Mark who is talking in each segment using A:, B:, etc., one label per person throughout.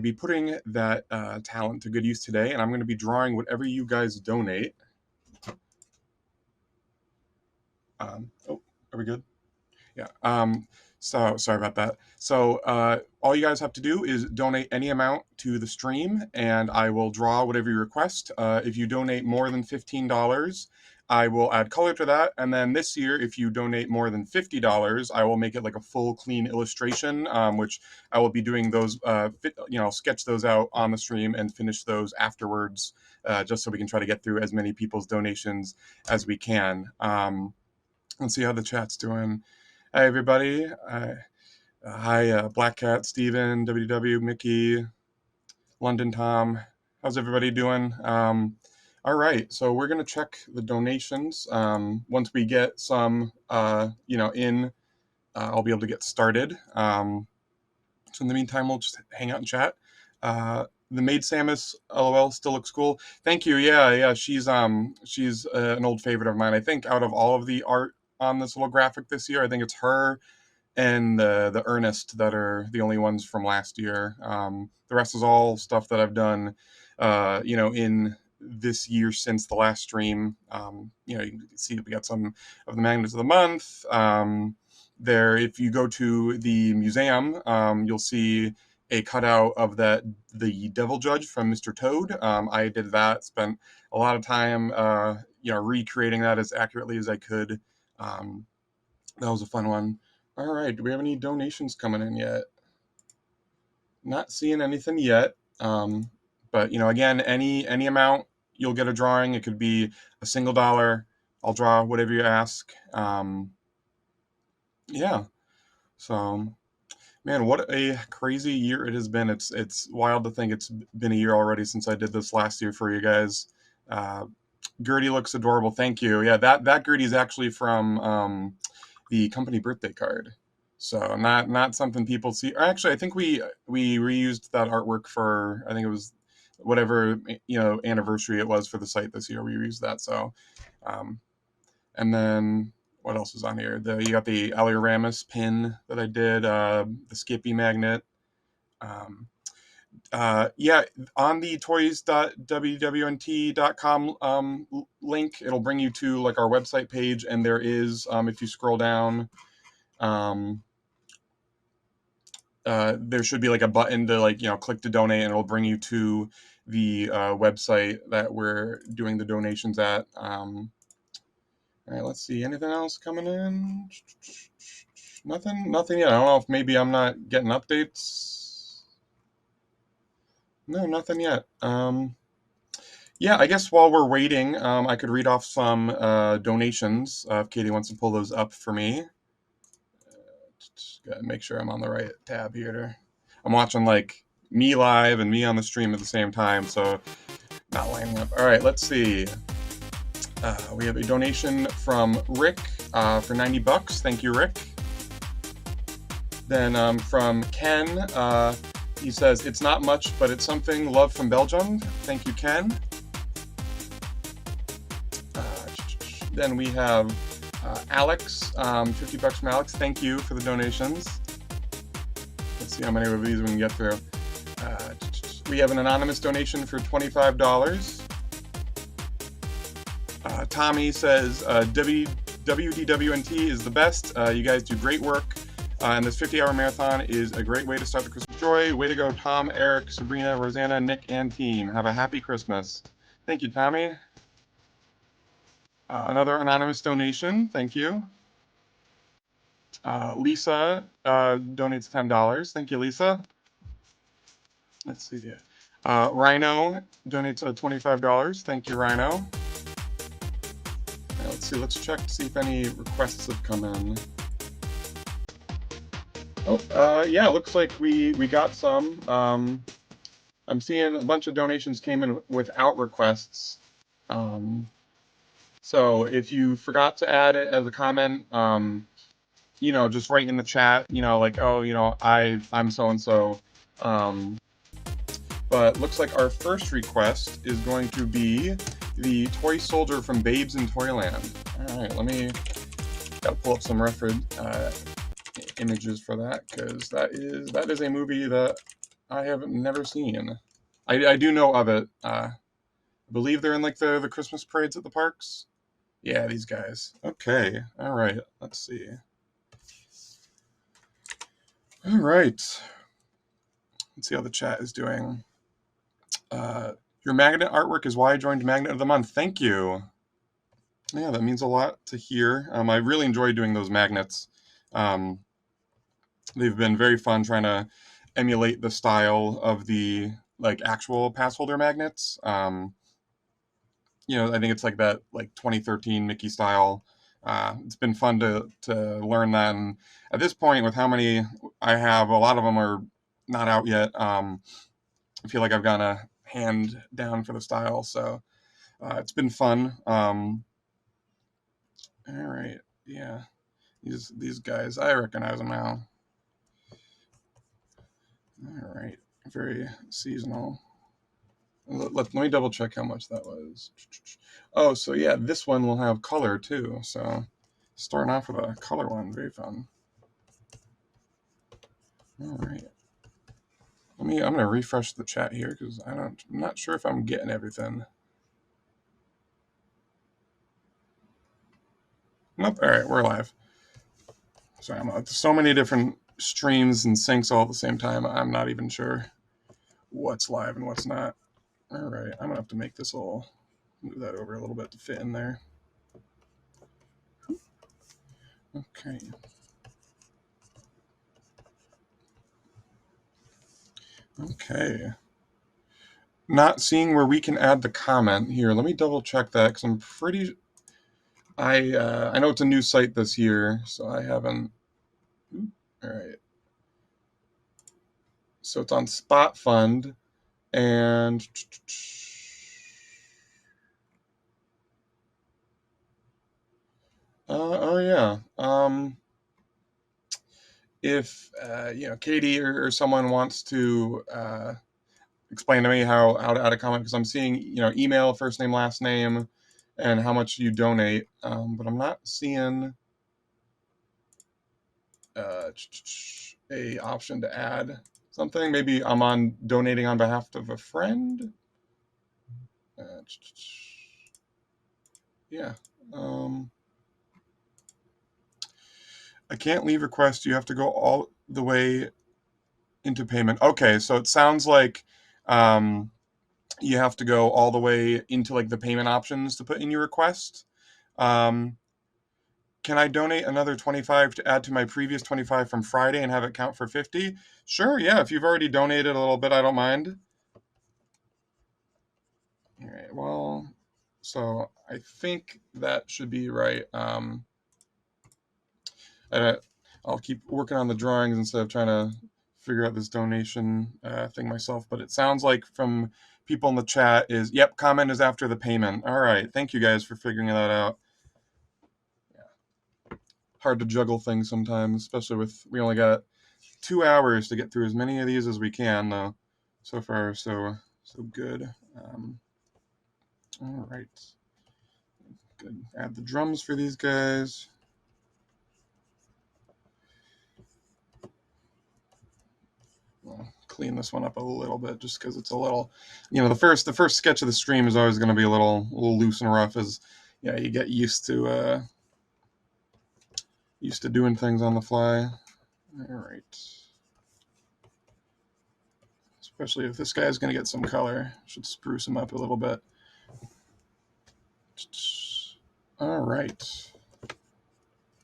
A: be putting that talent to good use today, and I'm going to be drawing whatever you guys donate. Oh, are we good? Yeah. So sorry about that. So all you guys have to do is donate any amount to the stream, and I will draw whatever you request. If you donate more than $15, I will add color to that. And then this year, if you donate more than $50, I will make it like a full, clean illustration, which I will be doing those, sketch those out on the stream and finish those afterwards, just so we can try to get through as many people's donations as we can. Let's see how the chat's doing. Hi, everybody. Hi, Black Cat, Steven, WW, Mickey, London Tom. How's everybody doing? All right, so we're going to check the donations. Once we get some, in, I'll be able to get started. So in the meantime, we'll just hang out and chat. The Maid Samus, LOL, still looks cool. Thank you. Yeah. She's an old favorite of mine. I think out of all of the art on this little graphic this year, I think it's her and the Ernest that are the only ones from last year. The rest is all stuff that I've done, in this year since the last stream. You can see we got some of the magnets of the month. There, if you go to the museum, you'll see a cutout of the Devil Judge from Mr. Toad. I did that, spent a lot of time, recreating that as accurately as I could. That was a fun one. All right, do we have any donations coming in yet? Not seeing anything yet. But again, any amount, you'll get a drawing. It could be a single dollar. I'll draw whatever you ask. Yeah. So, man, what a crazy year it has been. It's wild to think it's been a year already since I did this last year for you guys. Gertie looks adorable. Thank you. Yeah, that Gertie is actually from the company birthday card. So not something people see. Actually, I think we reused that artwork for, I think it was whatever anniversary it was for the site this year. We reused that. So, and then what else is on here? You got the Alioramus pin that I did. The Skippy magnet. On the toys.wdwnt.com link, it'll bring you to like our website page, and there is, if you scroll down, there should be like a button to click to donate, and it'll bring you to the website that we're doing the donations at. All right, let's see. Anything else coming in? Nothing yet. I don't know if maybe I'm not getting updates. No, nothing yet. Yeah, I guess while we're waiting, I could read off some donations if Katie wants to pull those up for me. Just gotta make sure I'm on the right tab here. I'm watching like me live and me on the stream at the same time, so not lining up. All right, let's see. We have a donation from Rick for $90. Thank you, Rick. Then from Ken, he says, it's not much, but it's something. Love from Belgium. Thank you, Ken. Then we have Alex, $50 from Alex. Thank you for the donations. Let's see how many of these we can get through. We have an anonymous donation for $25. Tommy says, WDWNT is the best. You guys do great work. And this 50-hour marathon is a great way to start the Christmas joy. Way to go, Tom, Eric, Sabrina, Rosanna, Nick, and team. Have a happy Christmas. Thank you, Tommy. Another anonymous donation. Thank you. Lisa donates $10. Thank you, Lisa. Let's see here. Rhino donates $25. Thank you, Rhino. Let's see. Let's check to see if any requests have come in. Oh, yeah, looks like we got some. I'm seeing a bunch of donations came in without requests. So if you forgot to add it as a comment, just write in the chat, like, oh, I'm so-and-so. But looks like our first request is going to be the toy soldier from Babes in Toyland. All right, gotta pull up some reference images for that, because that is a movie that I have never seen. I do know of it. I believe they're in like the Christmas parades at the parks. Yeah, these guys. Okay. All right. Let's see. All right. Let's see how the chat is doing. Your magnet artwork is why I joined Magnet of the Month. Thank you. Yeah, that means a lot to hear. I really enjoy doing those magnets. Um, they've been very fun trying to emulate the style of the like actual pass holder magnets. I think it's like that like 2013 Mickey style. It's been fun to learn that, and at this point, with how many I have, a lot of them are not out yet. I feel like I've got a hand down for the style, so it's been fun. All right, yeah, these guys, I recognize them now. All right, very seasonal. Let me double check how much that was. Oh, so yeah, this one will have color too. So starting off with a color one, very fun. All right. I'm gonna refresh the chat here because I'm not sure if I'm getting everything. Nope. All right, we're live. Sorry, I'm on so many different streams and syncs all at the same time. I'm not even sure what's live and what's not. All right, I'm gonna have to make this all move that over a little bit to fit in there. Okay. Okay. Not seeing where we can add the comment here. Let me double check that because I'm pretty. I know it's a new site this year, so I haven't. All right. So it's on Spot Fund, and oh yeah. If Katie or someone wants to explain to me how to add a comment, because I'm seeing email, first name, last name, and how much you donate, but I'm not seeing a option to add something. Maybe I'm on donating on behalf of a friend. Yeah. I can't leave request. You have to go all the way into payment. Okay, so it sounds like you have to go all the way into like the payment options to put in your request. Um, can I donate another 25 to add to my previous 25 from Friday and have it count for 50? Sure, yeah. If you've already donated a little bit, I don't mind. All right, well, so I think that should be right. I'll keep working on the drawings instead of trying to figure out this donation thing myself. But it sounds like from people in the chat is, yep, comment is after the payment. All right, thank you guys for figuring that out. Yeah. Hard to juggle things sometimes, especially with we only got 2 hours to get through as many of these as we can. Though, so far so good. All right, good. Add the drums for these guys. We'll clean this one up a little bit just because it's a little, the first sketch of the stream is always going to be a little loose and rough as you get used to doing things on the fly. All right, especially if this guy's going to get some color, should spruce him up a little bit. All right,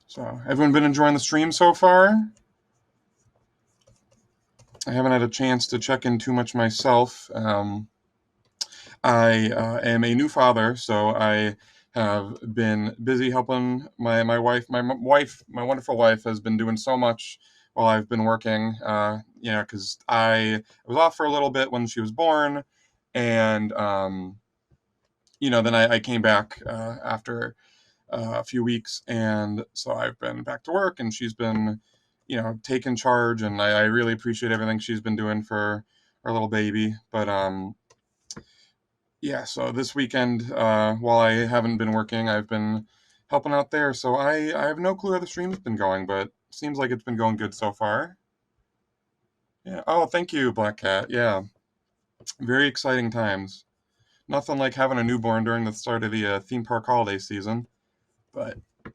A: so everyone been enjoying the stream so far? I haven't had a chance to check in too much myself. I am a new father, so I have been busy helping my wife. My wonderful wife, has been doing so much while I've been working. Because I was off for a little bit when she was born, and then I came back after a few weeks, and so I've been back to work, and she's been taking charge, and I really appreciate everything she's been doing for our little baby. But yeah, so this weekend, while I haven't been working, I've been helping out there. So I have no clue how the stream's been going, but seems like it's been going good so far. Yeah. Oh, thank you, Black Cat. Yeah. Very exciting times. Nothing like having a newborn during the start of the theme park holiday season. But if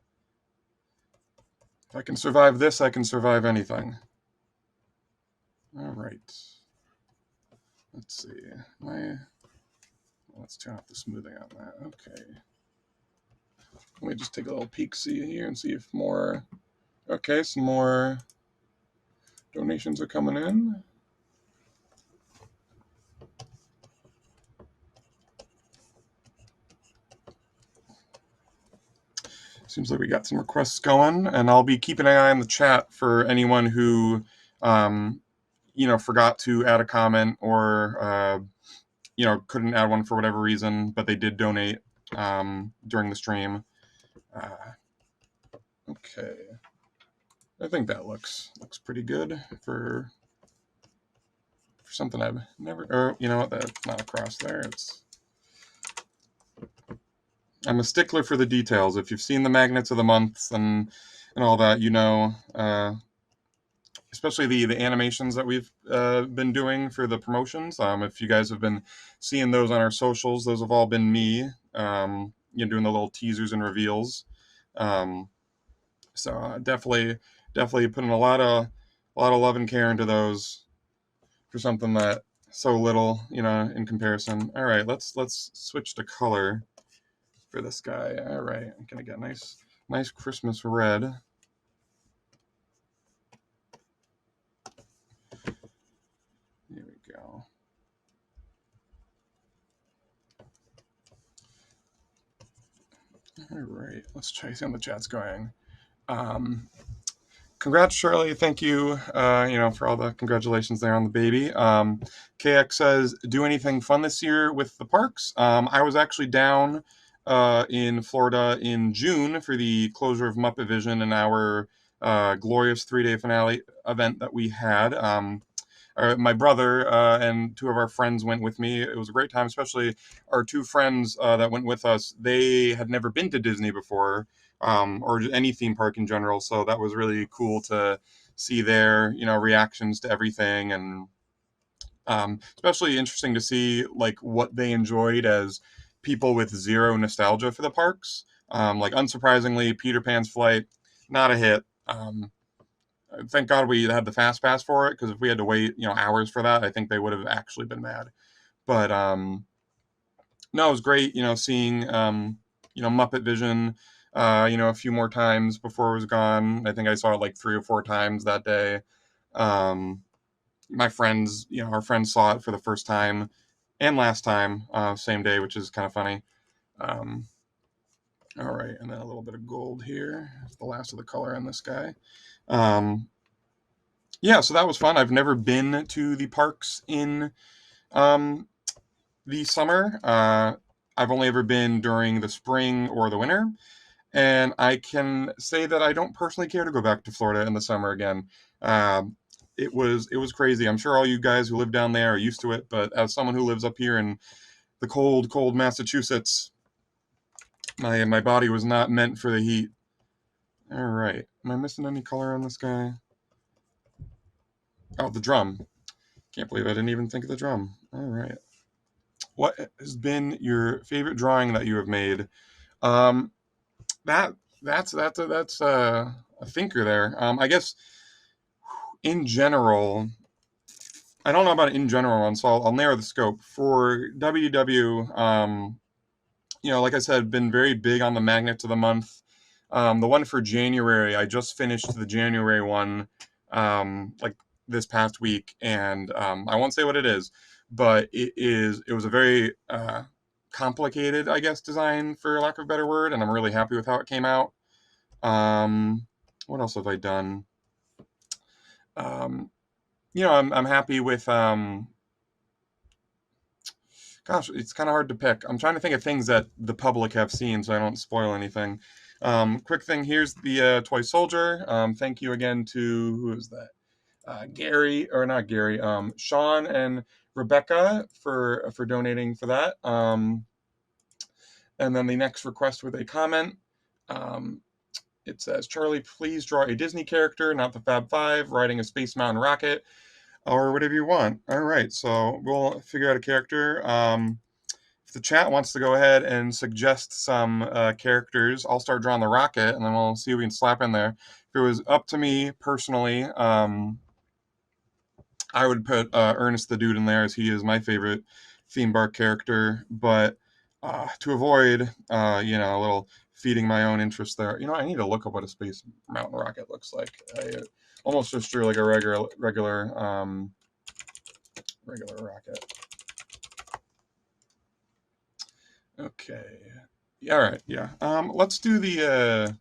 A: I can survive this, I can survive anything. All right. Let's see. Let's turn off the smoothing on that. Okay. Let me just take a little peek see here and see if more. Okay, some more donations are coming in. Seems like we got some requests going, and I'll be keeping an eye on the chat for anyone who, um, forgot to add a comment or couldn't add one for whatever reason, but they did donate during the stream. Okay, I think that looks pretty good for something I've never. Or you know what? That's not a cross there. I'm a stickler for the details. If you've seen the magnets of the months and all that, especially the animations that we've been doing for the promotions. If you guys have been seeing those on our socials, those have all been me. Doing the little teasers and reveals. So definitely putting a lot of love and care into those for something that so little, in comparison. All right, let's switch to color for this guy. All right, I'm gonna get nice Christmas red. Here we go. All right, let's try to see how the chat's going. Congrats, Shirley. Thank you, for all the congratulations there on the baby. KX says, do anything fun this year with the parks? I was actually down in Florida in June for the closure of Muppet Vision and our glorious 3-day finale event that we had. My brother and two of our friends went with me. It was a great time, especially our two friends that went with us. They had never been to Disney before, or any theme park in general. So that was really cool to see their, reactions to everything, and especially interesting to see like what they enjoyed as people with zero nostalgia for the parks. Like unsurprisingly, Peter Pan's Flight, not a hit. Thank God we had the fast pass for it, because if we had to wait, hours for that, I think they would have actually been mad. But no, it was great, seeing Muppet Vision, a few more times before it was gone. I think I saw it like 3 or 4 times that day. My friends, our friends saw it for the first time and last time, same day, which is kind of funny. All right, and then a little bit of gold here. It's the last of the color on this guy. Yeah, so that was fun. I've never been to the parks in the summer. I've only ever been during the spring or the winter, and I can say that I don't personally care to go back to Florida in the summer again. It was crazy. I'm sure all you guys who live down there are used to it, but as someone who lives up here in the cold Massachusetts, my body was not meant for the heat. All right, am I missing any color on this guy? Oh, the drum. Can't believe I didn't even think of the drum. All right. What has been your favorite drawing that you have made? Um, that's a thinker there. I guess in general, I don't know about in general one, so I'll narrow the scope for WDW. Like I said, been very big on the magnets of the month. The one for January, I just finished the January one, like this past week, and I won't say what it is, but it was a very complicated, I guess, design, for lack of a better word, and I'm really happy with how it came out. What else have I done? I'm happy with. Gosh, it's kind of hard to pick. I'm trying to think of things that the public have seen, so I don't spoil anything. Quick thing, here's the Toy Soldier. Thank you again to, who is that? Gary, or not Gary, Sean and Rebecca for donating for that. And then the next request with a comment. It says, Charlie, please draw a Disney character, not the Fab Five, riding a Space Mountain rocket. or whatever you want. All right, so we'll figure out a character. If the chat wants to go ahead and suggest some characters, I'll start drawing the rocket, and then we'll see what we can slap in there. If it was up to me personally, I would put Ernest the Dude in there, as he is my favorite theme park character. But to avoid, a little feeding my own interest there, I need to look up what a Space Mountain rocket looks like. I almost just drew like a regular rocket. Okay. Yeah, all right. Yeah. Let's do the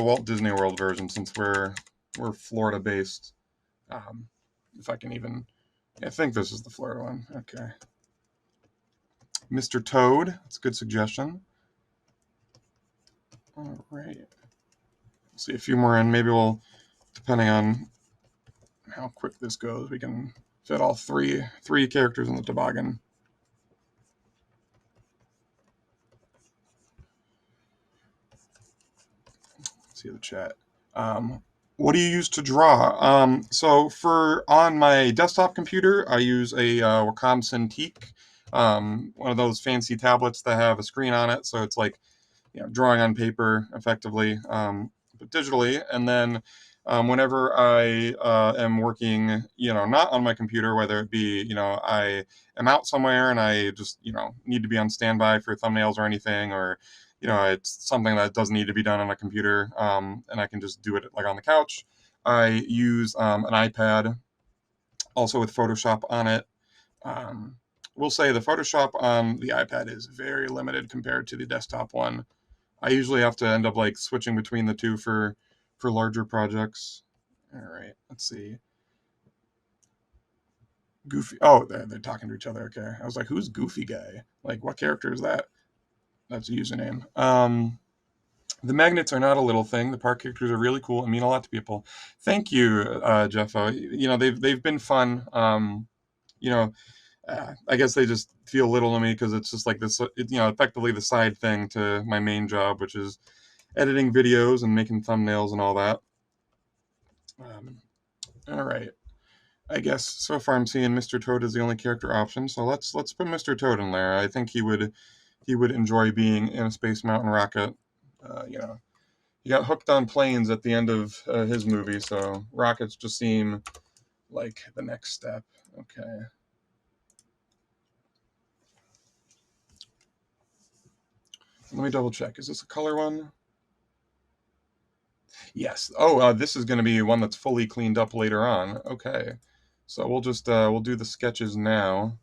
A: Walt Disney World version, since we're Florida based. If I can even, I think this is the Florida one. Okay. Mr. Toad. That's a good suggestion. All right. See a few more in. Maybe we'll, depending on how quick this goes, we can fit all three characters in the toboggan. See the chat. What do you use to draw? So on my desktop computer, I use a Wacom Cintiq, one of those fancy tablets that have a screen on it, so it's like drawing on paper effectively, but digitally. And then whenever I am working, not on my computer, whether it be, I am out somewhere and I just, need to be on standby for thumbnails or anything, or, it's something that doesn't need to be done on a computer, and I can just do it like on the couch. I use an iPad, also with Photoshop on it. We'll say the Photoshop on the iPad is very limited compared to the desktop one. I usually have to end up like switching between the two for larger projects. All right, let's see. Goofy. Oh, they're talking to each other. Okay, I was like, who's Goofy guy? Like, what character is that? That's a username. The magnets are not a little thing. The park characters are really cool and mean a lot to people. Thank you, Jeffo. They've been fun. I guess they just feel little to me because it's just like this, effectively the side thing to my main job, which is editing videos and making thumbnails and all that. All right. I guess so far I'm seeing Mr. Toad is the only character option, so let's put Mr. Toad in there. I think he would enjoy being in a Space Mountain rocket. He got hooked on planes at the end of his movie, so rockets just seem like the next step. Okay. Let me double check. Is this a color one? Yes. Oh, this is going to be one that's fully cleaned up later on. Okay. So we'll just we'll do the sketches now,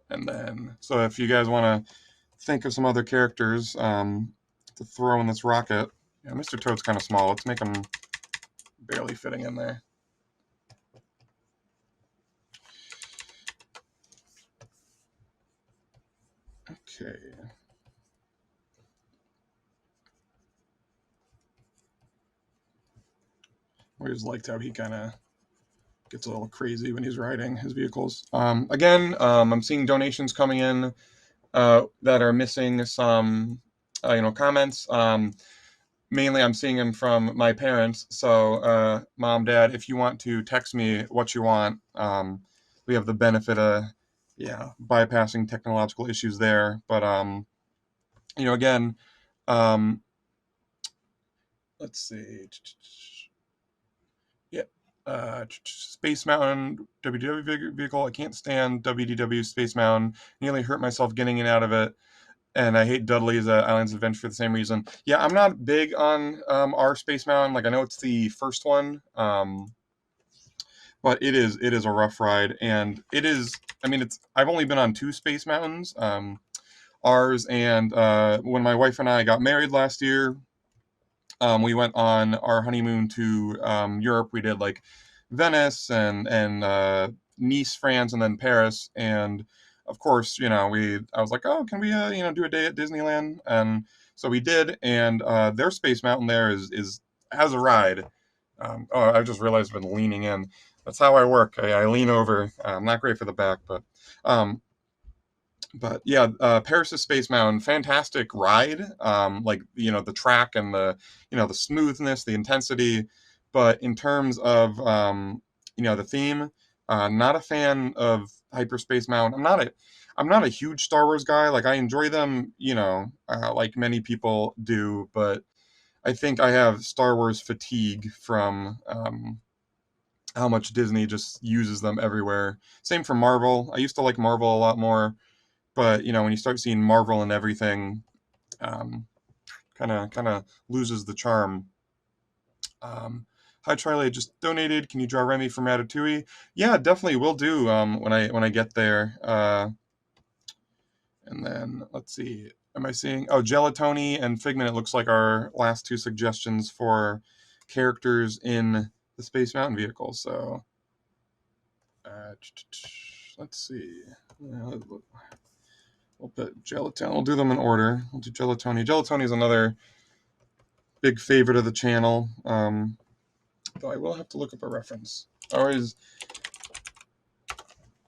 A: and then so if you guys want to think of some other characters to throw in this rocket. Yeah, Mr. Toad's kind of small. Let's make him barely fitting in there. Okay. I always liked how he kind of gets a little crazy when he's riding his vehicles. Again, I'm seeing donations coming in that are missing some, comments. Mainly, I'm seeing them from my parents. So, Mom, Dad, if you want to text me what you want, we have the benefit of, bypassing technological issues there. But, again, let's see. Yeah. Space Mountain WDW vehicle. I can't stand WDW Space Mountain. Nearly hurt myself getting in out of it. And I hate Dudley's Islands Adventure for the same reason. Yeah, I'm not big on our Space Mountain. Like, I know it's the first one, but it is a rough ride, and it is. I mean, I've only been on 2 Space Mountains, ours, and when my wife and I got married last year, we went on our honeymoon to Europe. We did like Venice and Nice, France, and then Paris, and of course, I was like, oh, can we, do a day at Disneyland? And so we did, and their Space Mountain there is has a ride. Oh, I just realized I've been leaning in. That's how I work. I lean over. I'm not great for the back, but yeah, Paris' Space Mountain, fantastic ride. Like, the track and the smoothness, the intensity. But in terms of the theme. Not a fan of Hyperspace Mountain. I'm not a huge Star Wars guy. Like I enjoy them, like many people do, but I think I have Star Wars fatigue from how much Disney just uses them everywhere. Same for Marvel. I used to like Marvel a lot more, but when you start seeing Marvel and everything, kind of loses the charm. Hi Charlie, I just donated. Can you draw Remy from Ratatouille? Yeah, definitely will do. When I get there. And then let's see. Am I seeing? Oh, Gelatoni and Figment. It looks like our last two suggestions for characters in the Space Mountain vehicle. So let's see. We'll put Gelatoni. We'll do them in order. We'll do Gelatoni. Gelatoni is another big favorite of the channel. Though I will have to look up a reference. Always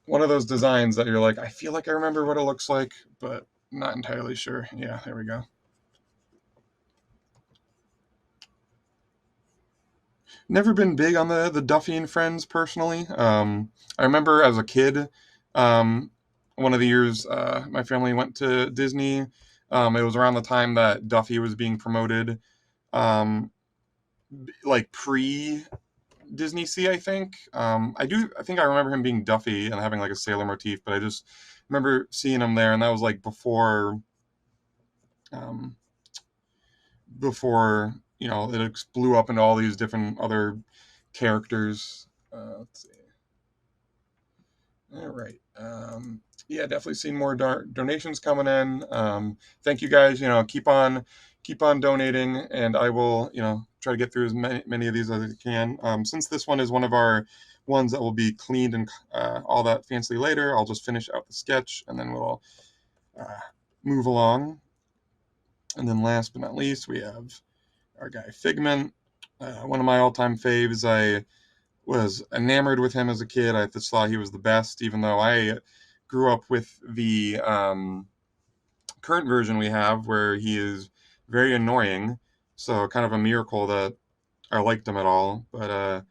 A: one of those designs that you're like, I feel like I remember what it looks like, but not entirely sure. Yeah, there we go. Never been big on the Duffy and Friends personally. I remember as a kid, um, one of the years my family went to Disney. It was around the time that Duffy was being promoted, um, like pre Disney Sea, I think. I think I remember him being Duffy and having like a sailor motif, but I just remember seeing him there, and that was like um, before it blew up into all these different other characters. Let's see. All right. Yeah, definitely seeing more donations coming in. Thank you guys. Keep on donating, and I will try to get through as many of these as I can. Since this one is one of our ones that will be cleaned and all that fancy later, I'll just finish out the sketch, and then we'll uh, move along. And then last but not least, we have our guy Figment, one of my all-time faves. I was enamored with him as a kid. I just thought he was the best, even though I grew up with the current version we have, where he is very annoying. So kind of a miracle that I liked him at all. But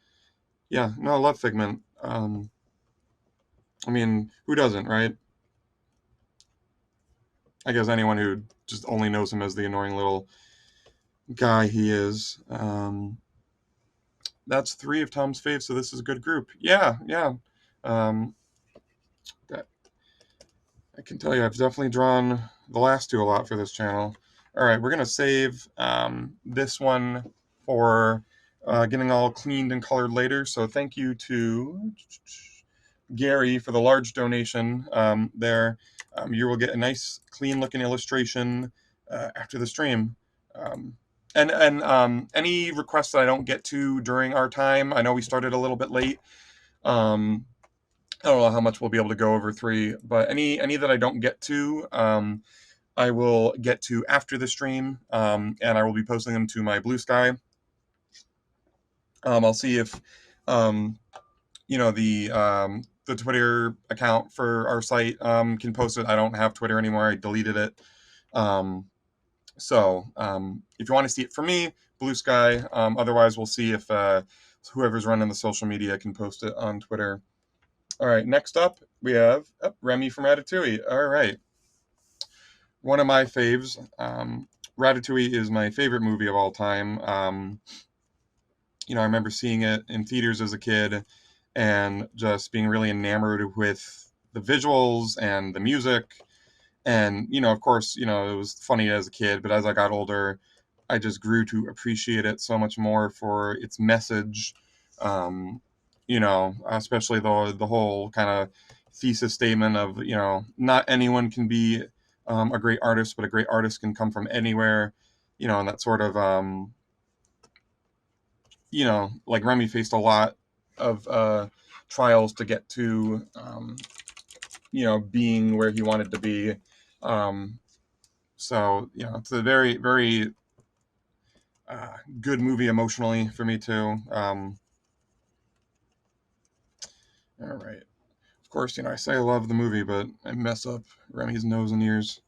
A: yeah, no, I love Figment. I mean, who doesn't, right? I guess anyone who just only knows him as the annoying little guy he is. That's three of Tom's faves, so this is a good group. Yeah, yeah. Um, that, I can tell you, I've definitely drawn the last two a lot for this channel. All right, we're going to save this one for getting all cleaned and colored later. So thank you to Gary for the large donation there. You will get a nice, clean-looking illustration after the stream. And any requests that I don't get to during our time, I know we started a little bit late. I don't know how much we'll be able to go over three, but any that I don't get to, I will get to after the stream, and I will be posting them to my Blue Sky. I'll see if the Twitter account for our site can post it. I don't have Twitter anymore. I deleted it. So if you want to see it from me, Blue Sky. Otherwise, we'll see if whoever's running the social media can post it on Twitter. All right, next up, we have Remy from Ratatouille. All right. One of my faves. Ratatouille is my favorite movie of all time. I remember seeing it in theaters as a kid and just being really enamored with the visuals and the music. And, of course, it was funny as a kid, but as I got older, I just grew to appreciate it so much more for its message. Especially the whole kind of thesis statement of, not anyone can be a great artist, but a great artist can come from anywhere, and that sort of, like Remy faced a lot of trials to get to, being where he wanted to be. So, it's a very, very good movie emotionally for me too. All right. Of course, I say I love the movie, but I mess up Remy's nose and ears.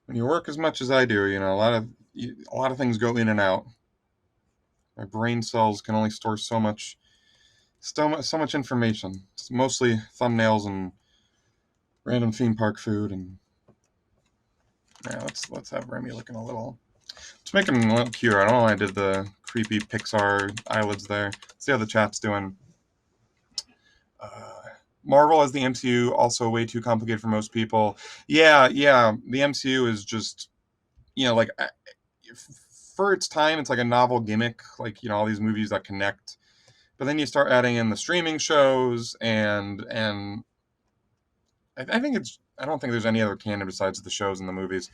A: When you work as much as I do, a lot of things go in and out. My brain cells can only store so much information. It's mostly thumbnails and random theme park food. And yeah, let's have Remy looking a little. Let's make him a little cuter. I don't know why I did the creepy Pixar eyelids there. Let's see how the chat's doing. Uh, Marvel as the MCU also way too complicated for most people. Yeah, the MCU is just, like for its time, it's like a novel gimmick. Like, all these movies that connect. But then you start adding in the streaming shows, and I think I don't think there's any other canon besides the shows and the movies.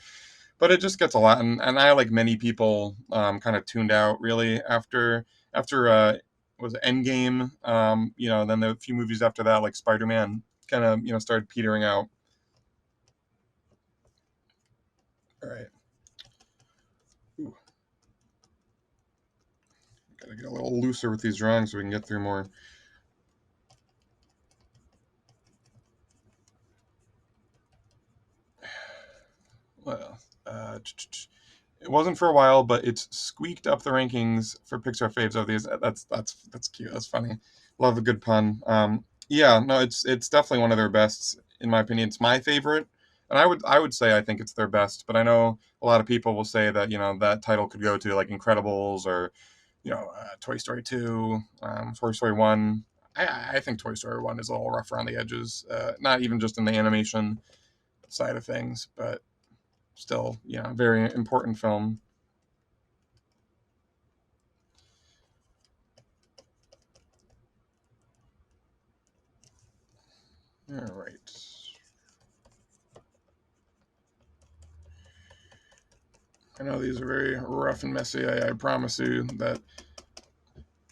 A: But it just gets a lot, and I, like many people, kind of tuned out really after was it Endgame. Then the few movies after that, like Spider-Man, kind of started petering out. All right, ooh, gotta get a little looser with these drawings so we can get through more. Well, it wasn't for a while, but it's squeaked up the rankings for Pixar faves of these. That's cute. That's funny. Love a good pun. Yeah, no, it's definitely one of their best in my opinion. It's my favorite, and I would say I think it's their best. But I know a lot of people will say that that title could go to like Incredibles or Toy Story 2, Toy Story 1. I think Toy Story 1 is a little rough around the edges. Not even just in the animation side of things, but still, very important film. All right. I know these are very rough and messy. I promise you that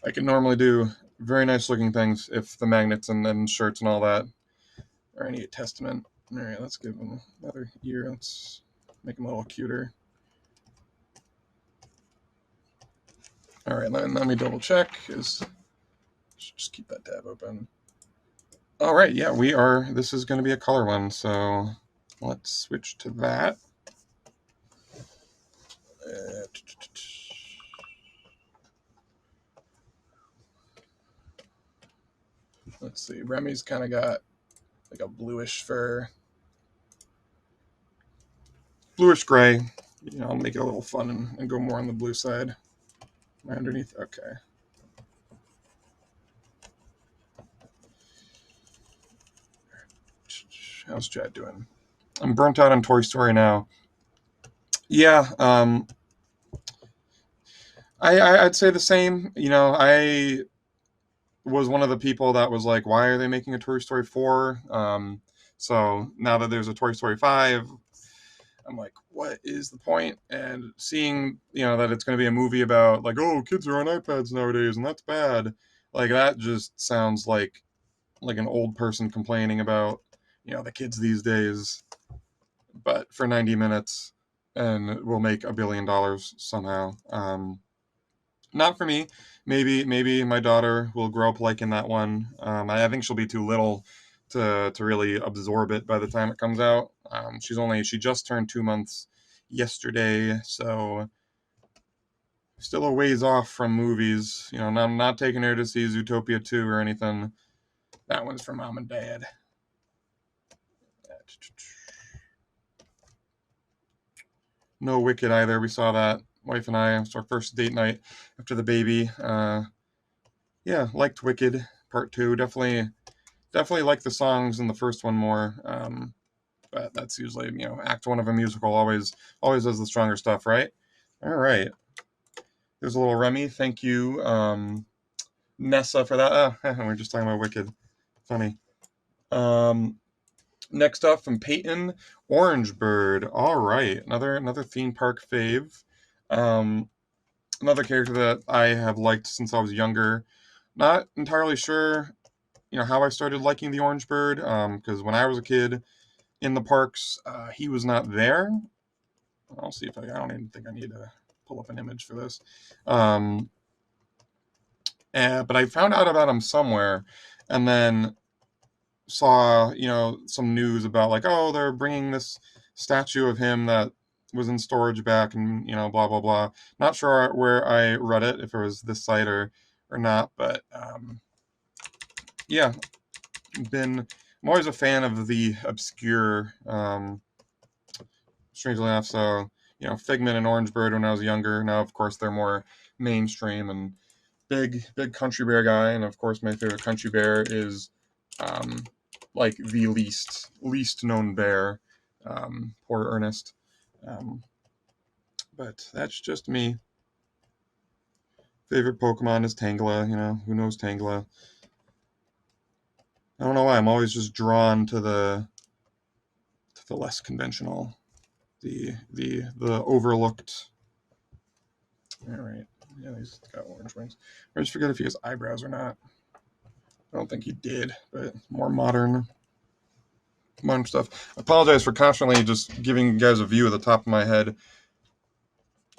A: I can normally do very nice looking things if the magnets and shirts and all that are any testament. All right, let's give him another ear. Let's make him a little cuter. All right, let me double check. Just keep that tab open. All right, yeah, this is going to be a color one, so let's switch to that. Let's see, Remy's kind of got like a bluish fur. Bluish gray. I'll make it a little fun and go more on the blue side. Right underneath, okay. How's Chad doing? I'm burnt out on Toy Story now. Yeah, I'd say the same. I was one of the people that was like, why are they making a Toy Story 4? So now that there's a Toy Story 5, I'm like, what is the point? And seeing, that it's going to be a movie about like, oh, kids are on iPads nowadays and that's bad. Like that just sounds like an old person complaining about, the kids these days, but for 90 minutes and we'll make $1 billion somehow. Not for me. Maybe my daughter will grow up liking that one. I think she'll be too little to really absorb it by the time it comes out. She just turned 2 months yesterday, so still a ways off from movies. I'm not taking her to see Zootopia 2 or anything. That one's for mom and dad. No Wicked either. We saw that. Wife and I. It's our first date night after the baby. Yeah, liked Wicked Part 2. Definitely like the songs in the first one more. But that's usually, act one of a musical always does the stronger stuff, right? All right. There's a little Remy. Thank you, Nessa, for that. We're just talking about Wicked. Funny. Next up from Peyton, Orange Bird. All right, another theme park fave. Another character that I have liked since I was younger. Not entirely sure, how I started liking the Orange Bird. Because when I was a kid in the parks, he was not there. I'll see if I don't even think I need to pull up an image for this. But I found out about him somewhere, and then saw some news about like, oh, they're bringing this statue of him that was in storage back and, blah, blah, blah. Not sure where I read it, if it was this site or not, but yeah, I'm always a fan of the obscure, strangely enough. So, Figment and Orangebird when I was younger. Now, of course, they're more mainstream, and big Country Bear guy. And of course, my favorite Country Bear is like the least known bear. Poor Ernest. But that's just me. Favorite Pokemon is Tangela. Who knows Tangela? I don't know why. I'm always just drawn to the less conventional, the overlooked. All right. Yeah, he's got orange wings. I just forget if he has eyebrows or not. I don't think he did, but more modern stuff. I apologize for constantly just giving you guys a view of the top of my head.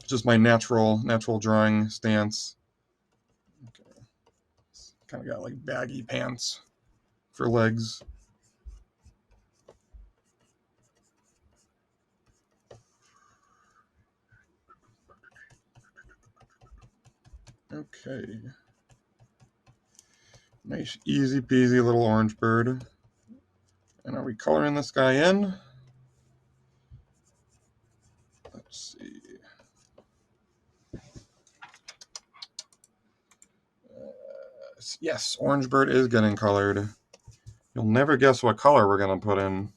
A: Just my natural drawing stance. Okay. Kind of got like baggy pants for legs. Okay. Nice, easy peasy little orange bird. And are we coloring this guy in? Let's see. Yes, orange bird is getting colored. You'll never guess what color we're going to put in.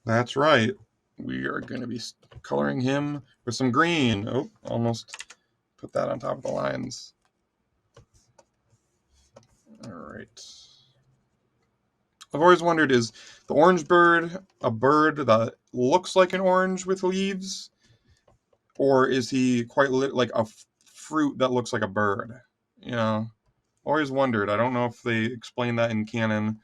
A: That's right. We are going to be coloring him with some green. Oh, almost put that on top of the lines. All right. I've always wondered, is the orange bird a bird that looks like an orange with leaves? Or is he quite like a fruit that looks like a bird? Always wondered. I don't know if they explain that in canon.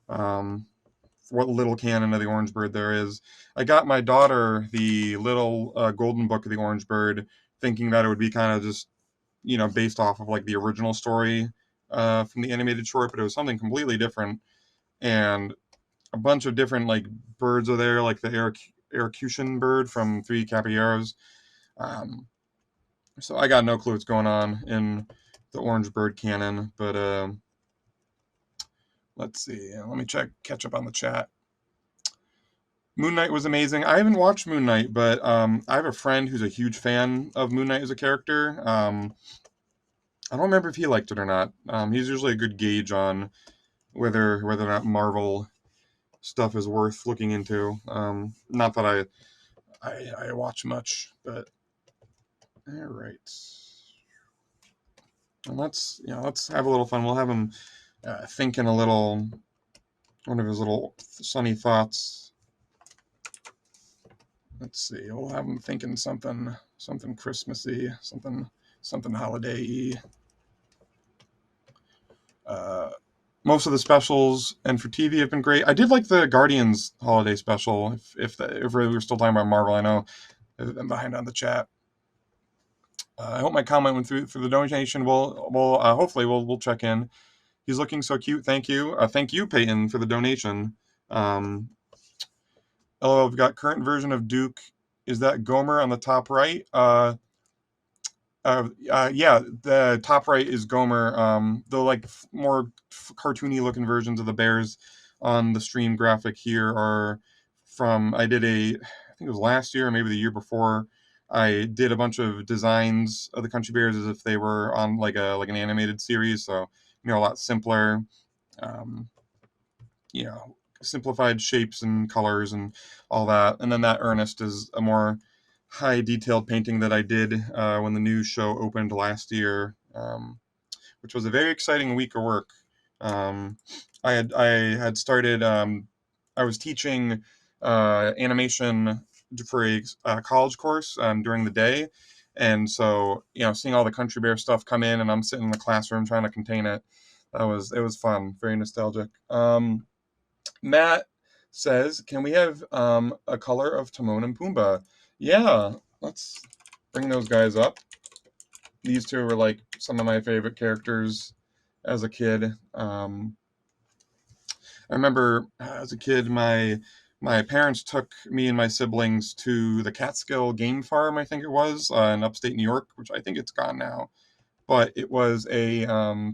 A: What little canon of the orange bird there is. I got my daughter the little golden book of the orange bird, thinking that it would be kind of just, based off of like the original story from the animated short, but it was something completely different. And a bunch of different like birds are there, like the Erocution bird from Three Caballeros. So I got no clue what's going on in the orange bird canon, but let's see. Let me catch up on the chat. Moon Knight was amazing. I haven't watched Moon Knight, but I have a friend who's a huge fan of Moon Knight as a character. I don't remember if he liked it or not. He's usually a good gauge on whether or not Marvel stuff is worth looking into. Not that I watch much, but all right. And let's have a little fun. We'll have him thinking a little, one of his little sunny thoughts. Let's see. We'll have him thinking something Christmassy, something holiday-y. Most of the specials and for TV have been great. I did like the Guardians holiday special. If we're still talking about Marvel, I know I'm behind on the chat. I hope my comment went through for the donation. Hopefully we'll check in. He's looking so cute. Thank you. Thank you, Peyton, for the donation. LOL, we've got current version of Duke. Is that Gomer on the top right? Yeah, the top right is Gomer. The like more cartoony looking versions of the bears on the stream graphic here are from, I think it was last year or maybe the year before. I did a bunch of designs of the country bears as if they were on like an animated series, so a lot simpler. Simplified shapes and colors and all that. And then that Ernest is a more high detailed painting that I did when the new show opened last year, which was a very exciting week of work. I had started. I was teaching animation for a college course during the day, and so seeing all the Country Bear stuff come in, and I'm sitting in the classroom trying to contain it. It was fun, very nostalgic. Matt says, can we have a color of Timon and Pumbaa? Yeah, let's bring those guys up. These two were like some of my favorite characters as a kid. I remember as a kid, my my parents took me and my siblings to the Catskill Game Farm, I think it was, in upstate New York, which I think it's gone now. But it was a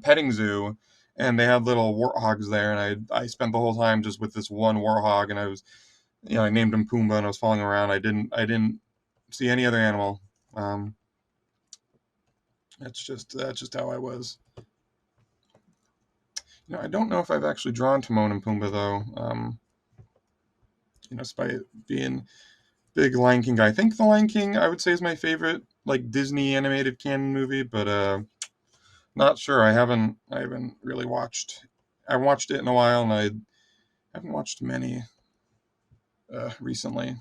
A: petting zoo, and they had little warthogs there, and I spent the whole time just with this one warthog, and I was, I named him Pumbaa, and I was following around. I didn't see any other animal. Um, that's just how I was. I don't know if I've actually drawn Timon and Pumbaa though. Despite being big Lion King guy, I think the Lion King I would say is my favorite like Disney animated canon movie, but not sure. I haven't really watched. I haven't watched it in a while, and I haven't watched many recently.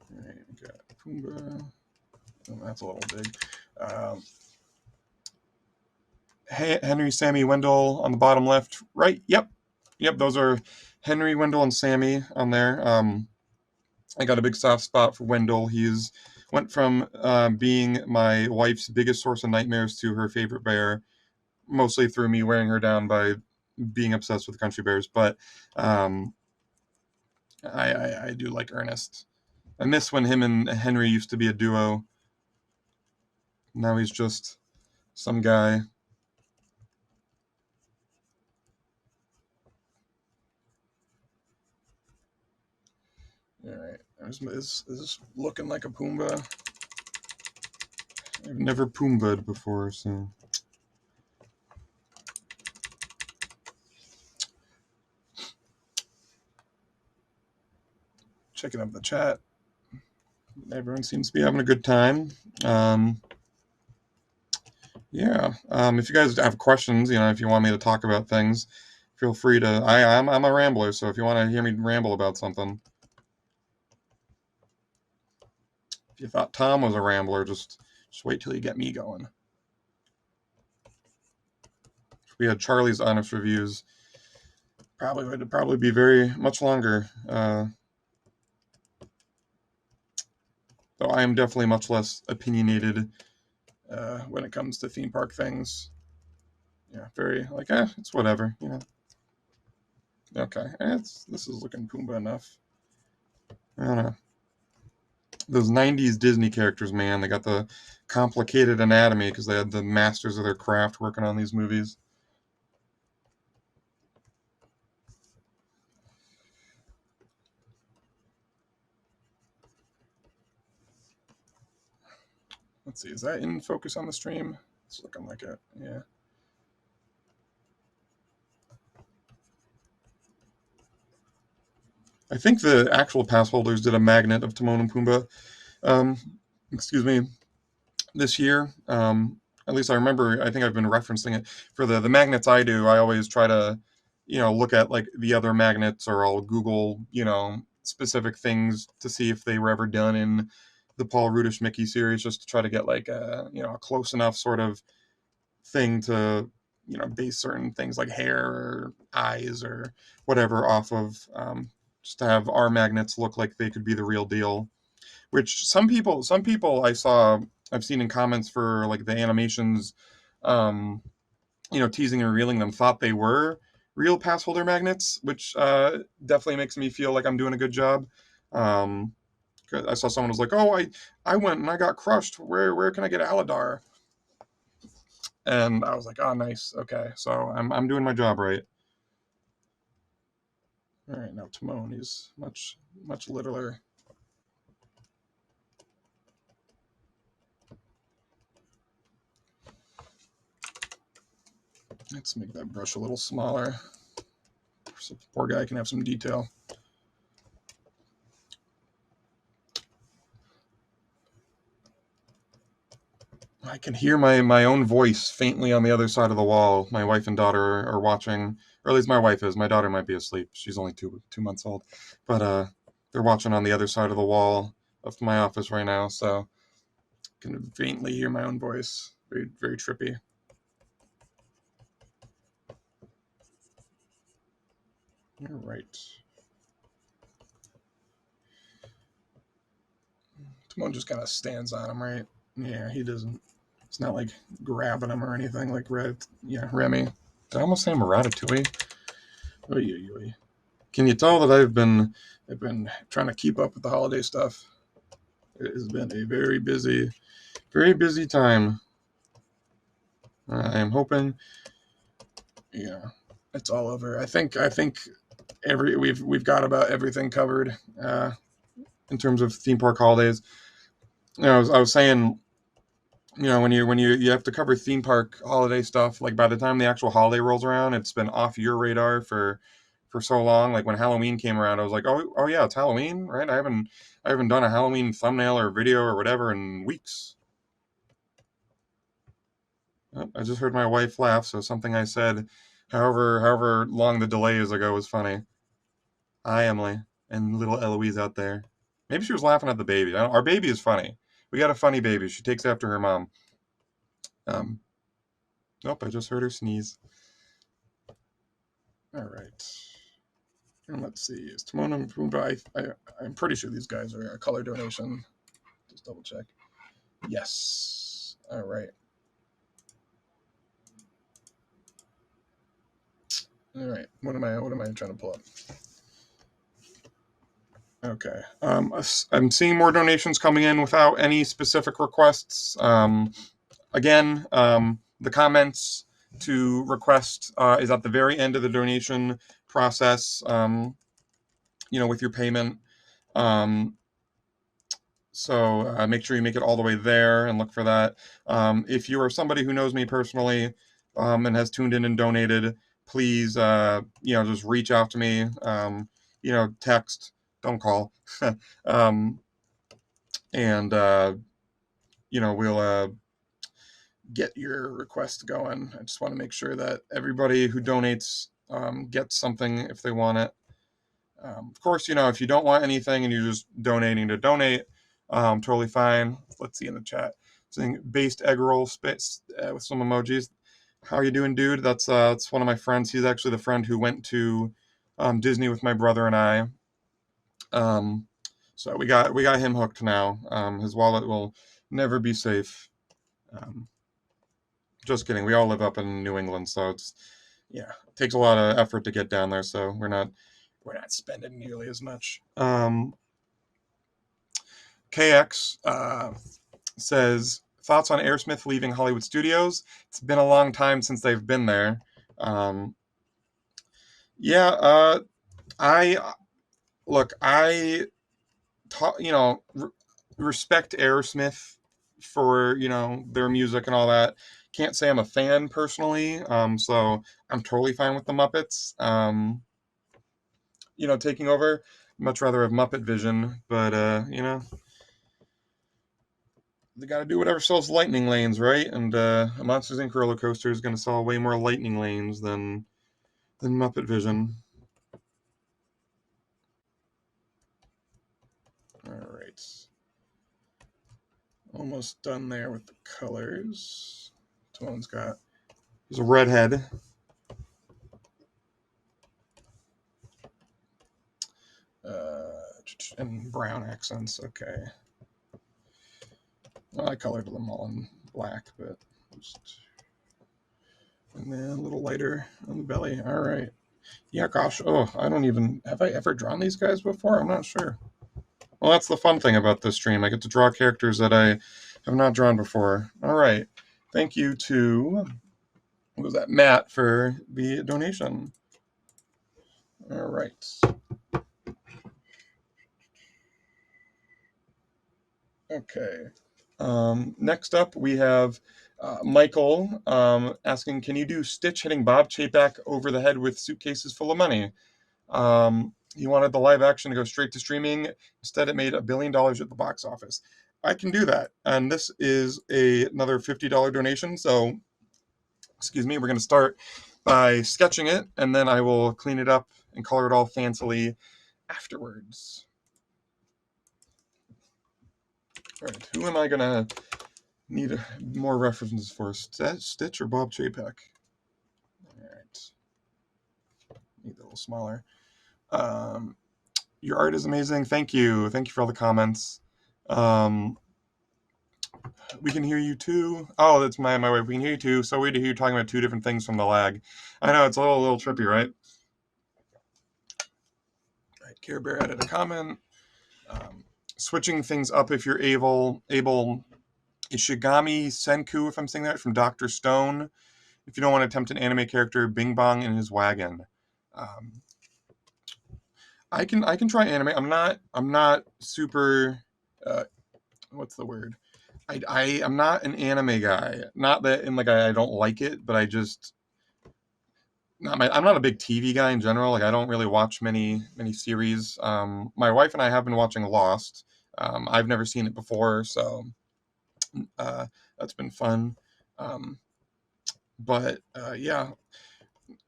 A: All right, we got Pumbaa. Oh, that's a little big. Um, Henry, Sammy, Wendell on the bottom left, right. Yep. Those are Henry, Wendell, and Sammy on there. I got a big soft spot for Wendell. He's went from being my wife's biggest source of nightmares to her favorite bear, mostly through me wearing her down by being obsessed with country bears. But um, I do like Ernest. I miss when him and Henry used to be a duo. Now he's just some guy. All right, is this looking like a Pumbaa? I've never Pumbaaed before, so. Checking up the chat. Everyone seems to be having a good time. Yeah. If you guys have questions, if you want me to talk about things, feel free to. I'm a rambler, so if you want to hear me ramble about something, if you thought Tom was a rambler, just wait till you get me going. If we had Charlie's honest reviews, it'd probably be very much longer. Though I am definitely much less opinionated when it comes to theme park things. Yeah, very like, it's whatever, Okay, this is looking Pumbaa enough. I don't know. Those 90s Disney characters, man, they got the complicated anatomy because they had the masters of their craft working on these movies. Let's see, is that in focus on the stream? It's looking like it, yeah. I think the actual pass holders did a magnet of Timon and Pumbaa, excuse me, this year. At least I remember, I think I've been referencing it. For the magnets I do, I always try to, look at like the other magnets, or I'll Google, specific things to see if they were ever done in the Paul Rudish Mickey series, just to try to get like a close enough sort of thing to, base certain things like hair or eyes or whatever off of, just to have our magnets look like they could be the real deal. Which some people I've seen in comments for like the animations, teasing and revealing them, thought they were real pass holder magnets, which definitely makes me feel like I'm doing a good job. I saw someone was like, "Oh, I went and I got crushed. Where can I get Aladar?" And I was like, "Oh, nice. Okay, so I'm doing my job right." All right, now Timon is much littler. Let's make that brush a little smaller so the poor guy can have some detail. I can hear my own voice faintly on the other side of the wall. My wife and daughter are watching, or at least my wife is. My daughter might be asleep. She's only two months old, but they're watching on the other side of the wall of my office right now, so I can faintly hear my own voice. Very, very trippy. All right. Timon just kind of stands on him, right? Yeah, he doesn't. It's not like grabbing him or anything like Remy. Did I almost say him Ratatouille? Oy, oy, oy. Can you tell that I've been trying to keep up with the holiday stuff? It has been a very busy time. I am hoping, yeah, it's all over. I think we've got about everything covered in terms of theme park holidays. I was saying, when you have to cover theme park holiday stuff, like by the time the actual holiday rolls around, it's been off your radar for so long. Like when Halloween came around, I was like, oh yeah, it's Halloween, right? I haven't done a Halloween thumbnail or video or whatever in weeks. Oh, I just heard my wife laugh, so something I said, however long the delay is ago, was funny. Hi, Emily, and little Eloise out there. Maybe she was laughing at the baby. Our baby is funny. We got a funny baby. She takes after her mom. Um, Nope, I just heard her sneeze. All right. And let's see. Is Timon Pumbaa? I'm pretty sure these guys are a color donation. Just double check. Yes. All right. All right. What am I trying to pull up? Okay. I'm seeing more donations coming in without any specific requests. Again, the comments to request is at the very end of the donation process. With your payment. Um, so make sure you make it all the way there and look for that. If you are somebody who knows me personally and has tuned in and donated, please, just reach out to me. Text, don't call, um, and we'll get your request going. I just want to make sure that everybody who donates gets something if they want it. Of course, if you don't want anything and you're just donating to donate, totally fine. Let's see in the chat. Saying based egg roll space with some emojis. How you doing, dude? That's one of my friends. He's actually the friend who went to Disney with my brother and I. So we got him hooked now. His wallet will never be safe. Just kidding. We all live up in New England, so it takes a lot of effort to get down there. So we're not spending nearly as much. KX says thoughts on Aerosmith leaving Hollywood Studios. It's been a long time since they've been there. I look. I respect Aerosmith for their music and all that. Can't say I'm a fan personally. So I'm totally fine with the Muppets. Taking over. Much rather have Muppet Vision, but they got to do whatever sells lightning lanes, right? And a Monsters Inc. roller coaster is going to sell way more lightning lanes than Muppet Vision. All right, almost done there with the colors. Tone's got. He's a redhead. And brown accents. Okay. Well, I colored them all in black, but just. And then a little lighter on the belly. All right. Yeah, gosh. Oh, have I ever drawn these guys before? I'm not sure. Well, that's the fun thing about this stream. I get to draw characters that I have not drawn before. All right. Thank you to, what was that, Matt, for the donation. All right. Okay. Next up, we have Michael asking, can you do Stitch hitting Bob Chapek over the head with suitcases full of money? He wanted the live action to go straight to streaming. Instead, it made $1 billion at the box office. I can do that. And this is another $50 donation. So, excuse me, we're going to start by sketching it, and then I will clean it up and color it all fancily afterwards. All right, who am I going to need more references for? Stitch or Bob Chapek? All right. Need it a little smaller. Your art is amazing. Thank you. Thank you for all the comments. We can hear you too. Oh, that's my wife. We can hear you too. So weird to hear you talking about two different things from the lag. I know, it's a little trippy, right? Care Bear added a comment. Switching things up if you're able. Ishigami Senku, if I'm saying that, from Dr. Stone. If you don't want to attempt an anime character, Bing Bong in his wagon. I can try anime. I'm not super. What's the word? I'm not an anime guy. Not that in like I don't like it, but I just I'm not a big TV guy in general. Like I don't really watch many series. My wife and I have been watching Lost. I've never seen it before, so that's been fun. But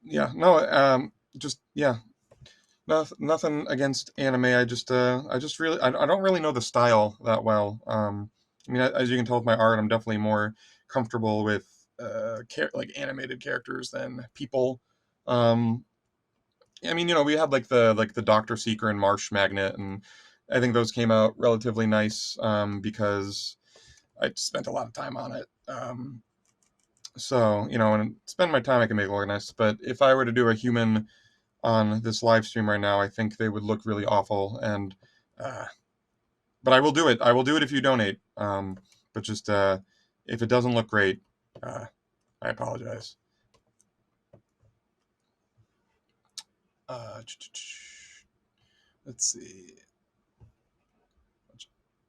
A: no, just yeah, nothing against anime. I just really I don't really know the style that well. I mean, as you can tell with my art, I'm definitely more comfortable with like animated characters than people. I mean, we had like the Doctor Seeker and Marsh Magnet, and I think those came out relatively nice because I spent a lot of time on it. So and spend my time, I can make it look nice. But if I were to do a human on this live stream right now, I think they would look really awful. And but I will do it. I will do it if you donate. But just if it doesn't look great, I apologize. Let's see.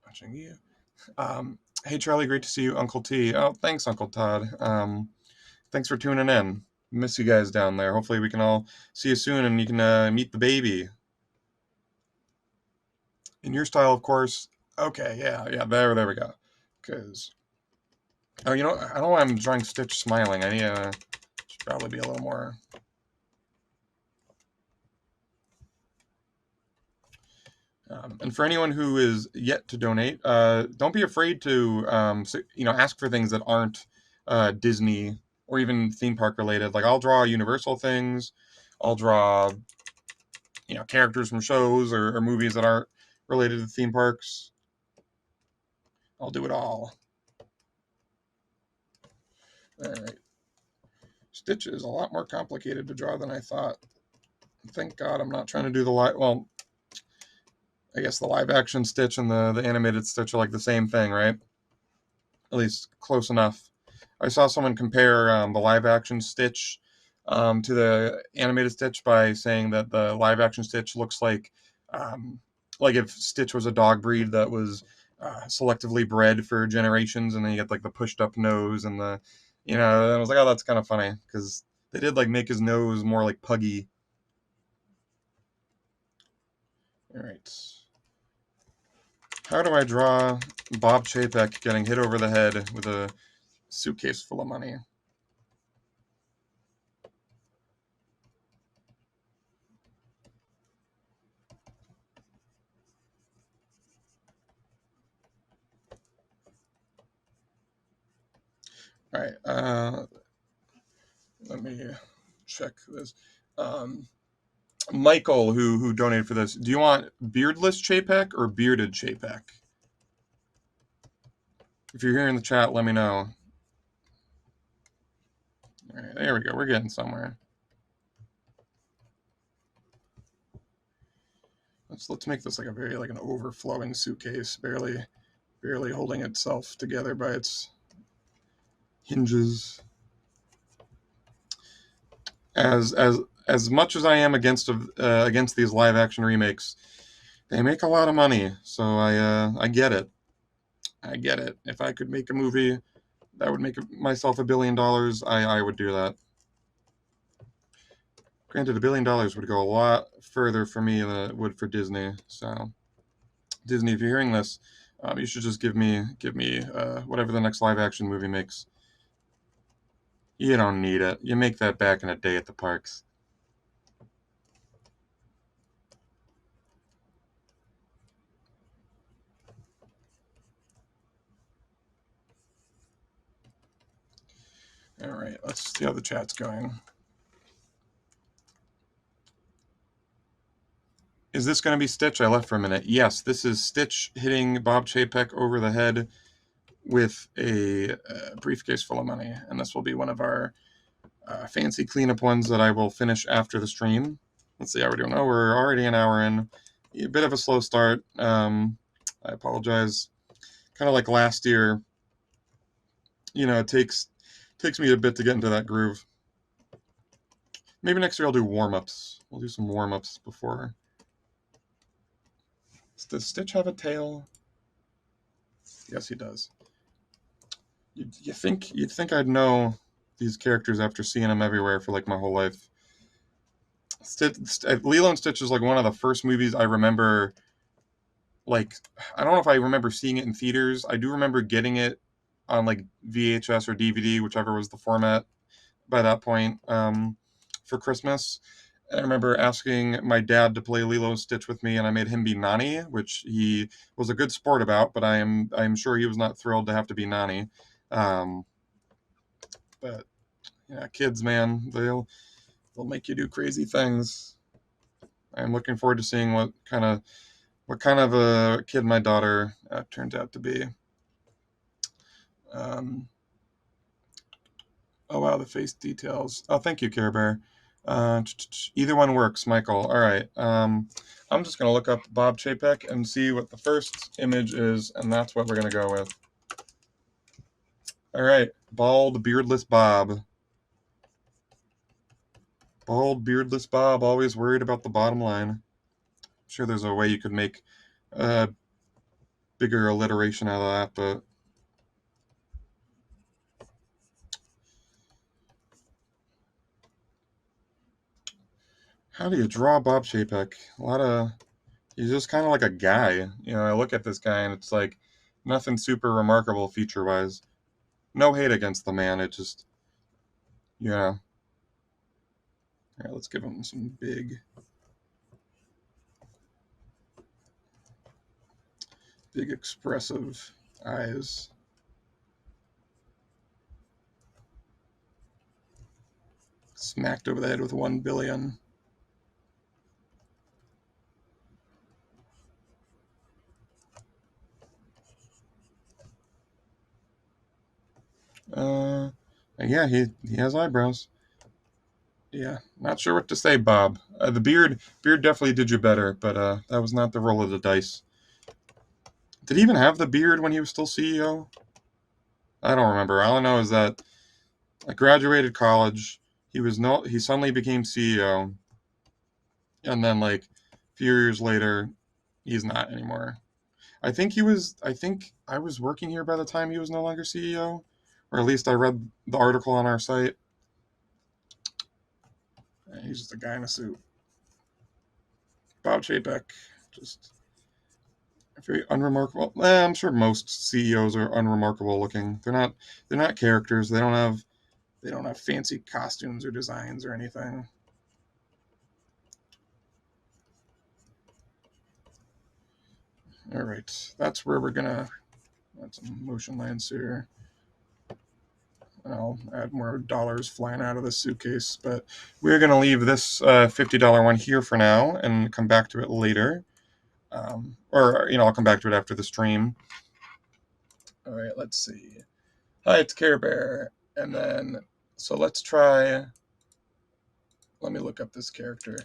A: Watching you. Hey Charlie, great to see you, Uncle T. Oh, thanks, Uncle Todd. Thanks for tuning in. Miss you guys down there. Hopefully we can all see you soon and you can meet the baby. In your style, of course. Okay, yeah, there we go. Because, I don't know why I'm drawing Stitch smiling. I need to should probably be a little more. And for anyone who is yet to donate, don't be afraid to, ask for things that aren't Disney or even theme park related. Like I'll draw Universal things. I'll draw, characters from shows or movies that aren't related to theme parks. I'll do it all. All right. Stitch is a lot more complicated to draw than I thought. Thank God I'm not trying to do the well, I guess the live action Stitch and the animated Stitch are like the same thing, right? At least close enough. I saw someone compare the live action Stitch to the animated Stitch by saying that the live action Stitch looks like if Stitch was a dog breed that was selectively bred for generations, and then you get like the pushed up nose and the, and I was like, oh, that's kind of funny because they did like make his nose more like puggy. All right. How do I draw Bob Chapek getting hit over the head with a suitcase full of money? All right. Let me check this. Michael, who donated for this, do you want beardless Chapek or bearded Chapek? If you're here in the chat, let me know. All right, there we go. We're getting somewhere. Let's make this like an overflowing suitcase, barely holding itself together by its hinges. As much as I am against these live action remakes, they make a lot of money, so I get it. I get it. If I could make a movie that would make myself $1 billion, I would do that. Granted, $1 billion would go a lot further for me than it would for Disney. So, Disney, if you're hearing this, you should just give me whatever the next live action movie makes. You don't need it. You make that back in a day at the parks. All right, let's see how the chat's going. Is this going to be Stitch? I left for a minute. Yes, this is Stitch hitting Bob Chapek over the head with a briefcase full of money. And this will be one of our fancy cleanup ones that I will finish after the stream. Let's see how we're doing. Oh, we're already an hour in. a bit of a slow start. I apologize. Kind of like last year, it takes me a bit to get into that groove. Maybe next year I'll do warm-ups. We'll do some warm-ups before. Does Stitch have a tail? Yes, he does. You'd think I'd know these characters after seeing them everywhere for like my whole life. Lilo and Stitch is like one of the first movies I remember. Like, I don't know if I remember seeing it in theaters. I do remember getting it on like VHS or DVD, whichever was the format by that point, for Christmas. And I remember asking my dad to play Lilo and Stitch with me, and I made him be Nani, which he was a good sport about, but I'm sure he was not thrilled to have to be Nani. Um, but yeah, kids, man, they'll make you do crazy things. I'm looking forward to seeing what kind of a kid my daughter turns out to be. Um, oh wow, the face details. Oh, thank you, Care Bear. Either one works, Michael. All right. I'm just gonna look up Bob Chapek and see what the first image is, and that's what we're gonna go with. All right, bald, beardless Bob. Bald, beardless Bob, always worried about the bottom line. I'm sure there's a way you could make a bigger alliteration out of that, but how do you draw Bob Chapek? He's just kind of like a guy. I look at this guy and it's like nothing super remarkable feature wise. No hate against the man. It just, yeah. All right, let's give him some big expressive eyes. Smacked over the head with 1 billion. Yeah, he has eyebrows. Yeah, not sure what to say, Bob. The beard definitely did you better, but that was not the roll of the dice. Did he even have the beard when he was still CEO? I don't remember. All I know is that I graduated college. He suddenly became CEO, and then like a few years later, he's not anymore. I think I was working here by the time he was no longer CEO, or at least I read the article on our site. He's just a guy in a suit. Bob Chapek, just very unremarkable. I'm sure most CEOs are unremarkable looking. They're not characters. They don't have fancy costumes or designs or anything. All right, that's where we're gonna add some motion lines here. I'll add more dollars flying out of the suitcase, but we're gonna leave this $50 one here for now and come back to it later. Or I'll come back to it after the stream. All right, let's see. Hi, it's Care Bear, and then so let's try. Let me look up this character.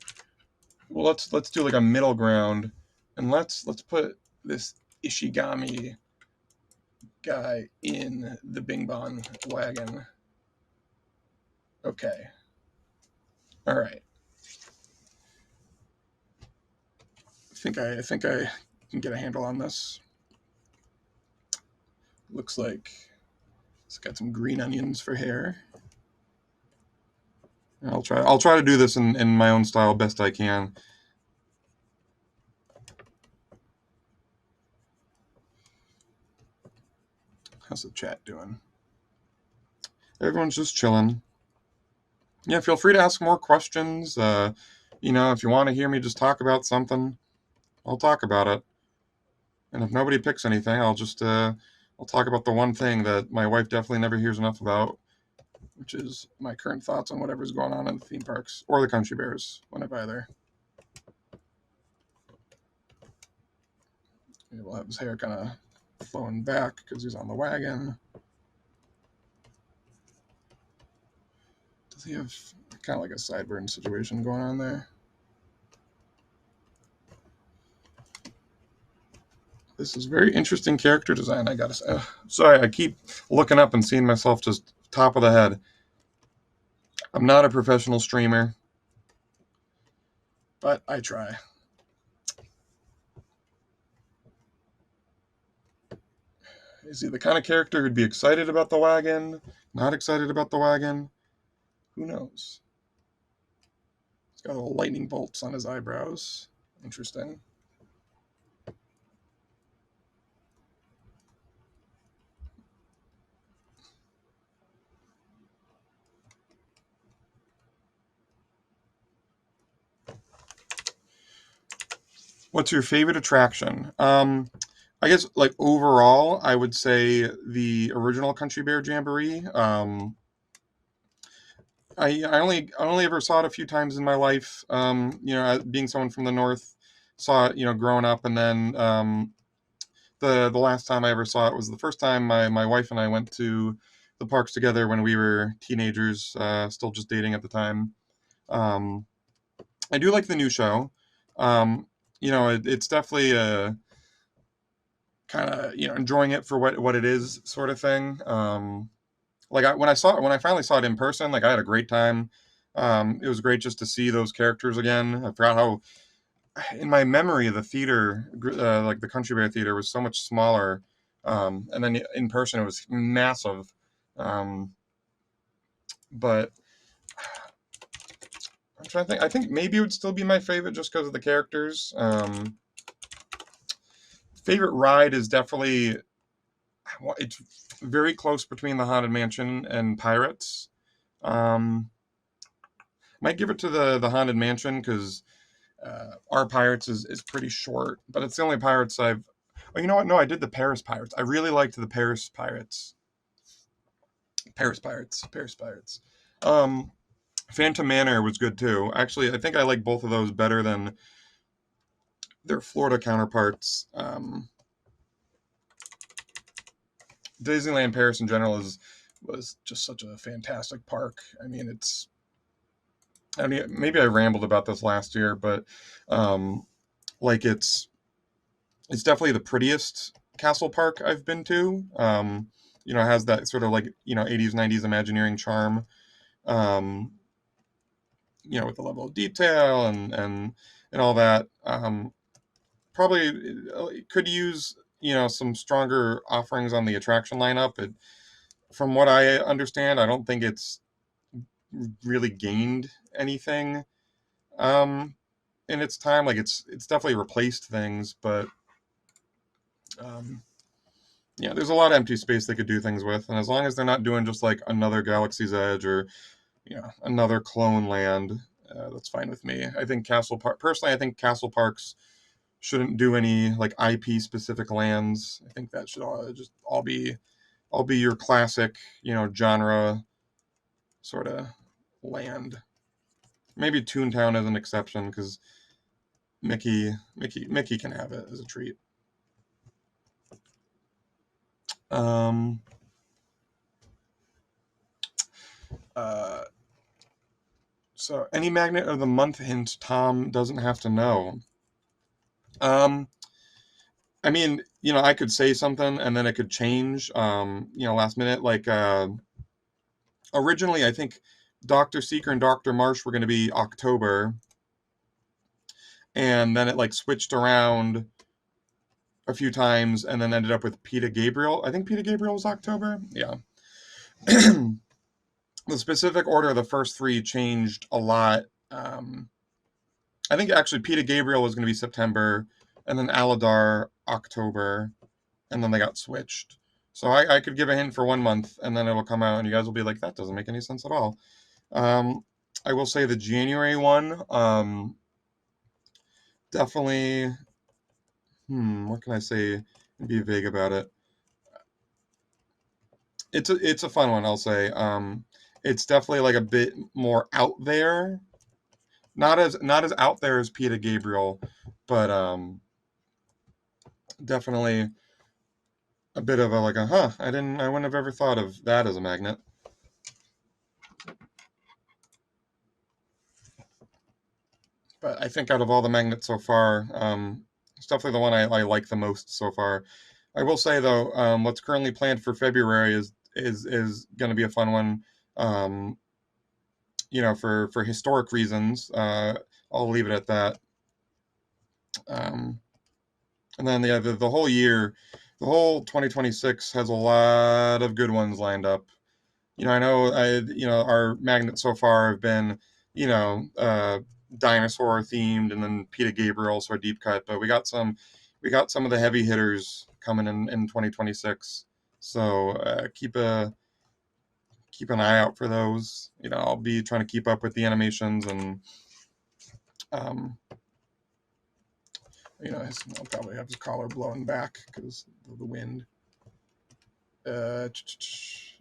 A: Well, let's do like a middle ground, and let's put this Ishigami guy in the Bing Bong wagon. Okay. All right. I think I can get a handle on this. Looks like it's got some green onions for hair. I'll try to do this in my own style best I can. How's the chat doing? Everyone's just chilling. Yeah, feel free to ask more questions. If you want to hear me just talk about something, I'll talk about it. And if nobody picks anything, I'll talk about the one thing that my wife definitely never hears enough about, which is my current thoughts on whatever's going on in the theme parks or the Country Bears when I buy there. We'll have his hair kind of flowing back because he's on the wagon. Does he have kind of like a sideburn situation going on there? This is very interesting character design, I gotta say. Sorry, I keep looking up and seeing myself just top of the head. I'm not a professional streamer, but I try. Is he the kind of character who'd be excited about the wagon? Not excited about the wagon? Who knows? He's got little lightning bolts on his eyebrows. Interesting. What's your favorite attraction? I guess like overall, I would say the original Country Bear Jamboree. I only ever saw it a few times in my life. Being someone from the north, saw it growing up, and then the last time I ever saw it was the first time my wife and I went to the parks together when we were teenagers, still just dating at the time. Um, I do like the new show. It's definitely a kind of enjoying it for what it is, sort of thing. When I finally saw it in person, like I had a great time. It was great just to see those characters again. I forgot how, in my memory, the theater, like the Country Bear Theater, was so much smaller, and then in person it was massive. Um, but I'm trying to think. I think maybe it would still be my favorite just because of the characters. Favorite ride is definitely, it's very close between the Haunted Mansion and Pirates. Um, might give it to the Haunted Mansion because our Pirates is pretty short, but it's the only Pirates I've. Oh, you know what? No, I did the Paris Pirates. I really liked the Paris Pirates. Paris Pirates. Paris Pirates. Um, Phantom Manor was good too. Actually, I think I like both of those better than their Florida counterparts. Disneyland Paris in general was just such a fantastic park. I mean, maybe I rambled about this last year, but um, like it's definitely the prettiest castle park I've been to. It has that sort of like 80s 90s Imagineering charm. Um, with the level of detail and all that. Probably could use some stronger offerings on the attraction lineup. From what I understand, I don't think it's really gained anything in its time. Like it's definitely replaced things, but um, there's a lot of empty space they could do things with, and as long as they're not doing just like another Galaxy's Edge or another Clone Land, that's fine with me. I think personally, I think Castle Parks shouldn't do any like IP specific lands. I think that should all be your classic, genre sort of land. Maybe Toontown is an exception because Mickey can have it as a treat. Um, uh, so any magnet of the month hint Tom doesn't have to know. Um, I mean, I could say something and then it could change, last minute. Like, originally, I think Dr. Seeker and Dr. Marsh were going to be October, and then it like switched around a few times and then ended up with Peter Gabriel. I think Peter Gabriel was October. Yeah. The specific order of the first three changed a lot. I think actually Peter Gabriel was going to be September, and then Aladar October, and then they got switched. So I could give a hint for 1 month, and then it'll come out, and you guys will be like, that doesn't make any sense at all. I will say the January one, definitely. What can I say? Be vague about it. It's a fun one, I'll say. It's definitely like a bit more out there. Not as out there as Peter Gabriel, but definitely a bit of a like I wouldn't have ever thought of that as a magnet. But I think out of all the magnets so far, It's definitely the one I like the most so far. I will say though, what's currently planned for February is going to be a fun one. Um, for historic reasons. I'll leave it at that. Um, and then the whole year, the whole 2026 has a lot of good ones lined up. Our magnets so far have been, you know, uh, dinosaur themed, and then Peter Gabriel's our deep cut. But we got some of the heavy hitters coming in 2026. So keep an eye out for those. I'll be trying to keep up with the animations, and um, I'll probably have his collar blown back because of the wind.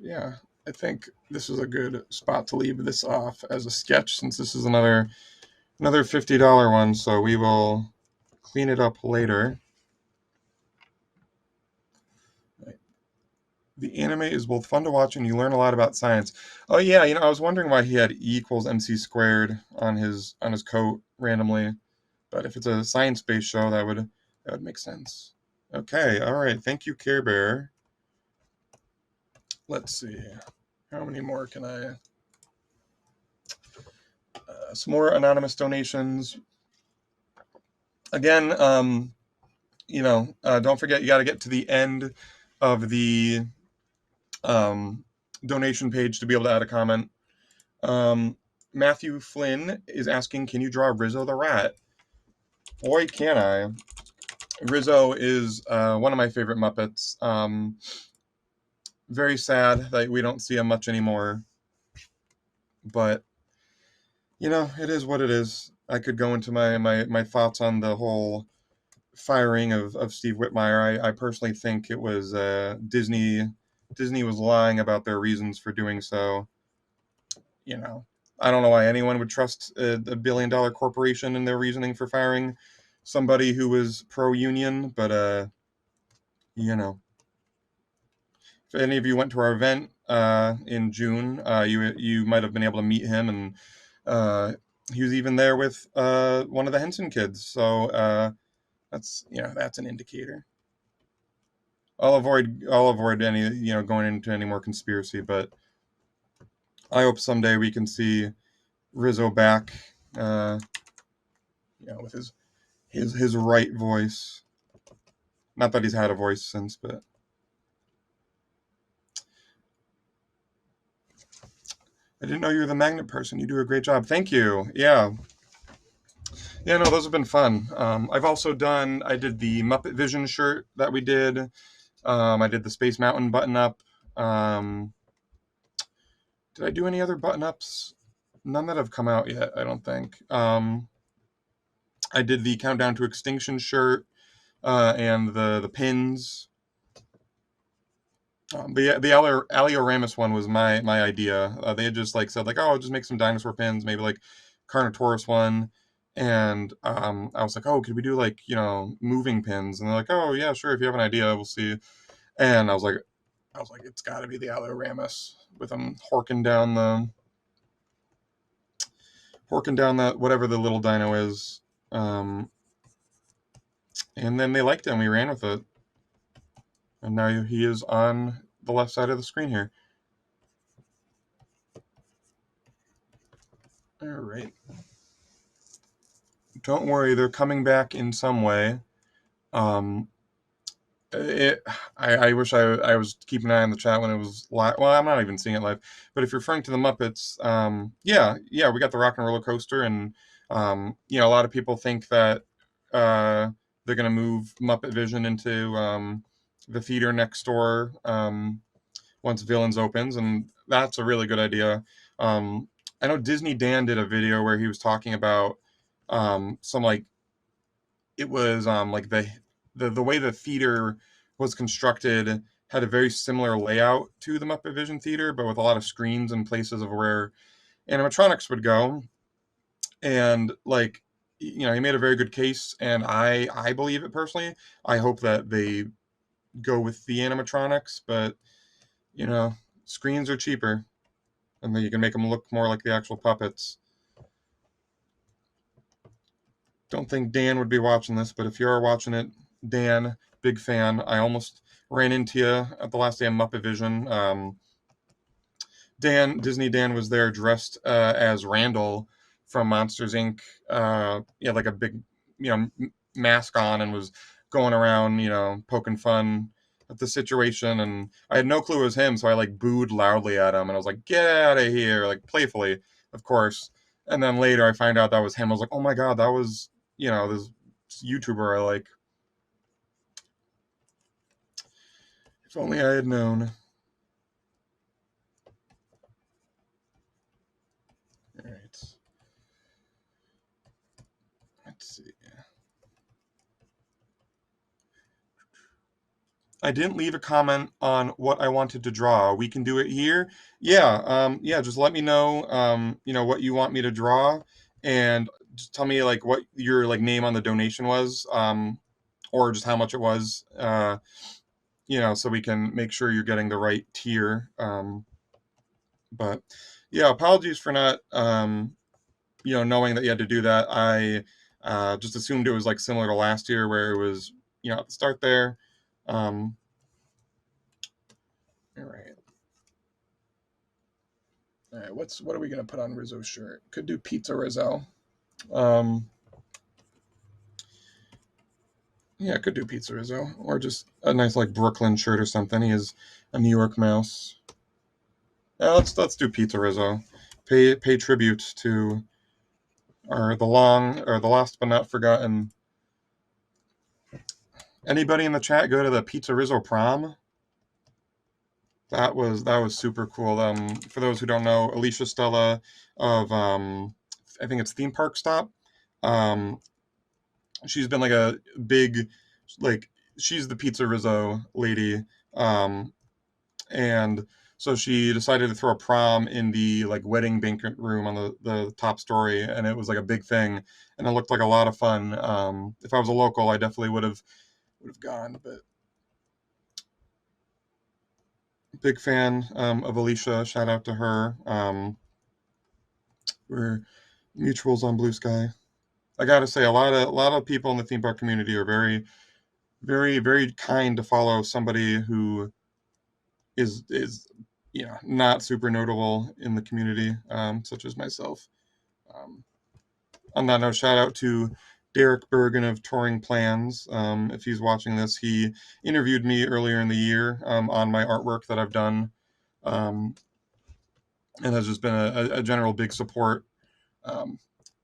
A: Yeah, I think this is a good spot to leave this off as a sketch, since this is another $50 one. So we will clean it up later. The anime is both fun to watch and you learn a lot about science. Oh yeah, I was wondering why he had E equals MC squared on his coat randomly. But if it's a science-based show, that would make sense. Okay, all right. Thank you, Care Bear. Let's see. How many more can I? Some more anonymous donations. Again, don't forget, you got to get to the end of the donation page to be able to add a comment. Matthew Flynn is asking, can you draw Rizzo the Rat? Boy, can I. Rizzo is one of my favorite Muppets. Very sad that we don't see him much anymore. But, it is what it is. I could go into my thoughts on the whole firing of Steve Whitmire. I personally think it was Disney. Disney was lying about their reasons for doing so. I don't know why anyone would trust a billion-dollar corporation in their reasoning for firing somebody who was pro-union, but if any of you went to our event in June, you might have been able to meet him, and he was even there with one of the Henson kids. So that's an indicator. I'll avoid any going into any more conspiracy, but I hope someday we can see Rizzo back, with his right voice. Not that he's had a voice since, but I didn't know you were the magnet person. You do a great job. Thank you. Yeah. Yeah, no, those have been fun. I did the Muppet Vision shirt that we did. I did the Space Mountain button up. Did I do any other button ups? None that have come out yet, I don't think. I did the Countdown to Extinction shirt and the pins. The Alioramus one was my idea. They had just said oh, I'll just make some dinosaur pins, maybe like Carnotaurus one, and I was like, oh, could we do moving pins? And they're like, oh yeah, sure, if you have an idea, we'll see. And I was like, it's got to be the Alioramus with them horking down that whatever the little dino is. And then they liked it and we ran with it. And now he is on the left side of the screen here. All right. Don't worry, they're coming back in some way. I wish I was keeping an eye on the chat when it was live. Well, I'm not even seeing it live. But if you're referring to the Muppets, yeah, we got the Rock and Roller Coaster, and a lot of people think that they're gonna move Muppet Vision into the theater next door once Villains opens, and that's a really good idea. I know Disney Dan did a video where he was talking about some it was the way the theater was constructed had a very similar layout to the Muppet Vision Theater, but with a lot of screens and places of where animatronics would go. And he made a very good case, and I believe it personally. I hope that they go with the animatronics, but screens are cheaper, and then you can make them look more like the actual puppets. Don't think Dan would be watching this, but if you are watching it, Dan, big fan. I almost ran into you at the last day of Muppet Vision. Disney Dan was there dressed as Randall from Monsters Inc. He had like a big, mask on and was going around, poking fun at the situation. And I had no clue it was him, so I like booed loudly at him, and I was like, "Get out of here!" Like playfully, of course. And then later, I find out that was him. I was like, "Oh my god, that was this YouTuber I like." If only I had known. All right. Let's see. I didn't leave a comment on what I wanted to draw. We can do it here. Yeah, yeah, just let me know what you want me to draw, and just tell me like what your like name on the donation was, or just how much it was. So we can make sure you're getting the right tier. But yeah, apologies for not knowing that you had to do that. I just assumed it was like similar to last year where it was, at the start there. Um, all right. All right, what are we gonna put on Rizzo's shirt? Could do Pizza Rizzo. Um, yeah, could do Pizza Rizzo, or just a nice like Brooklyn shirt or something. He is a New York mouse. Yeah, let's do Pizza Rizzo. Pay tribute to the last but not forgotten. Anybody in the chat go to the Pizza Rizzo prom? That was super cool. For those who don't know, Alicia Stella of I think it's Theme Park Stop. Um, she's been like a big, like she's the Pizza Rizzo lady, and so she decided to throw a prom in the like wedding banquet room on the top story, and it was like a big thing, and it looked like a lot of fun. If I was a local, I definitely would have gone, but big fan of Alicia. Shout out to her. We're mutuals on Blue Sky. I gotta say, a lot of people in the theme park community are very, very, very kind to follow somebody who is not super notable in the community, such as myself. Um, on that note, shout out to Derek Bergen of Touring Plans. If he's watching this, he interviewed me earlier in the year on my artwork that I've done, um, and has just been a general big support.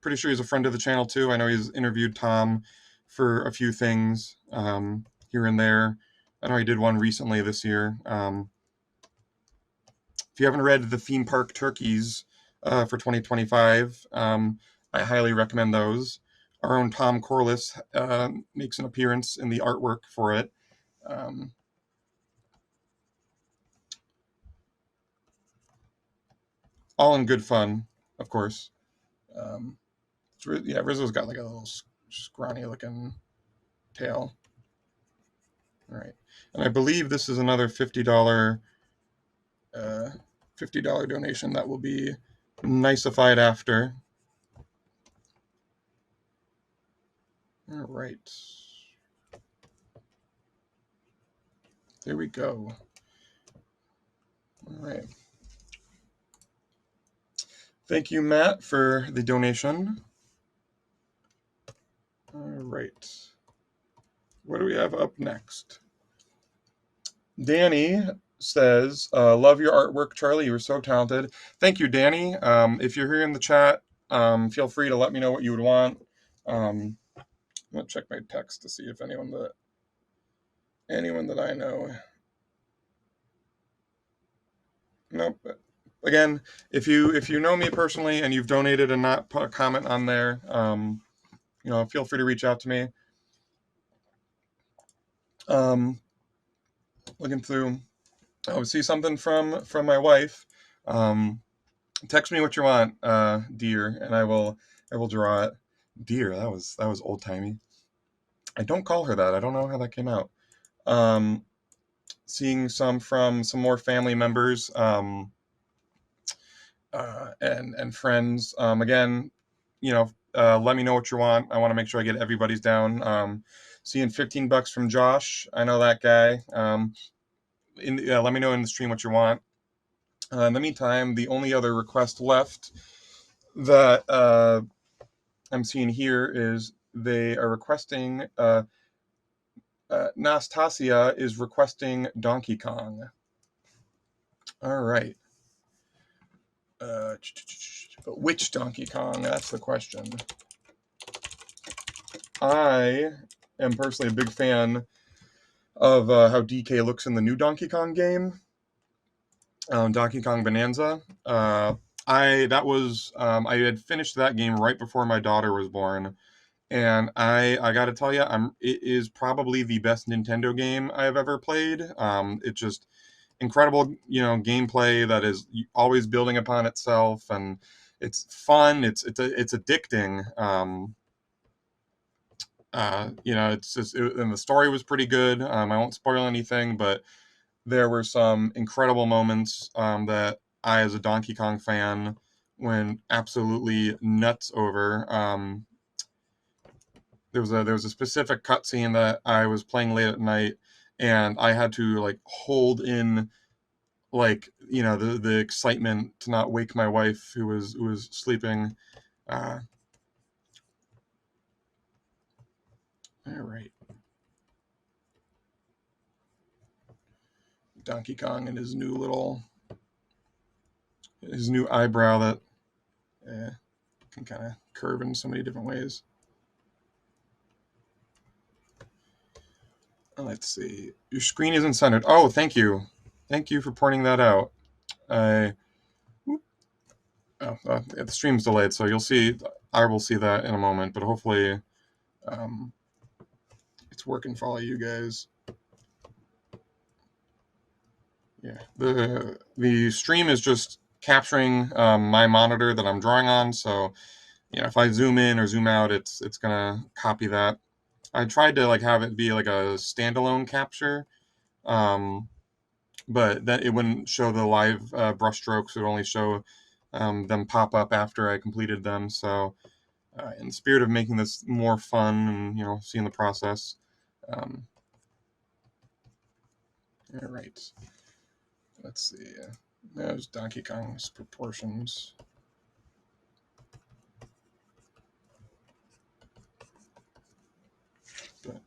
A: Pretty sure he's a friend of the channel too. I know he's interviewed Tom for a few things here and there. I know he did one recently this year. If you haven't read the theme park turkeys for 2025, I highly recommend those. Our own Tom Corliss makes an appearance in the artwork for it. All in good fun, of course. Yeah, Rizzo's got like a little scrawny looking tail. All right, and I believe this is another $50 donation that will be niceified after. All right, there we go. All right, thank you, Matt, for the donation. All right, what do we have up next? Danny says, "Love your artwork, Charlie. You were so talented." Thank you, Danny. If you're here in the chat, feel free to let me know what you would want. I'm gonna check my text to see if anyone that I know. Nope. Again, if you know me personally and you've donated and not put a comment on there, feel free to reach out to me. Looking through, I would see something from my wife. Text me what you want, dear, and I will draw it. Dear, that was old timey. I don't call her that. I don't know how that came out. Seeing some from some more family members and friends. Again, let me know what you want. I want to make sure I get everybody's down. Seeing $15 from Josh. I know that guy. Let me know in the stream what you want. In the meantime, the only other request left that I'm seeing here is they are requesting. Nastasia is requesting Donkey Kong. All right. But which Donkey Kong? That's the question. I am personally a big fan of how DK looks in the new Donkey Kong game, Donkey Kong Bonanza. I had finished that game right before my daughter was born, and I got to tell you, it is probably the best Nintendo game I have ever played. It's just incredible, gameplay that is always building upon itself, and it's fun. It's addicting. It's just, and the story was pretty good. I won't spoil anything, but there were some incredible moments that I, as a Donkey Kong fan, went absolutely nuts over. There was a specific cutscene that I was playing late at night, and I had to like hold in the excitement to not wake my wife who was sleeping. All right. Donkey Kong and his new eyebrow that can kind of curve in so many different ways. Let's see. Your screen isn't centered. Oh, thank you. Thank you for pointing that out. The stream's delayed, so you'll see. I will see that in a moment, but hopefully it's working for all you guys. Yeah, the stream is just capturing my monitor that I'm drawing on, so if I zoom in or zoom out, it's gonna copy that. I tried to have it be like a standalone capture, but then it wouldn't show the live brushstrokes. It would only show them pop up after I completed them. So, in the spirit of making this more fun and seeing the process. All right. Let's see. There's Donkey Kong's proportions. But,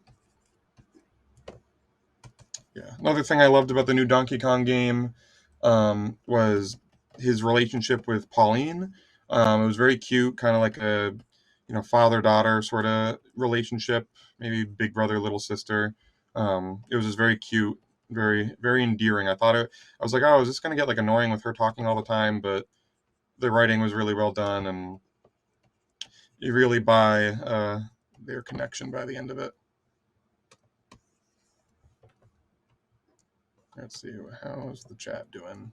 A: yeah. Another thing I loved about the new Donkey Kong game was his relationship with Pauline. It was very cute, kind of like a father-daughter sort of relationship, maybe big brother, little sister. It was just very cute, very, very endearing. I was like, oh, is this going to get annoying with her talking all the time? But the writing was really well done, and you really buy their connection by the end of it. Let's see, how's the chat doing?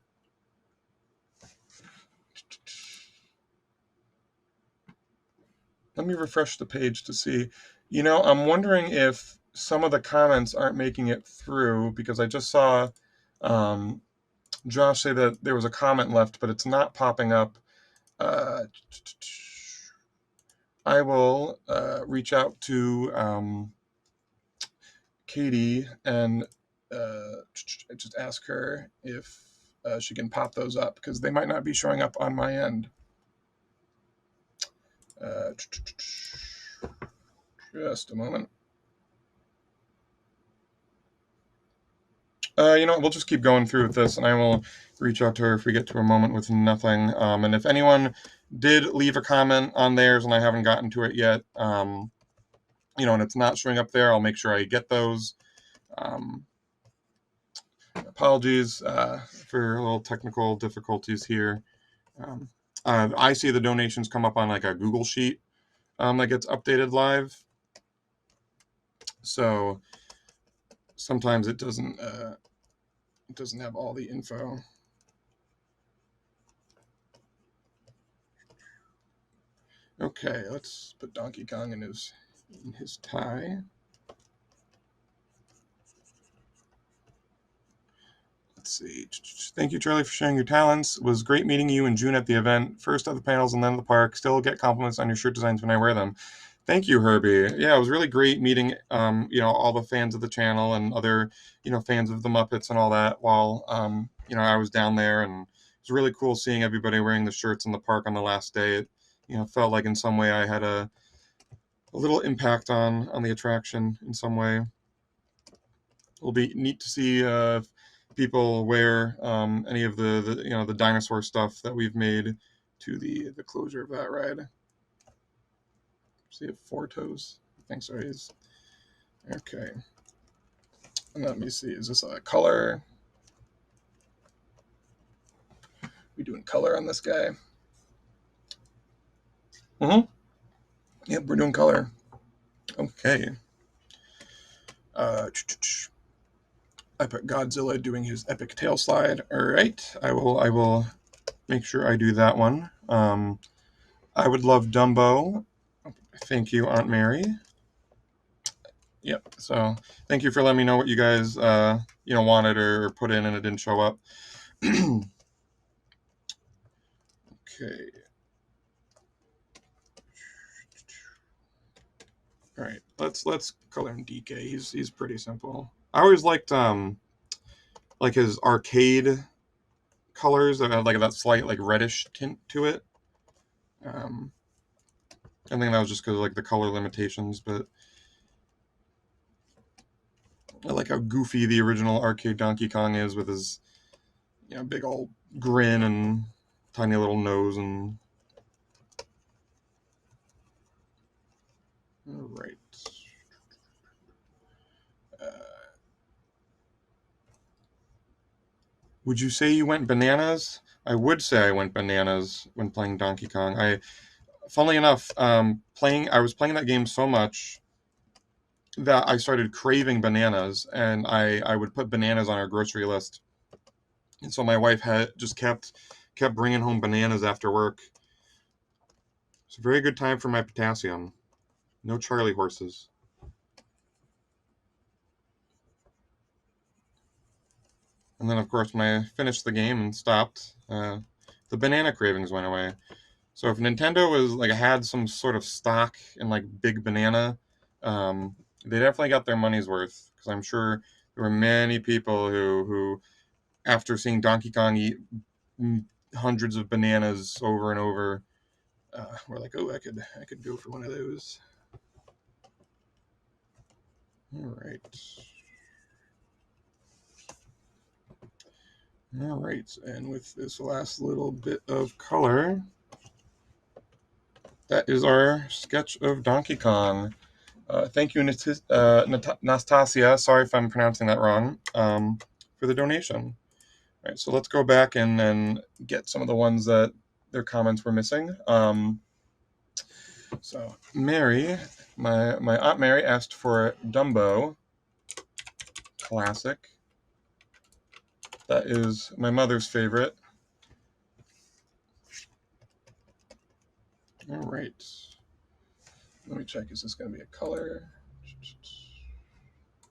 A: Let me refresh the page to see. I'm wondering if some of the comments aren't making it through, because I just saw Josh say that there was a comment left, but it's not popping up. I will reach out to Katie and just ask her if she can pop those up, because they might not be showing up on my end. Just a moment. We'll just keep going through with this, and I will reach out to her if we get to a moment with nothing. And if anyone did leave a comment on theirs and I haven't gotten to it yet, and it's not showing up there, I'll make sure I get those. Apologies for a little technical difficulties here. I see the donations come up on a Google Sheet that gets updated live. So sometimes it doesn't have all the info. Okay, let's put Donkey Kong in his tie. let's see. Thank you, Charlie, for sharing your talents. It was great meeting you in June at the event. First at the panels and then at the park. Still get compliments on your shirt designs when I wear them. Thank you, Herbie. Yeah, it was really great meeting, all the fans of the channel and other, fans of the Muppets and all that while, I was down there. And it was really cool seeing everybody wearing the shirts in the park on the last day. It, felt like in some way I had a little impact on the attraction in some way. It'll be neat to see if people wear any of the dinosaur stuff that we've made to the closure of that ride. See if four toes. I think so. He's okay. And let me see. Is this a color? We doing color on this guy? Yep, we're doing color. Okay. I put Godzilla doing his epic tail slide. All right. I will make sure I do that one. I would love Dumbo. Thank you, Aunt Mary. Yep. So thank you for letting me know what you guys wanted or put in and it didn't show up. Okay. All right. Let's color him DK. He's pretty simple. I always liked like his arcade colors that had like that slight like reddish tint to it. I think that was just because of like the color limitations, but I like how goofy the original arcade Donkey Kong is with his big old grin and tiny little nose. And all right. Would you say you went bananas? I would say I went bananas when playing Donkey Kong. Funnily enough, I was playing that game so much that I started craving bananas, and I would put bananas on our grocery list. And so my wife had just kept bringing home bananas after work. It's a very good time for my potassium. No Charlie horses. And then, of course, when I finished the game and stopped, the banana cravings went away. So if Nintendo had some sort of stock in like Big Banana, they definitely got their money's worth. Because I'm sure there were many people who after seeing Donkey Kong eat hundreds of bananas over and over, were like, oh, I could go for one of those. All right, and with this last little bit of color, that is our sketch of Donkey Kong. Thank you, Nastasia, sorry if I'm pronouncing that wrong, for the donation. All right, so let's go back and then get some of the ones that their comments were missing. So Mary, my Aunt Mary asked for Dumbo. Classic. That is my mother's favorite. All right. Let me check. Is this going to be a color?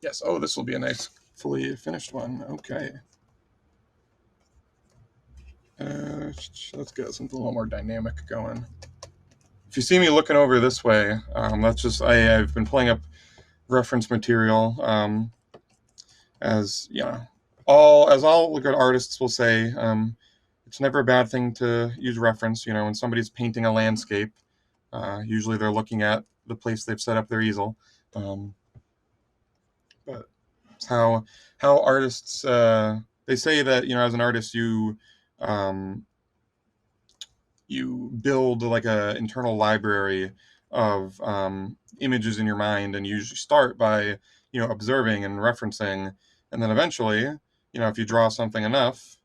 A: Yes. Oh, this will be a nice fully finished one. Okay. Let's get something a little more dynamic going. If you see me looking over this way, that's just I've been pulling up reference material. As all good artists will say, it's never a bad thing to use reference. When somebody's painting a landscape, usually they're looking at the place they've set up their easel. But it's how artists they say that as an artist you build like a internal library of images in your mind, and you usually start by observing and referencing, and then eventually if you draw something enough,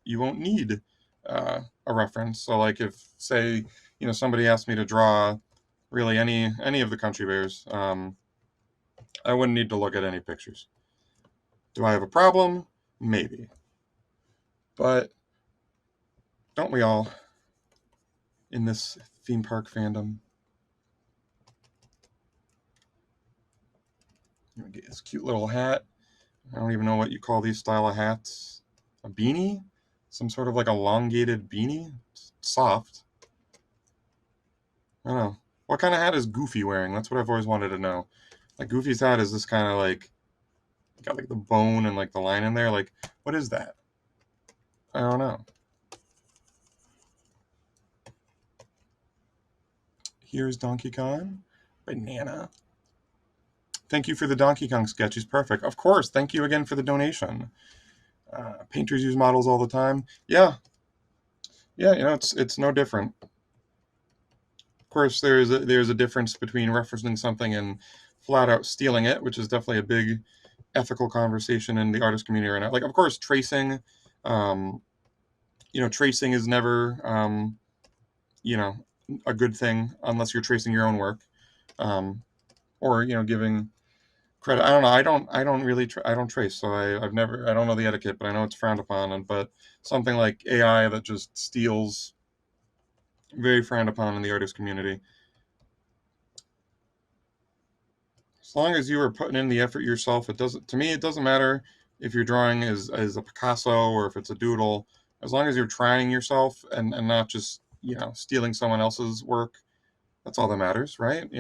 A: you won't need a reference. So like if say somebody asked me to draw really any of the country bears, I wouldn't need to look at any pictures. Do I have a problem? Maybe. But don't we all in this theme park fandom? Get his cute little hat. I don't even know what you call these style of hats. A beanie? Some sort of like elongated beanie? It's soft. I don't know. What kind of hat is Goofy wearing? That's what I've always wanted to know. Like Goofy's hat is this kind of like got like the bone and like the line in there. Like, what is that? I don't know. Here's Donkey Kong. Banana. Thank you for the Donkey Kong sketch. He's perfect. Of course. Thank you again for the donation. Painters use models all the time. Yeah. Yeah, it's no different. Of course, there's a difference between referencing something and flat out stealing it, which is definitely a big ethical conversation in the artist community right now. Like, of course, tracing, um, tracing is never, you know, a good thing unless you're tracing your own work, or giving credit. I don't know. I don't really. I don't trace, so I've never. I don't know the etiquette, but I know it's frowned upon. But something like AI that just steals, very frowned upon in the artist community. As long as you are putting in the effort yourself, it doesn't. To me, it doesn't matter if your drawing is a Picasso or if it's a doodle. As long as you're trying yourself and not just stealing someone else's work, that's all that matters, right?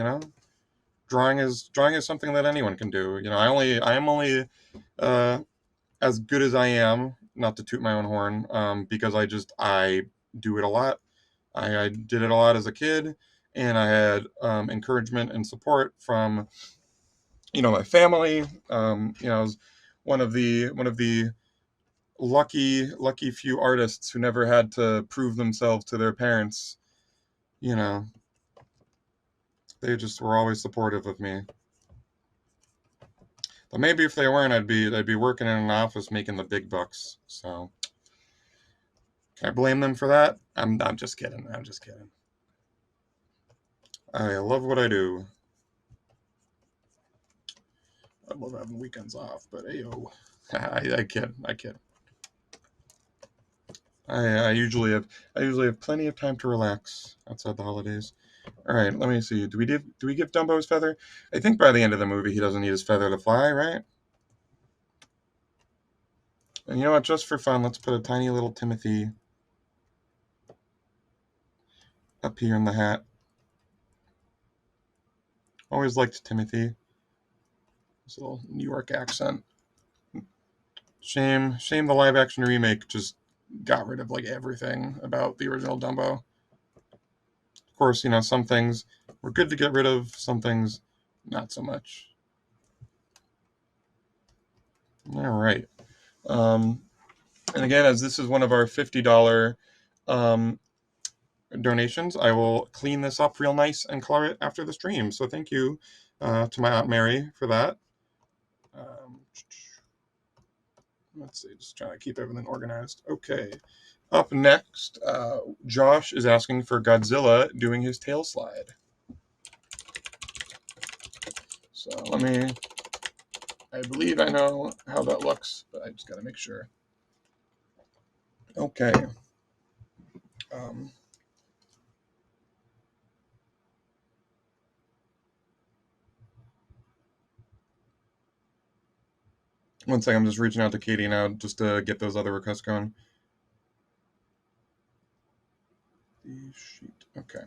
A: Drawing is something that anyone can do. I am only uh, as good as I am, not to toot my own horn, because I do it a lot. I did it a lot as a kid, and I had encouragement and support from my family. I was one of the lucky few artists who never had to prove themselves to their parents. You know, they just were always supportive of me. But maybe if they weren't, I'd be working in an office making the big bucks. So can I blame them for that? I'm just kidding. I'm just kidding. I love what I do. I love having weekends off, but ayo. I kid. I kid. I usually have plenty of time to relax outside the holidays. All right, let me see. Do we give Dumbo his feather? I think by the end of the movie he doesn't need his feather to fly, right? And you know what? Just for fun, let's put a tiny little Timothy up here in the hat. Always liked Timothy. His little New York accent. Shame the live action remake just got rid of like everything about the original Dumbo. Of course, some things were good to get rid of, some things not so much. All right. Um, and again, as this is one of our $50 um, donations, I will clean this up real nice and color it after the stream. So thank you to my Aunt Mary for that. Let's see, just trying to keep everything organized. Okay. Up next, Josh is asking for Godzilla doing his tail slide. So I believe I know how that looks, but I just got to make sure. Okay. One second, I'm just reaching out to Katie now just to get those other requests going. The sheet. Okay.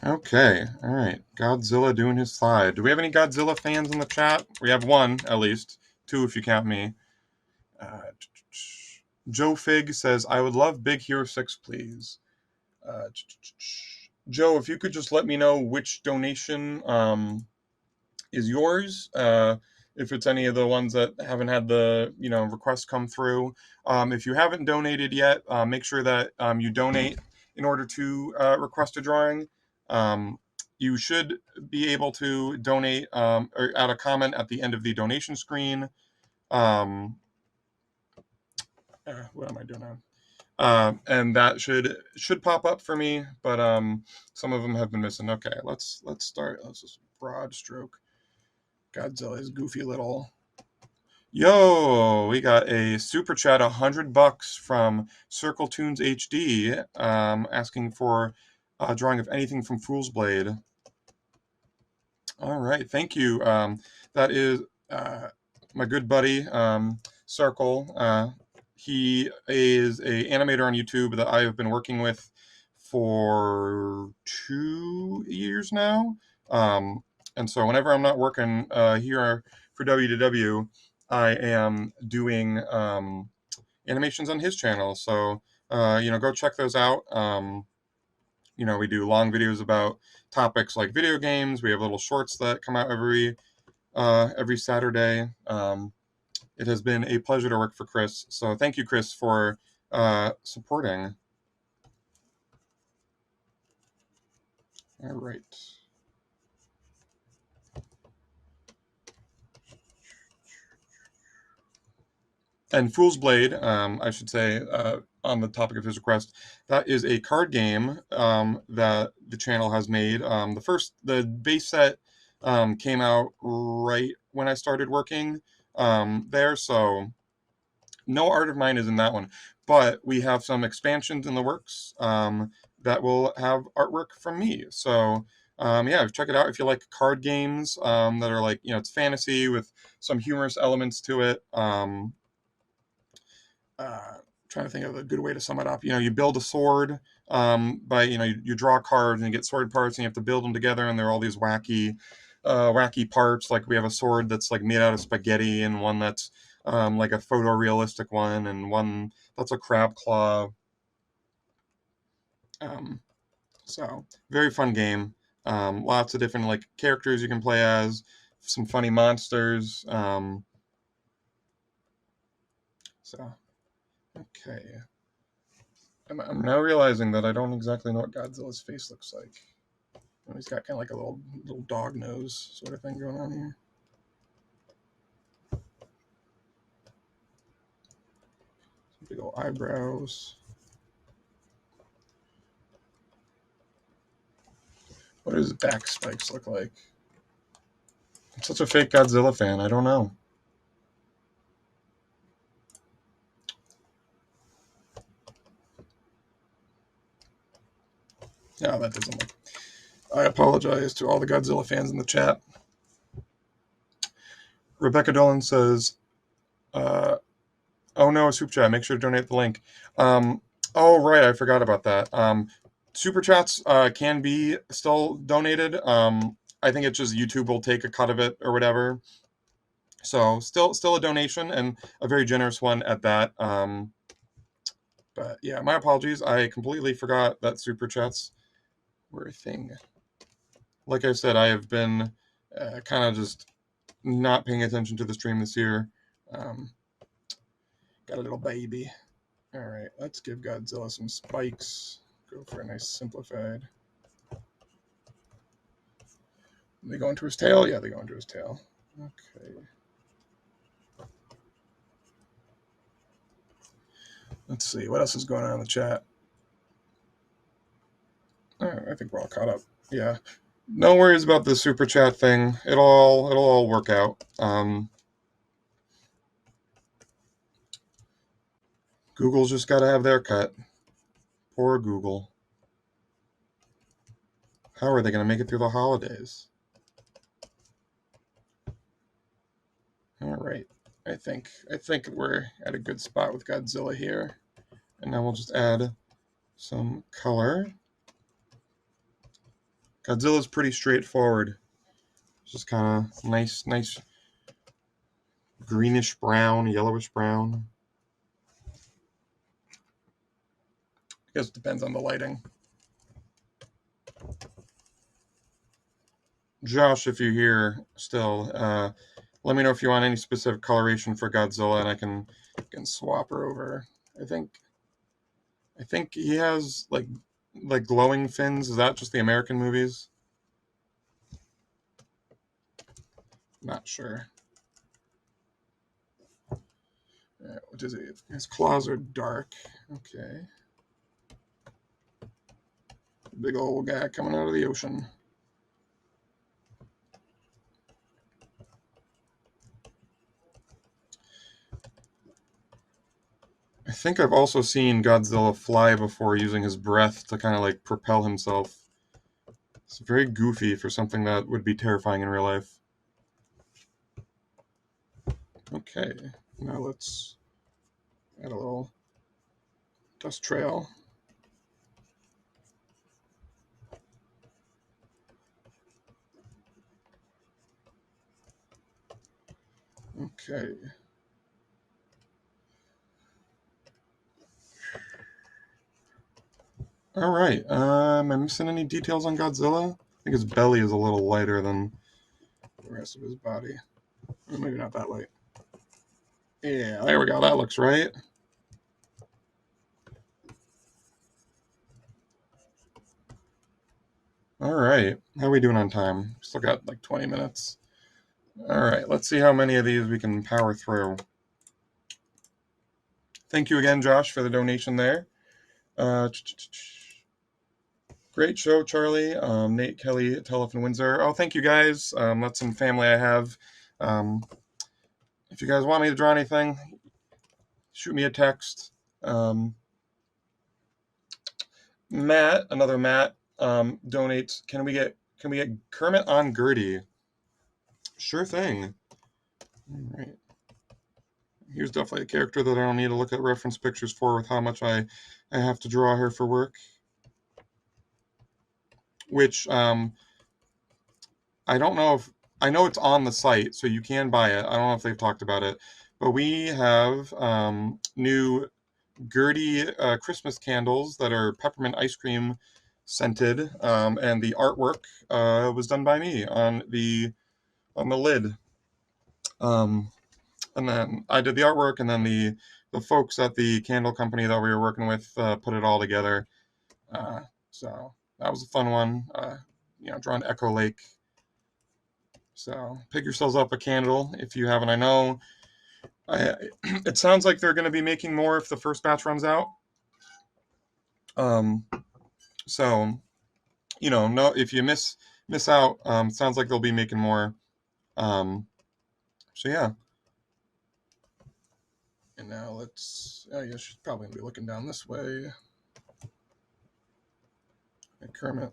A: Okay. All right. Godzilla doing his slide. Do we have any Godzilla fans in the chat? We have one, at least. Two, if you count me. Joe Fig says, I would love Big Hero 6, please. Joe, if you could just let me know which donation is yours. If it's any of the ones that haven't had the requests come through. If you haven't donated yet, make sure that you donate in order to request a drawing. You should be able to donate or add a comment at the end of the donation screen. What am I doing now? And that should pop up for me, but some of them have been missing. Okay, let's start. Let's just broad stroke Godzilla's goofy little. Yo, we got a super chat, $100 from Circle Tunes HD, asking for a drawing of anything from Fool's Blade. All right, thank you. That is my good buddy, Circle. He is a animator on YouTube that I have been working with for 2 years now. Um, and so whenever I'm not working here for WDW, I am doing animations on his channel. So go check those out. We do long videos about topics like video games. We have little shorts that come out every Saturday. It has been a pleasure to work for Chris. So thank you, Chris, for supporting. All right. And Fool's Blade, I should say, on the topic of his request, that is a card game that the channel has made. The base set came out right when I started working there, so no art of mine is in that one. But we have some expansions in the works that will have artwork from me. So yeah, check it out if you like card games that are like, it's fantasy with some humorous elements to it. Trying to think of a good way to sum it up. You build a sword by you draw cards and you get sword parts and you have to build them together, and there are all these wacky parts. Like we have a sword that's like made out of spaghetti, and one that's like a photorealistic one, and one that's a crab claw. Um, so very fun game. Lots of different like characters you can play as, some funny monsters. So okay. I'm now realizing that I don't exactly know what Godzilla's face looks like. He's got kind of like a little dog nose sort of thing going on here. Some big old eyebrows. What does his back spikes look like? I'm such a fake Godzilla fan. I don't know. No, that doesn't look. I apologize to all the Godzilla fans in the chat. Rebecca Dolan says, "Oh no, a super chat. Make sure to donate the link." Oh right, I forgot about that. Super chats can be still donated. I think it's just YouTube will take a cut of it or whatever. So still a donation, and a very generous one at that. But yeah, my apologies. I completely forgot that super chats were a thing. Like I said, I have been kind of just not paying attention to the stream this year. Got a little baby. All right, let's give Godzilla some spikes. Go for a nice simplified. They go into his tail? Yeah, they go into his tail. Okay. Let's see, what else is going on in the chat? I think we're all caught up. Yeah. No worries about the super chat thing. It'll all work out. Google's just got to have their cut. Poor Google. How are they going to make it through the holidays? All right. I think we're at a good spot with Godzilla here. And now we'll just add some color. Godzilla's pretty straightforward. Just kind of nice greenish brown, yellowish brown. I guess it depends on the lighting. Josh, if you're here still, let me know if you want any specific coloration for Godzilla, and I can swap her over. I think he has like glowing fins. Is that just the American movies? Not sure. What is it? His claws are dark. Okay. Big old guy coming out of the ocean. I think I've also seen Godzilla fly before using his breath to kind of like propel himself. It's very goofy for something that would be terrifying in real life. Okay, now let's add a little dust trail. Okay. All right. Am I missing any details on Godzilla? I think his belly is a little lighter than the rest of his body. Or maybe not that light. Yeah, there we go. That looks right. All right. How are we doing on time? Still got like 20 minutes. All right. Let's see how many of these we can power through. Thank you again, Josh, for the donation there. Uh, Great show, Charlie. Nate, Kelly, Telef, and Windsor. Oh, thank you guys. That's some family I have. Um, if you guys want me to draw anything, shoot me a text. Matt, another Matt, donates. Can we get Kermit on Gertie? Sure thing. All right. Here's definitely a character that I don't need to look at reference pictures for with how much I have to draw her for work. Which I don't know if I know it's on the site, so you can buy it. I don't know if they've talked about it, but we have new Gertie Christmas candles that are peppermint ice cream scented, and the artwork was done by me on the lid. Um, and then I did the artwork, and then the folks at the candle company that we were working with put it all together. So that was a fun one. Drawing Echo Lake. So pick yourselves up a candle if you haven't. I know it sounds like they're going to be making more if the first batch runs out. Um, so no, if you miss out, sounds like they'll be making more. So yeah. And now let's. I guess she's probably gonna be looking down this way. And Kermit.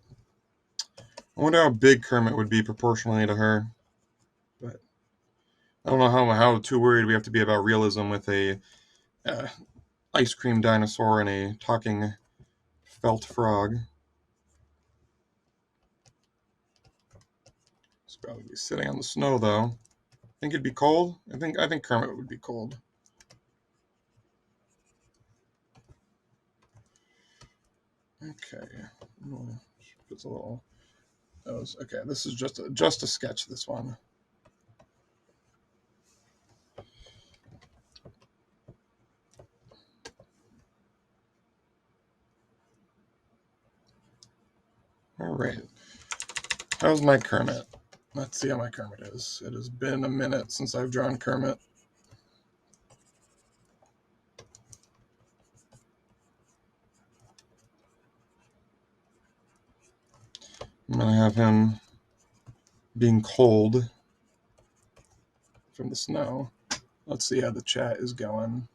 A: I wonder how big Kermit would be proportionally to her. But I don't know how too worried we have to be about realism with a uh, ice cream dinosaur and a talking felt frog. It's probably be sitting on the snow though. Think it'd be cold? I think Kermit would be cold. Okay. Puts a little. Okay. This is just a sketch. This one. All right. How's my Kermit? Let's see how my Kermit is. It has been a minute since I've drawn Kermit. I'm gonna have him being cold from the snow. Let's see how the chat is going.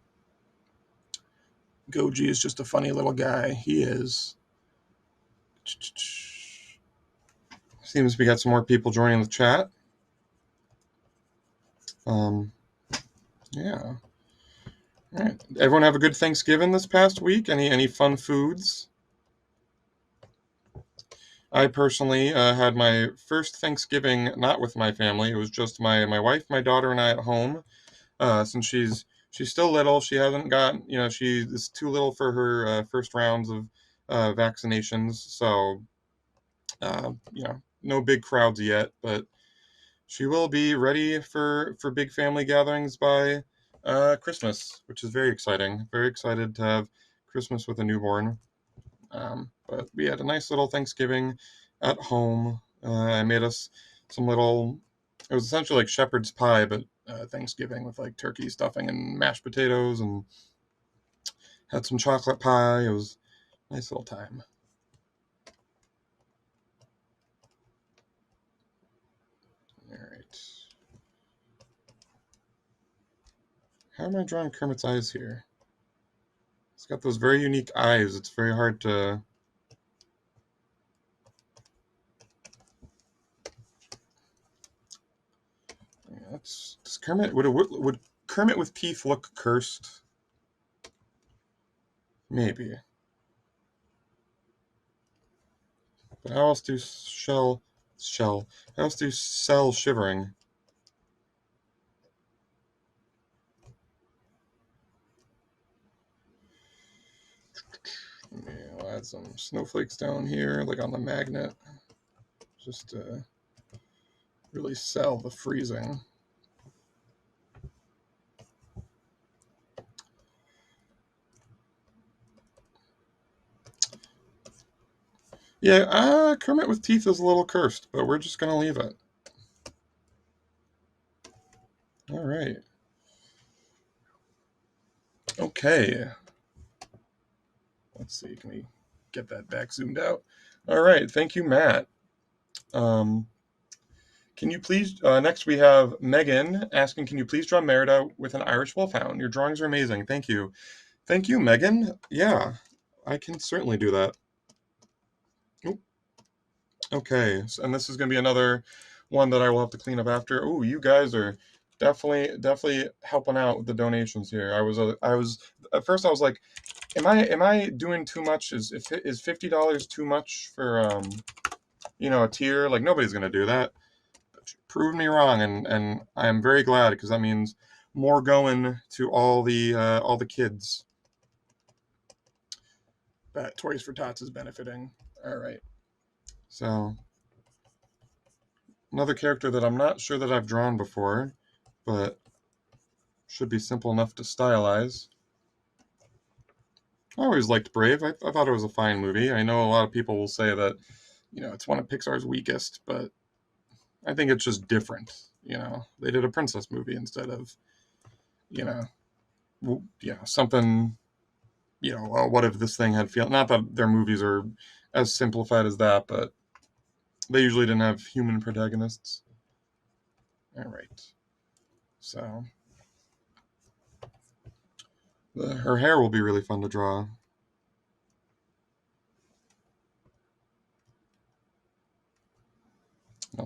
A: Goji is just a funny little guy. He is. Seems we got some more people joining the chat. Yeah. All right. Everyone have a good Thanksgiving this past week? Any fun foods? I personally had my first Thanksgiving not with my family. It was just my wife, my daughter, and I at home. Since she's still little, she hasn't got she is too little for her first rounds of vaccinations. So no big crowds yet, but she will be ready for big family gatherings by Christmas, which is very exciting. Very excited to have Christmas with a newborn. But we had a nice little Thanksgiving at home. I made us some little. It was essentially like shepherd's pie, but Thanksgiving with like turkey stuffing and mashed potatoes, and had some chocolate pie. It was a nice little time. All right. How am I drawing Kermit's eyes here? It's got those very unique eyes. It's very hard to. does Kermit would Kermit with teeth look cursed? Maybe. But how else do shell? How else do Cell shivering? Yeah, I'll add some snowflakes down here, like on the magnet, just to really sell the freezing. Yeah, Kermit with teeth is a little cursed, but we're just gonna leave it. All right. Okay. Let's see. Can we get that back zoomed out? All right. Thank you, Matt. Um, can you please? Next, we have Megan asking, "Can you please draw Merida with an Irish Wolfhound? Your drawings are amazing. Thank you." Thank you, Megan. Yeah, I can certainly do that. Oop. Okay, and this is going to be another one that I will have to clean up after. Oh, you guys are definitely helping out with the donations here. I was at first I was like, am I doing too much? Is $50 too much for a tier? Like nobody's going to do that. But you proved me wrong, and I am very glad because that means more going to all the kids that Toys for Tots is benefiting. All right. So another character that I'm not sure that I've drawn before, but should be simple enough to stylize. I always liked Brave. I thought it was a fine movie. I know a lot of people will say that, it's one of Pixar's weakest, but I think it's just different. They did a princess movie instead of, something, well, what if this thing had feel? Not that their movies are as simplified as that, but they usually didn't have human protagonists. All right. So her hair will be really fun to draw.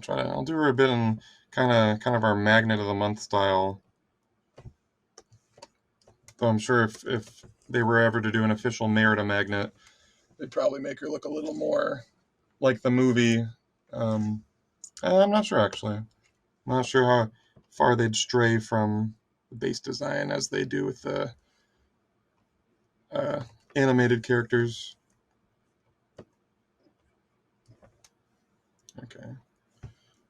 A: I'll do her a bit in kind of our magnet of the month style. Though I'm sure if they were ever to do an official Merida magnet, they'd probably make her look a little more like the movie. I'm not sure actually. I'm not sure how far they'd stray from the base design as they do with the uh, animated characters. Okay,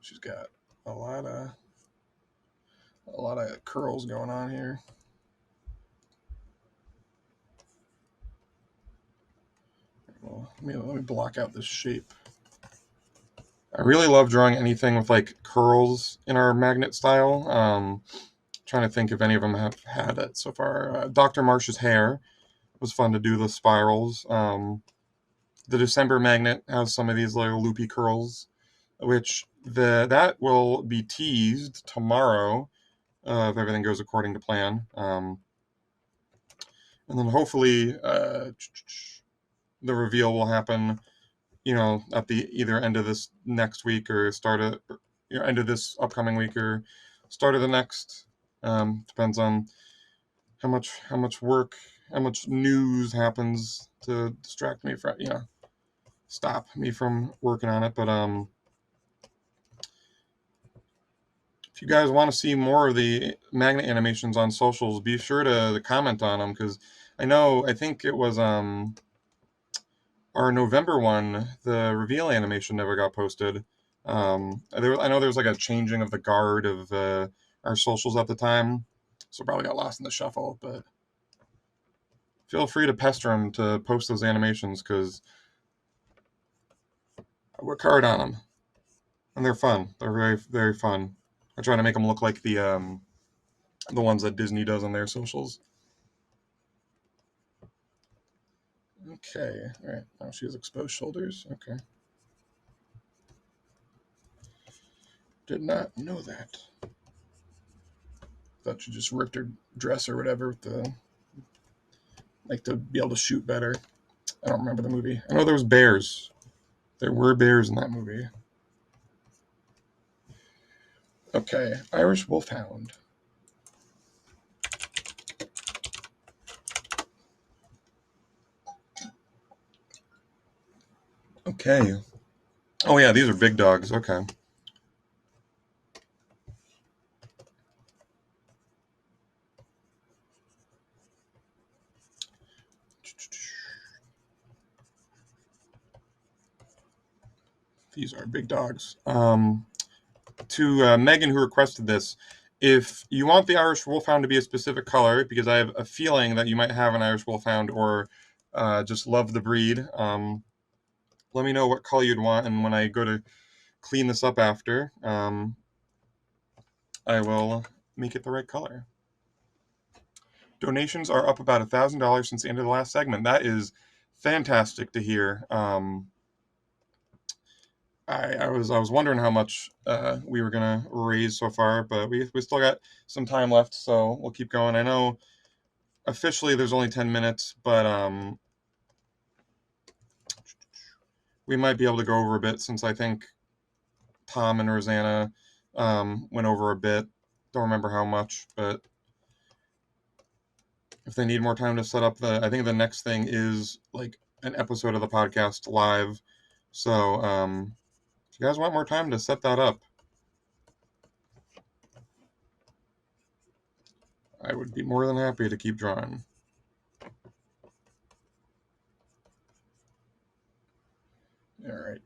A: she's got a lot of curls going on here. Well, let me block out this shape. I really love drawing anything with like curls in our magnet style. Trying to think if any of them have had it so far. Dr. Marsh's hair was fun to do the spirals. The December magnet has some of these little loopy curls, which that will be teased tomorrow if everything goes according to plan. And then hopefully the reveal will happen, at the either end of this next week or start of end of this upcoming week or start of the next. Depends on how much work, how much news happens to distract me from, stop me from working on it. But if you guys want to see more of the magnet animations on socials, be sure to comment on them because I think it was our November one, the reveal animation never got posted. I know there was like a changing of the guard of our socials at the time, so probably got lost in the shuffle. But feel free to pester them to post those animations because I work hard on them, and they're fun. They're very very fun. I try to make them look like the ones that Disney does on their socials. Okay, all right. Now she has exposed shoulders. Okay. Did not know that. Thought she just ripped her dress or whatever with the to be able to shoot better. I don't remember the movie. I know there was bears. There were bears in that movie. Okay, Irish Wolfhound. Okay. Oh yeah, these are big dogs. Okay. These are big dogs. To Megan, who requested this, if you want the Irish Wolfhound to be a specific color, because I have a feeling that you might have an Irish Wolfhound or just love the breed, let me know what color you'd want, and when I go to clean this up after, I will make it the right color. Donations are up about $1,000 since the end of the last segment. That is fantastic to hear. I was wondering how much we were gonna raise so far, but we still got some time left, so we'll keep going. I know officially there's only 10 minutes, but we might be able to go over a bit since I think Tom and Rosanna went over a bit. Don't remember how much, but if they need more time to set up I think the next thing is like an episode of the podcast live. So if you guys want more time to set that up, I would be more than happy to keep drawing. All right.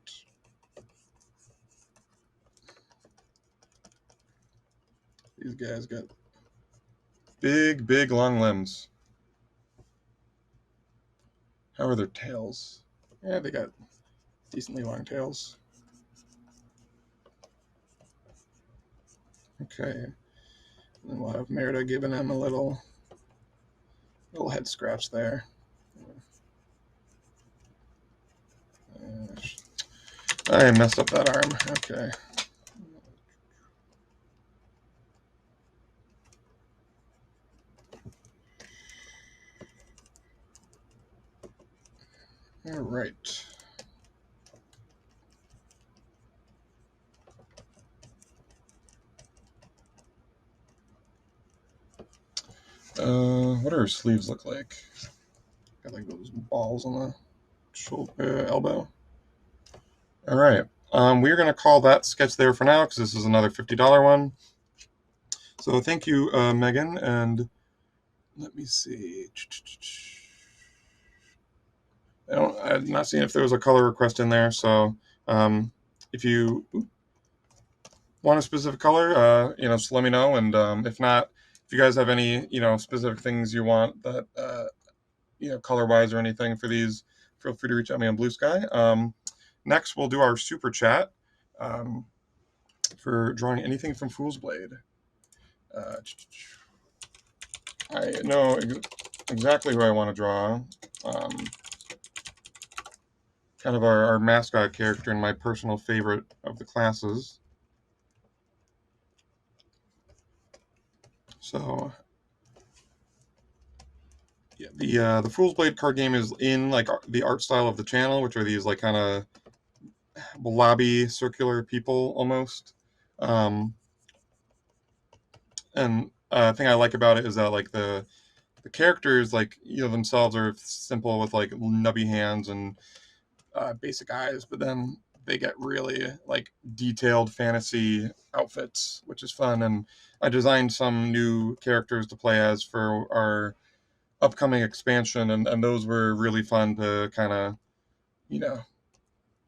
A: These guys got big, big, long limbs. How are their tails? Yeah, they got decently long tails. Okay. And then we'll have Merida giving him a little head scratch there. I messed up that arm. Okay. All right. What do her sleeves look like? Got like those balls on the shoulder, elbow. All right. We're gonna call that sketch there for now because this is another $50 one. So thank you, Megan, and let me see. I'm not seeing if there was a color request in there. So if you want a specific color, just let me know. And if not, if you guys have any, specific things you want that, color wise or anything for these, feel free to reach out to me on Blue Sky. Next, we'll do our super chat for drawing anything from Fool's Blade. I know exactly who I want to draw. Kind of our mascot character and my personal favorite of the classes. So, yeah, the Fool's Blade card game is in like the art style of the channel, which are these like kind of blobby circular people almost. And thing I like about it is that like the characters like themselves are simple with like nubby hands and basic eyes, but then they get really like detailed fantasy outfits, which is fun. And I designed some new characters to play as for our upcoming expansion, and those were really fun to kind of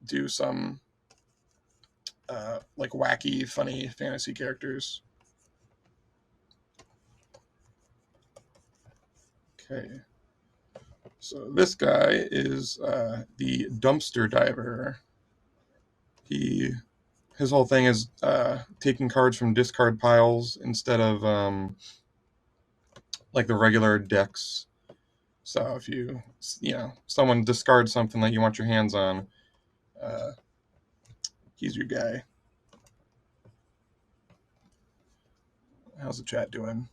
A: do some like wacky, funny fantasy characters. Okay. So this guy is the dumpster diver. His whole thing is taking cards from discard piles instead of like the regular decks. So if someone discards something that you want your hands on, he's your guy. How's the chat doing?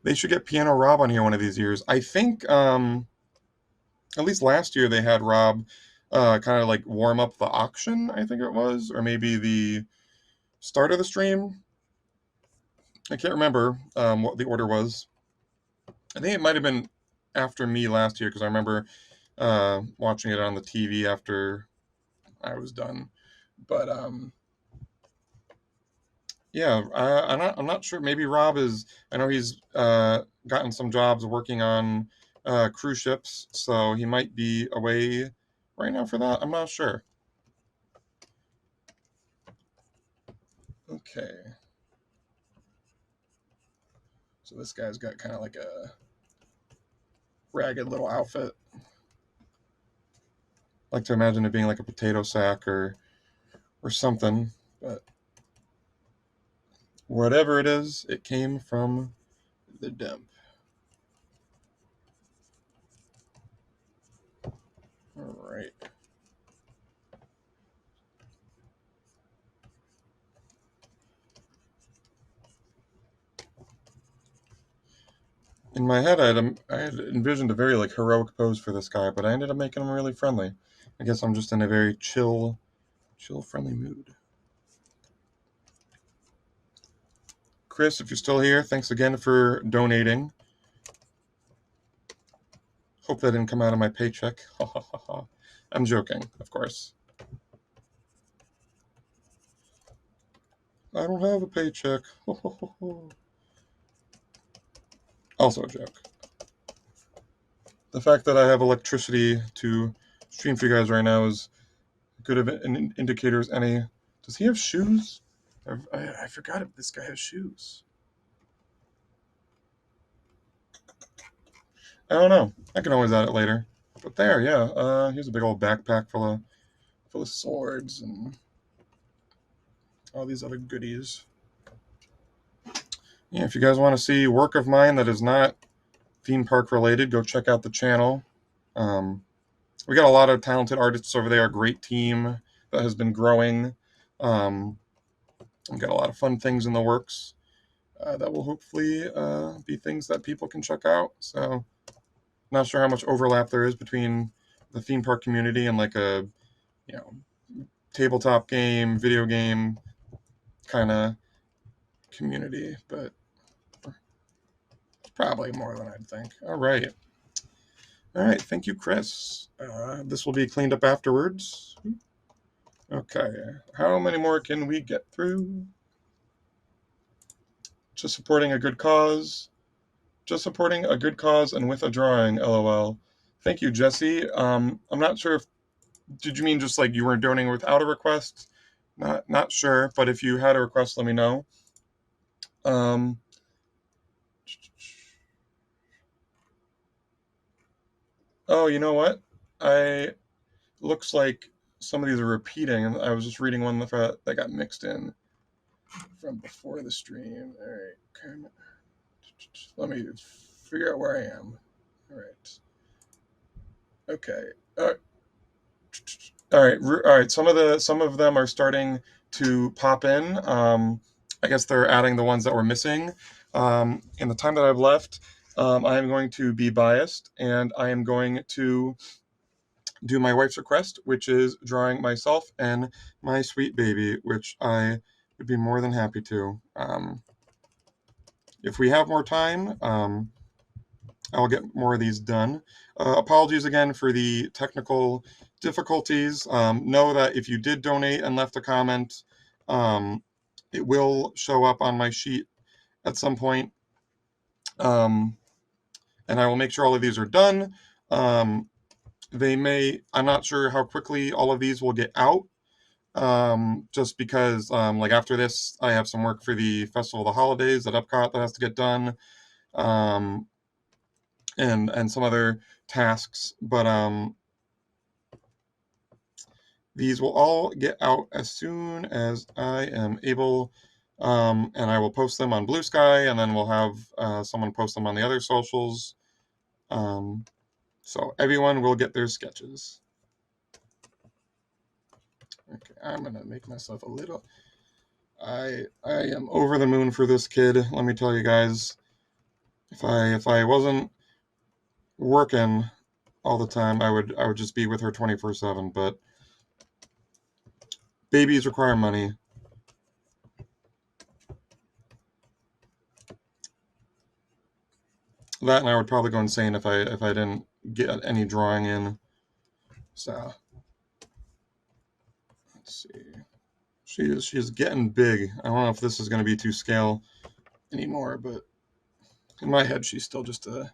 A: They should get Piano Rob on here one of these years. I think at least last year they had Rob kind of like warm up the auction, I think it was, or maybe the start of the stream. I can't remember what the order was. I think it might have been after me last year because I remember watching it on the TV after I was done. But yeah, I'm not sure. Maybe Rob is. I know he's gotten some jobs working on cruise ships, so he might be away right now for that. I'm not sure. Okay, so this guy's got kind of like a ragged little outfit. I like to imagine it being like a potato sack or something, but whatever it is, it came from the dump. All right. In my head, I had envisioned a very like heroic pose for this guy, but I ended up making him really friendly. I guess I'm just in a very chill, friendly mood. Chris, if you're still here, thanks again for donating. Hope that didn't come out of my paycheck. I'm joking, of course. I don't have a paycheck. Also a joke. The fact that I have electricity to stream for you guys right now is good of an indicator as any. Does he have shoes? I forgot if this guy has shoes. I don't know. I can always add it later. But there, yeah. Here's a big old backpack full of swords and all these other goodies. Yeah, if you guys want to see work of mine that is not theme park related, go check out the channel. We got a lot of talented artists over there, a great team that has been growing. We got a lot of fun things in the works that will hopefully be things that people can check out. So, not sure how much overlap there is between the theme park community and like a, you know, tabletop game, video game kind of community, but it's probably more than I'd think. All right. All right. Thank you, Chris. This will be cleaned up afterwards. Okay. How many more can we get through? Just supporting a good cause. Just supporting a good cause and with a drawing, lol. Thank you, Jesse. I'm not sure if, did you mean just like you weren't donating without a request? Not sure, but if you had a request, let me know. Um, oh, you know what? I looks like some of these are repeating, and I was just reading one that got mixed in from before the stream. All right, let me figure out where I am. All right. Okay. All right. Some of them are starting to pop in. I guess they're adding the ones that were missing. In the time that I've left, I am going to be biased, and I am going to do my wife's request, which is drawing myself and my sweet baby, which I would be more than happy to. If we have more time, I'll get more of these done. Apologies again for the technical difficulties. Know that if you did donate and left a comment, it will show up on my sheet at some point. And I will make sure all of these are done. I'm not sure how quickly all of these will get out. Just because, like after this, I have some work for the Festival of the Holidays at Epcot that has to get done. And some other tasks, but these will all get out as soon as I am able, and I will post them on Blue Sky, and then we'll have someone post them on the other socials, so everyone will get their sketches. Okay, I'm gonna make myself a little. I am over the moon for this kid. Let me tell you guys, if I wasn't working all the time, I would just be with her 24/7. But babies require money. That and I would probably go insane if I didn't get any drawing in. So let's see. She's getting big. I don't know if this is going to be to scale anymore, but in my head she's still just a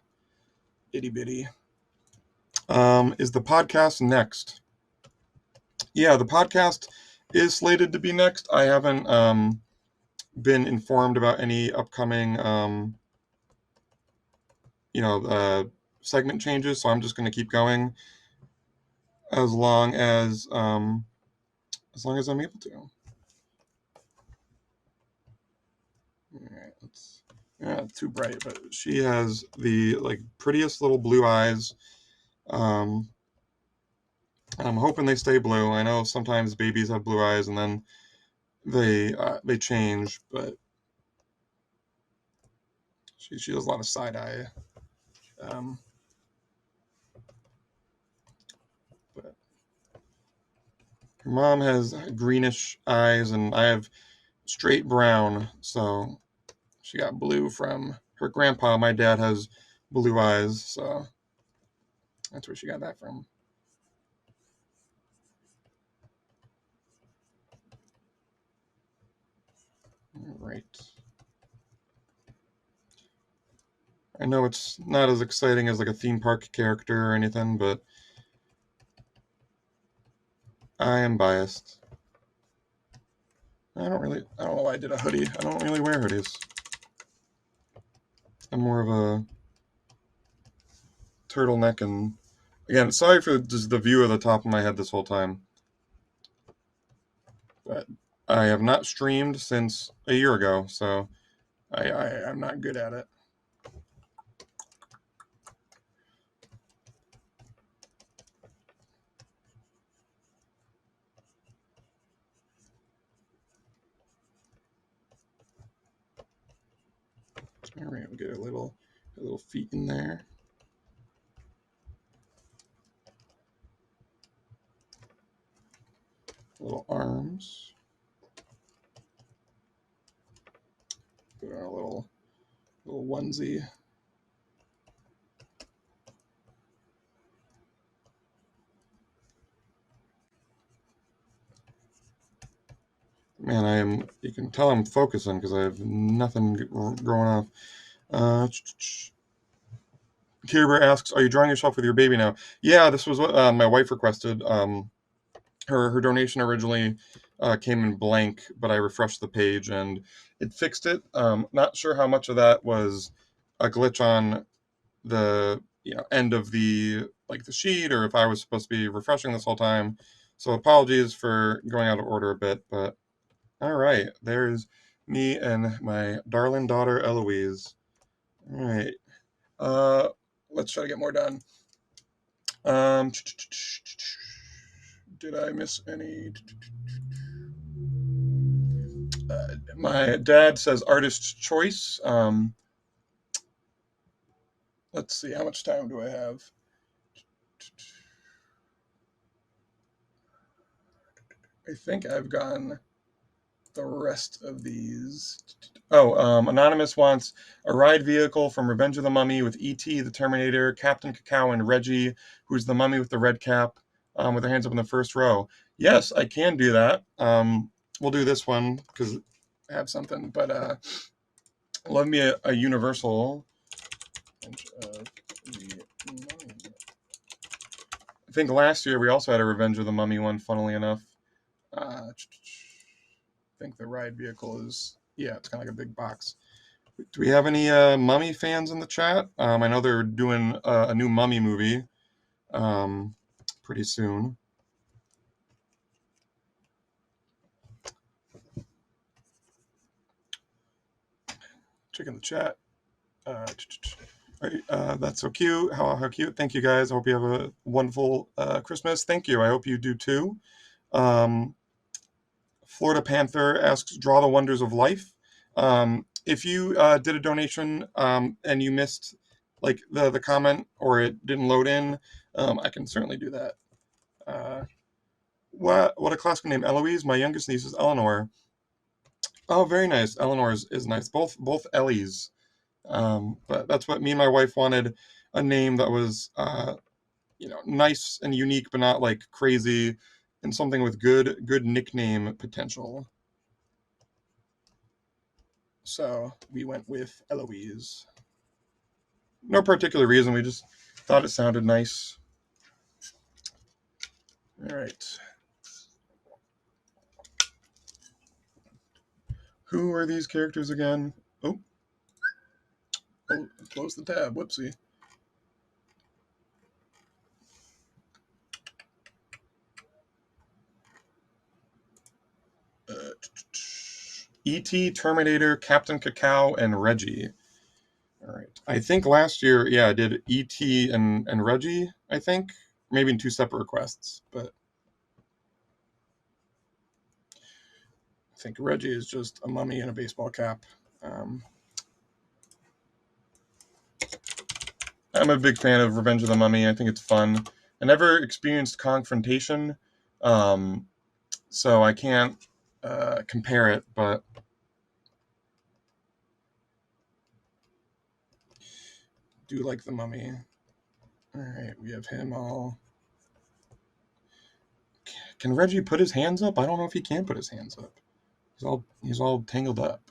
A: itty bitty. Is the podcast next? Yeah, the podcast is slated to be next. I haven't been informed about any upcoming segment changes, so I'm just going to keep going as long as I'm able to. All right, it's too bright, but she has the prettiest little blue eyes. I'm hoping they stay blue. I know sometimes babies have blue eyes and then they change, but she does a lot of side eye. But her mom has greenish eyes, and I have straight brown. So she got blue from her grandpa. My dad has blue eyes, so that's where she got that from. All right. I know it's not as exciting as like a theme park character or anything, but I am biased. I don't know why I did a hoodie. I don't really wear hoodies. I'm more of a turtleneck, and again, sorry for just the view of the top of my head this whole time. But I have not streamed since a year ago, so I'm not good at it. All right, we'll get a little feet in there. Little arms. Put on a little onesie. Man, you can tell I'm focusing because I have nothing going off. Care Bear asks, are you drawing yourself with your baby now? Yeah, this was what my wife requested. Her donation originally came in blank, but I refreshed the page and it fixed it. Not sure how much of that was a glitch on the end of the sheet, or if I was supposed to be refreshing this whole time. So apologies for going out of order a bit, but all right, there's me and my darling daughter Eloise. All right, let's try to get more done. Did I miss any? My dad says artist's choice. Let's see, how much time do I have? I think I've gone the rest of these. Anonymous wants a ride vehicle from Revenge of the Mummy with E.T., the Terminator, Captain Cacao, and Reggie, who's the mummy with the red cap, with their hands up in the first row. Yes, I can do that. We'll do this one because I have something, but love me a Universal. I think last year we also had a Revenge of the Mummy one, funnily enough. I think the ride vehicle is, it's kind of like a big box. Do we have any Mummy fans in the chat? I know they're doing a new Mummy movie pretty soon. Checking the chat. That's so cute. How cute. Thank you, guys. I hope you have a wonderful Christmas. Thank you. I hope you do too. Florida Panther asks, draw the wonders of life. If you did a donation and you missed the comment or it didn't load in, I can certainly do that. What a classical name, Eloise. My youngest niece is Eleanor. Oh, very nice. Eleanor is nice. Both Ellies. But that's what me and my wife wanted, a name that was, nice and unique, but not like crazy, and something with good nickname potential. So we went with Eloise. No particular reason. We just thought it sounded nice. All right. Who are these characters again? Oh, close the tab. Whoopsie. E.T., Terminator, Captain Cacao, and Reggie. All right. I think last year, yeah, I did E.T. and Reggie, I think. Maybe in two separate requests, but I think Reggie is just a mummy in a baseball cap. Um, I'm a big fan of Revenge of the Mummy. I think it's fun. I never experienced Confrontation, um, so I can't compare it, but do like the Mummy. All right, we have him all. Can Reggie put his hands up? I don't know if he can put his hands up. He's all tangled up.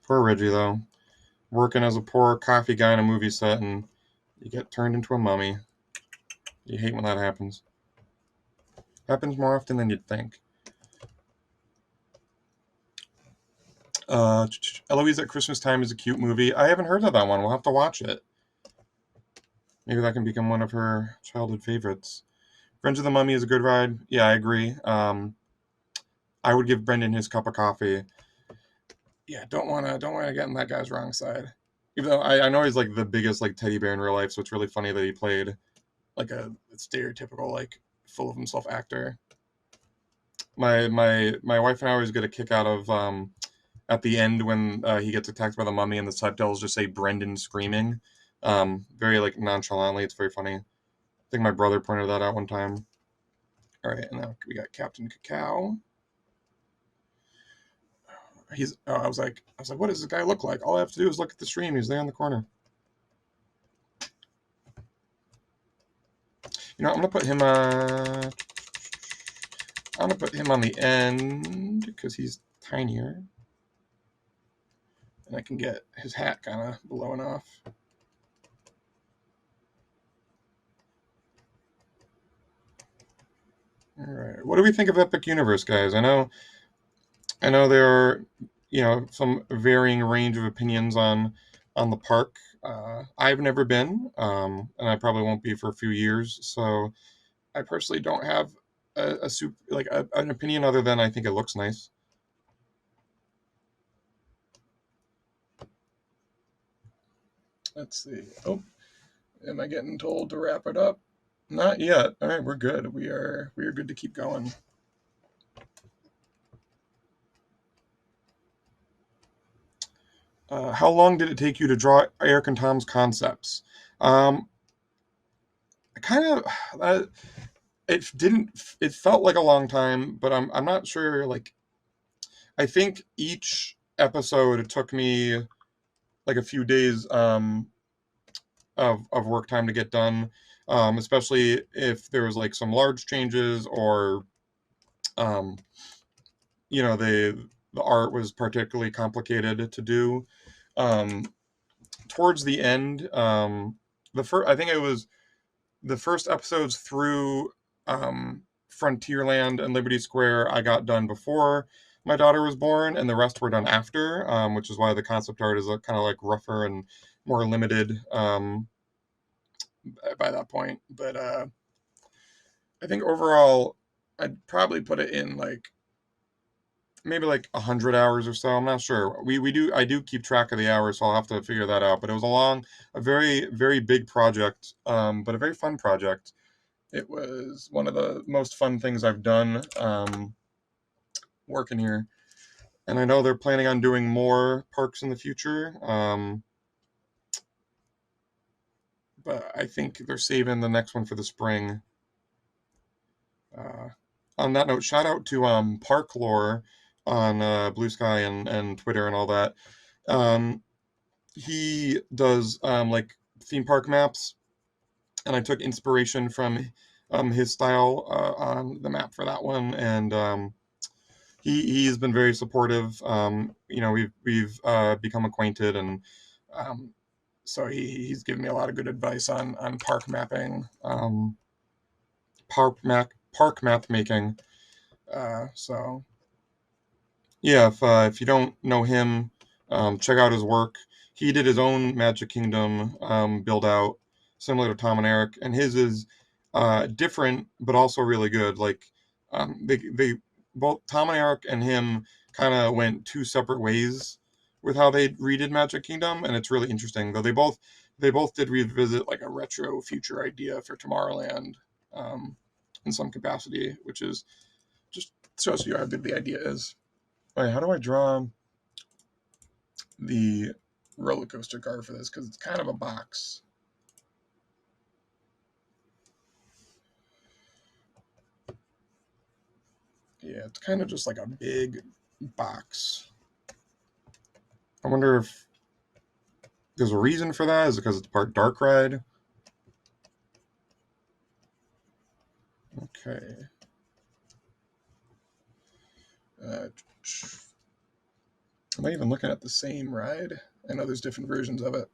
A: Poor Reggie though, working as a poor coffee guy in a movie set, and you get turned into a mummy. You hate when that happens. Happens more often than you'd think. Eloise at Christmas Time is a cute movie. I haven't heard of that one. We'll have to watch it. Maybe that can become one of her childhood favorites. Friends of the Mummy is a good ride. Yeah, I agree. I would give Brendan his cup of coffee. Yeah, don't wanna get on that guy's wrong side. Even though I know he's like the biggest like teddy bear in real life, so it's really funny that he played like a stereotypical like full of himself actor. My wife and I always get a kick out of at the end when he gets attacked by the mummy and the subtitles just say Brendan screaming, very like nonchalantly. It's very funny. I think my brother pointed that out one time. All right, and now we got Captain Cacao. I was like, what does this guy look like? All I have to do is look at the stream. He's there in the corner. I'm gonna put him. I'm gonna put him on the end because he's tinier, and I can get his hat kind of blowing off. All right, what do we think of Epic Universe, guys? I know there are, some varying range of opinions on the park. I've never been, and I probably won't be for a few years. So I personally don't have a super like an opinion other than I think it looks nice. Let's see. Oh, am I getting told to wrap it up? Not yet. All right, we're good. We are good to keep going. How long did it take you to draw Eric and Tom's concepts? Um, kind of. It didn't. It felt like a long time, but I'm not sure. Like, I think each episode took me like a few days of work time to get done, especially if there was like some large changes or um, the art was particularly complicated to do. Um, Towards the end, the first I think it was the first episodes through Frontierland and Liberty Square I got done before my daughter was born, and the rest were done after, which is why the concept art is kind of like rougher and more limited by that point. But I think overall, I'd probably put it in like maybe like 100 hours or so. I'm not sure. I do keep track of the hours, so I'll have to figure that out. But it was a very very big project, but a very fun project. It was one of the most fun things I've done working here, and I know they're planning on doing more parks in the future. But I think they're saving the next one for the spring. Uh, on that note, shout out to Park Lore on Blue Sky and Twitter and all that. Um, he does like theme park maps, and I took inspiration from his style on the map for that one, and he's been very supportive. We've become acquainted, and um, so he's given me a lot of good advice on park mapping, park map making. So yeah, if you don't know him, check out his work. He did his own Magic Kingdom build out, similar to Tom and Eric, and his is different but also really good. Like they both Tom and Eric and him kind of went two separate ways with how they redid Magic Kingdom, and it's really interesting. Though they both did revisit like a retro future idea for Tomorrowland um, in some capacity, which is just shows you how good the idea is. Wait, how do I draw the roller coaster car for this? Because it's kind of a box. Yeah, it's kind of just like a big box. I wonder if there's a reason for that. Is it because it's part dark ride? Okay. Uh, am I even looking at the same ride? I know there's different versions of it.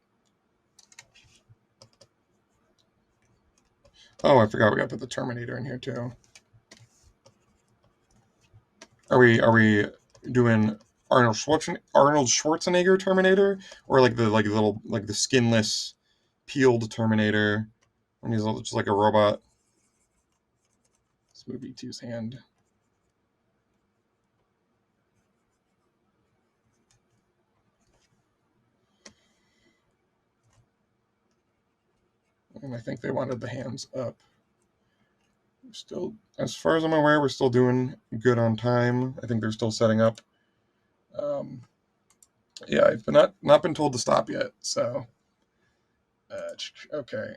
A: Oh, I forgot we got to put the Terminator in here too. Are we doing Arnold Schwarzenegger Terminator, or like the little like the skinless peeled Terminator when he's just like a robot? Let's move E2's hand. And I think they wanted the hands up. We're still, as far as I'm aware, we're still doing good on time. I think they're still setting up. Um, yeah, I've been not been told to stop yet. So, okay.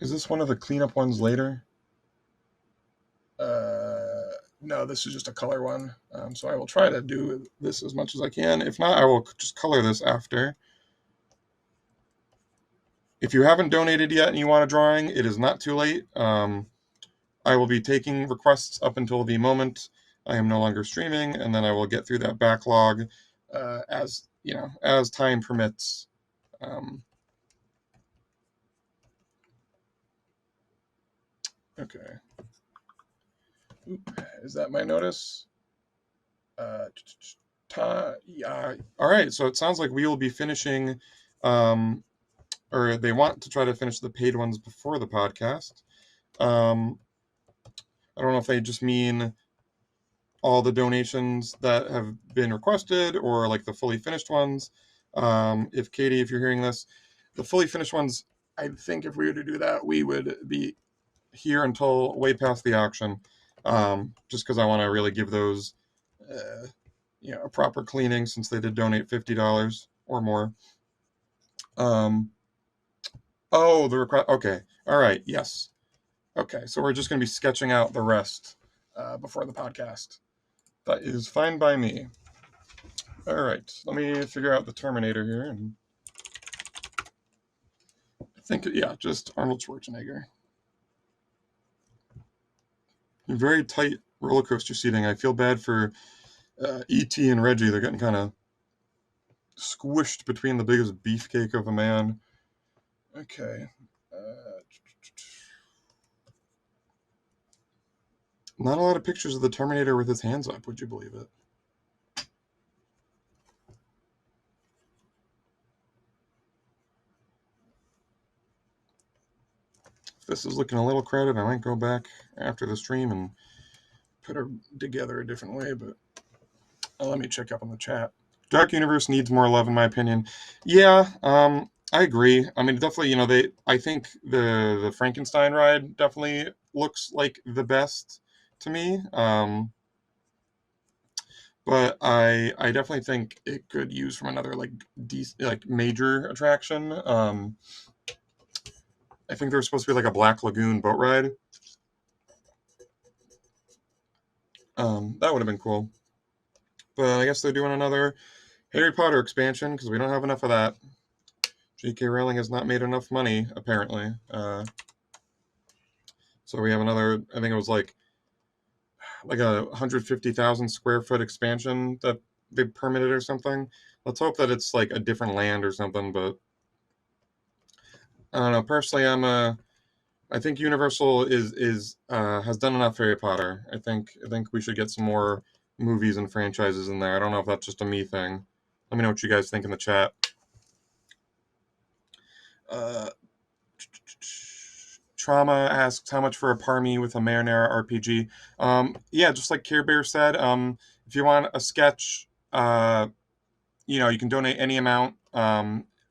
A: Is this one of the cleanup ones later? No, this is just a color one. So I will try to do this as much as I can. If not, I will just color this after. If you haven't donated yet and you want a drawing, it is not too late. I will be taking requests up until the moment I am no longer streaming, and then I will get through that backlog as as time permits. Um, okay. Oop, is that my notice? Uh, yeah. All right. So it sounds like we will be finishing, or they want to try to finish the paid ones before the podcast. Um, I don't know if they just mean all the donations that have been requested or like the fully finished ones. If Katie, if you're hearing this, the fully finished ones, I think if we were to do that, we would be here until way past the auction. Just because I want to really give those, uh, a proper cleaning since they did donate $50 or more. Oh, the request. Okay. All right. Yes. Okay. So we're just going to be sketching out the rest before the podcast. That is fine by me. All right, let me figure out the Terminator here. And I think, yeah, just Arnold Schwarzenegger. Very tight roller coaster seating. I feel bad for E.T. and Reggie. They're getting kind of squished between the biggest beefcake of a man. Okay. Not a lot of pictures of the Terminator with his hands up, would you believe it? If this is looking a little crowded, I might go back after the stream and put her together a different way, but let me check up on the chat. Dark Universe needs more love, in my opinion. Yeah, I agree. I mean, definitely, I think the Frankenstein ride definitely looks like the best to me. But I definitely think it could use from another like major attraction. I think there's supposed to be like a Black Lagoon boat ride. That would have been cool. But I guess they're doing another Harry Potter expansion because we don't have enough of that. J.K. Rowling has not made enough money, apparently. So we have another, I think it was like a 150,000 square foot expansion that they permitted or something. Let's hope that it's like a different land or something, but I don't know. Personally, I think Universal is has done enough Harry Potter. I think we should get some more movies and franchises in there. I don't know if that's just a me thing. Let me know what you guys think in the chat. Uh, Trauma asks how much for a Parmy with a Marinara RPG. Yeah, just like Care Bear said, if you want a sketch, you can donate any amount.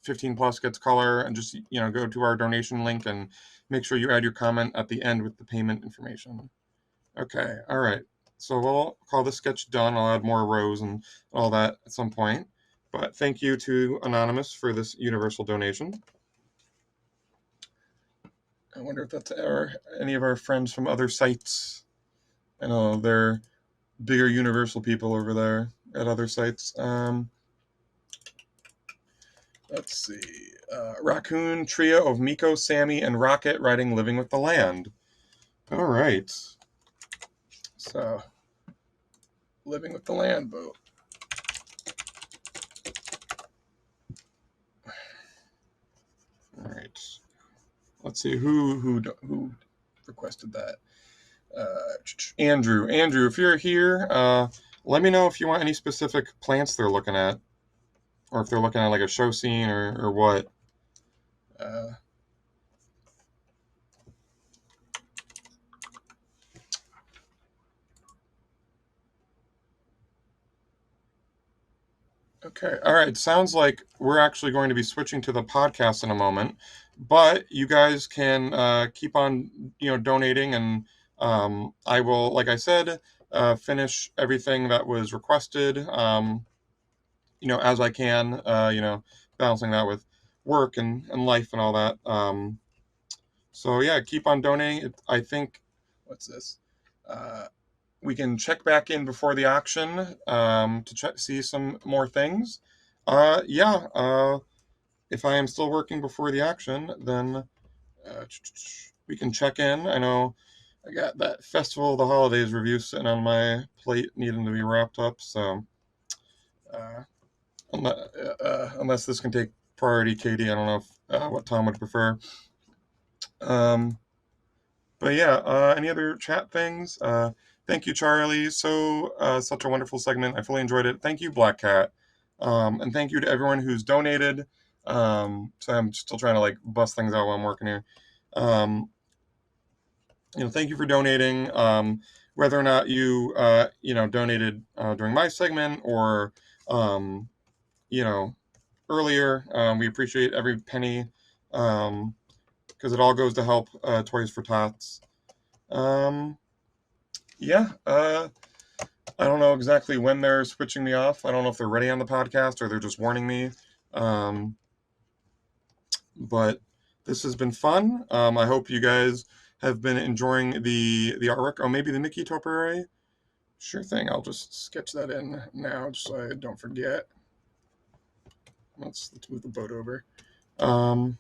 A: 15 plus gets color, and just go to our donation link and make sure you add your comment at the end with the payment information. Okay, all right. So we'll call this sketch done. I'll add more rows and all that at some point. But thank you to Anonymous for this universal donation. I wonder if that's any of our friends from other sites. I know they're bigger universal people over there at other sites. Let's see. Raccoon trio of Miko, Sammy, and Rocket riding Living with the Land. All right. So, Living with the Land boat. All right. Let's see who requested that. Andrew, if you're here, let me know if you want any specific plants they're looking at, or if they're looking at like a show scene or what. Okay, all right. Sounds like we're actually going to be switching to the podcast in a moment, but you guys can keep on, donating, and I will, like I said, finish everything that was requested, as I can, balancing that with work and life and all that. So yeah, keep on donating. I think, what's this? We can check back in before the auction to see some more things. If I am still working before the auction, then we can check in. I know I got that Festival of the Holidays review sitting on my plate needing to be wrapped up, so unless this can take priority, Katie, I don't know what Tom would prefer. But yeah, any other chat things? Thank you, Charlie. Such a wonderful segment. I fully enjoyed it. Thank you, Black Cat. And thank you to everyone who's donated. So I'm still trying to like bust things out while I'm working here. Thank you for donating. Whether or not you, donated during my segment or, earlier, we appreciate every penny because it all goes to help Toys for Tots. I don't know exactly when they're switching me off. I don't know if they're ready on the podcast or they're just warning me. But this has been fun. I hope you guys have been enjoying the artwork. Oh, maybe the Mickey topiary? Sure thing. I'll just sketch that in now just so I don't forget. Let's move the boat over. All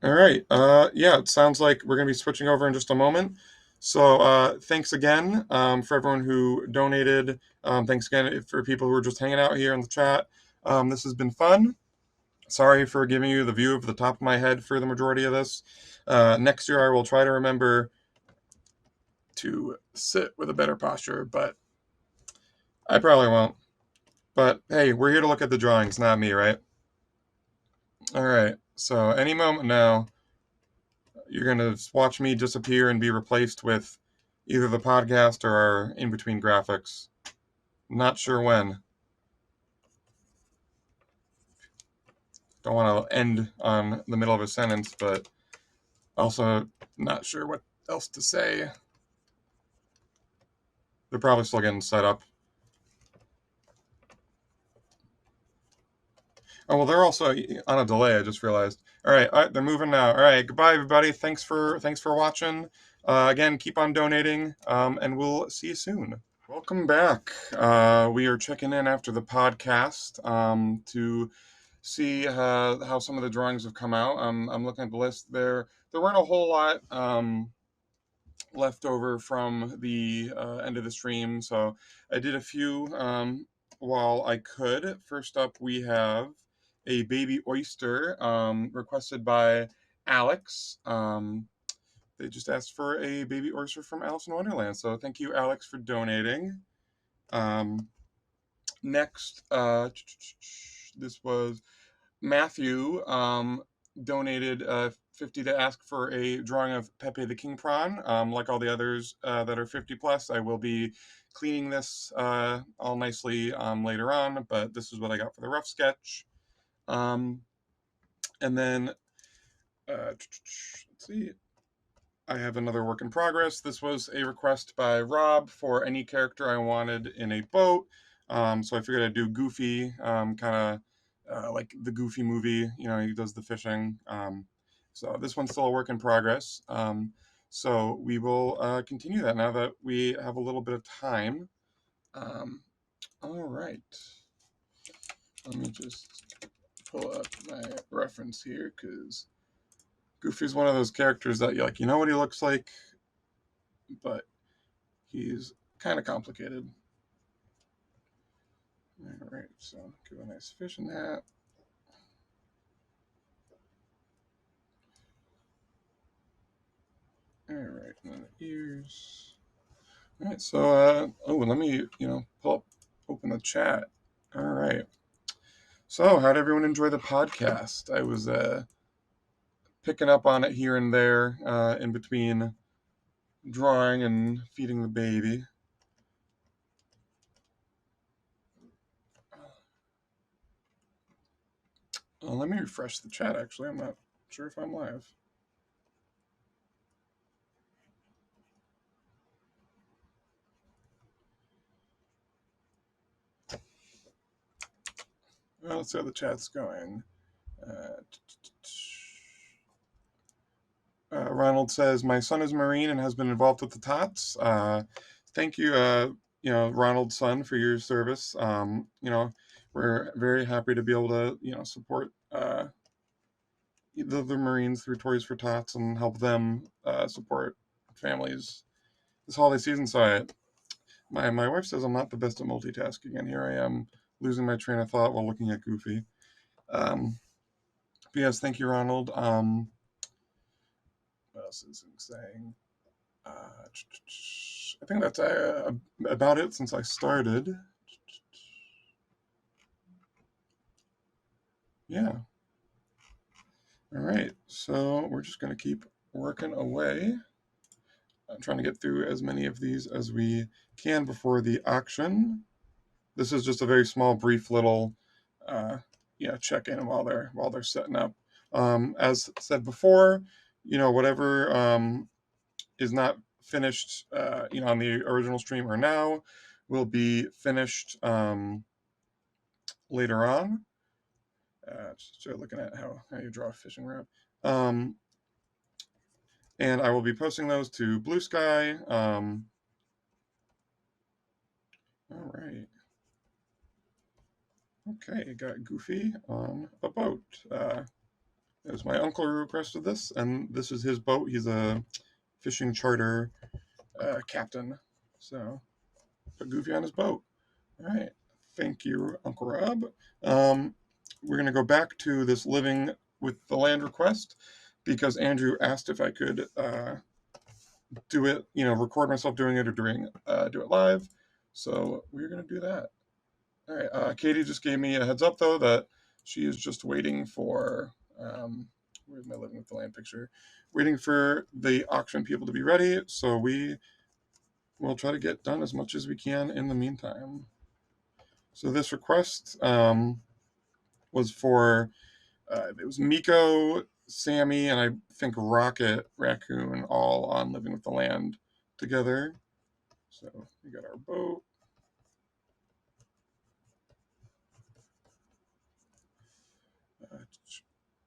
A: right. It sounds like we're going to be switching over in just a moment. So thanks again for everyone who donated. Thanks again for people who are just hanging out here in the chat. This has been fun. Sorry for giving you the view of the top of my head for the majority of this. Next year, I will try to remember to sit with a better posture, but I probably won't. But hey, we're here to look at the drawings, not me, right? All right. So any moment now, you're going to watch me disappear and be replaced with either the podcast or our in-between graphics. Not sure when. Don't want to end on the middle of a sentence, but also not sure what else to say. They're probably still getting set up. Oh, well, they're also on a delay, I just realized. All right, they're moving now. All right, goodbye, everybody. Thanks for watching. Again, keep on donating, and we'll see you soon. Welcome back. We are checking in after the podcast to see how some of the drawings have come out. I'm looking at the list. There weren't a whole lot left over from the end of the stream, so I did a few while I could. First up, we have a baby oyster requested by Alex. They just asked for a baby oyster from Alice in Wonderland, so thank you, Alex, for donating. Um, Next, this was Matthew donated 50 to ask for a drawing of Pepe the King Prawn. Like all the others that are 50 plus, I will be cleaning this all nicely later on, but this is what I got for the rough sketch. And then, let's see, I have another work in progress. This was a request by Rob for any character I wanted in a boat. So I figured I'd do Goofy, kind of like the Goofy movie. You know, he does the fishing. So this one's still a work in progress. So we will continue that now that we have a little bit of time. All right. Let me just pull up my reference here because Goofy's one of those characters that you're like, you know what he looks like, but he's kind of complicated. All right, so give a nice fishing hat. All right, and then the ears. All right, so let me open the chat. All right. So, how did everyone enjoy the podcast? I was picking up on it here and there in between drawing and feeding the baby. Let me refresh the chat, actually. I'm not sure if I'm live. Well, let's see how the chat's going. Ronald says, my son is Marine and has been involved with the TOTS. Thank you, Ronald's son, for your service. We're very happy to be able to, support the Marines through Toys for Tots and help them support families this holiday season. So my wife says I'm not the best at multitasking, and here I am losing my train of thought while looking at Goofy. But yes, thank you, Ronald. What else is he saying? I think that's about it since I started. Yeah. All right, so we're just going to keep working away. I'm trying to get through as many of these as we can before the auction. This is just a very small, brief little, check-in while they're setting up. As said before, whatever is not finished, on the original stream or now, will be finished later on. Just start looking at how you draw a fishing rod. And I will be posting those to Blue Sky. All right. Okay, got Goofy on a boat. It was my uncle who requested this, and this is his boat. He's a fishing charter captain. So put Goofy on his boat. All right. Thank you, Uncle Rob. We're going to go back to this living with the land request because Andrew asked if I could do it, record myself doing it or do it live. So we're going to do that. All right. Katie just gave me a heads up, though, that she is just waiting for, where's my living with the land picture? Waiting for the auction people to be ready. So we will try to get done as much as we can in the meantime. So this request was for, it was Miko, Sammy, and I think Rocket Raccoon all on Living with the Land together. So we got our boat.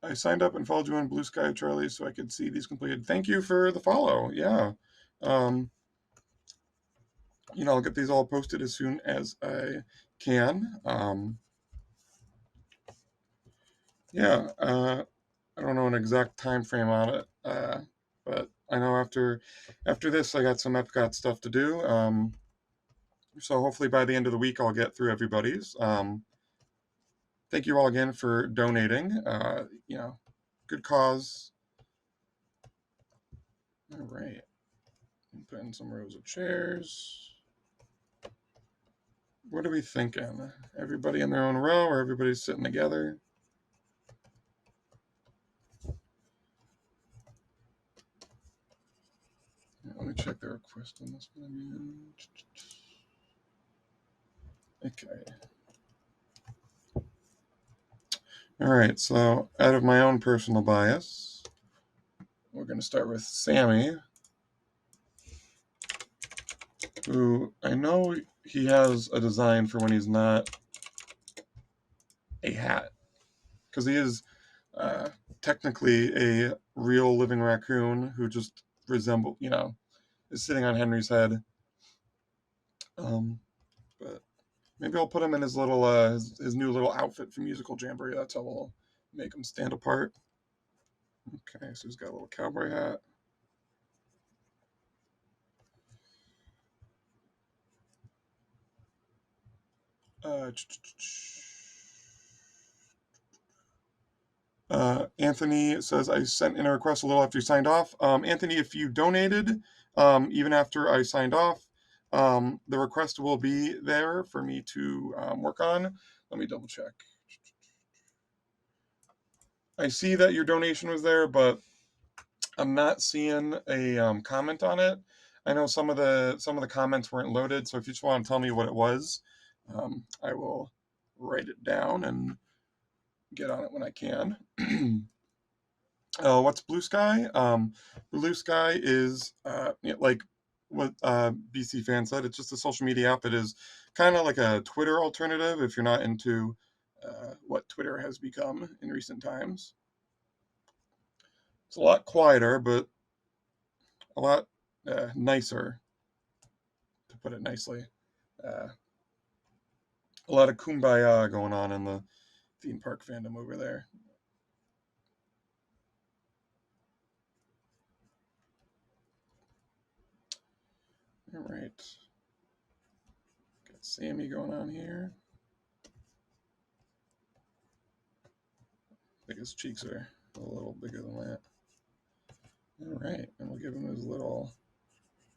A: I signed up and followed you on Blue Sky, Charlie, so I could see these completed. Thank you for the follow. Yeah. I'll get these all posted as soon as I can. Yeah, I don't know an exact time frame on it, but I know after this, I got some Epcot stuff to do. So hopefully by the end of the week, I'll get through everybody's. Thank you all again for donating. Good cause. All right, put in some rows of chairs. What are we thinking? Everybody in their own row, or everybody's sitting together? Let me check the request on this one again. Okay. All right, so out of my own personal bias, we're going to start with Sammy, who I know he has a design for when he's not a hat, because he is technically a real living raccoon who just is sitting on Henry's head. But maybe I'll put him in his little his new little outfit for Musical Jamboree. That's how we'll make him stand apart. Okay, so he's got a little cowboy hat. Anthony says, I sent in a request a little after you signed off. Anthony, if you donated, even after I signed off, the request will be there for me to work on. Let me double check. I see that your donation was there, but I'm not seeing a comment on it. I know some of the comments weren't loaded, so if you just want to tell me what it was, I will write it down and get on it when I can. What's Blue Sky? Blue Sky is like what BC fan said. It's just a social media app that is kind of like a Twitter alternative if you're not into what Twitter has become in recent times. It's a lot quieter, but a lot nicer, to put it nicely. A lot of kumbaya going on in the theme park fandom over there. All right. Got Sammy going on here. I think his cheeks are a little bigger than that. All right, and we'll give him his little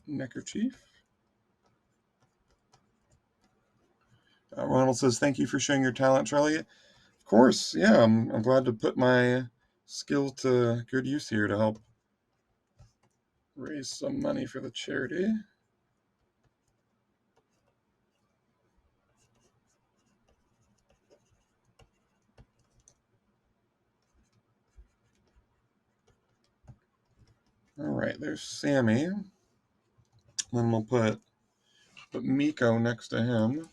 A: neckerchief. Ronald says, thank you for sharing your talent, Charlie. Of course, yeah, I'm glad to put my skill to good use here to help raise some money for the charity. All right, there's Sammy. Then we'll put Miko next to him.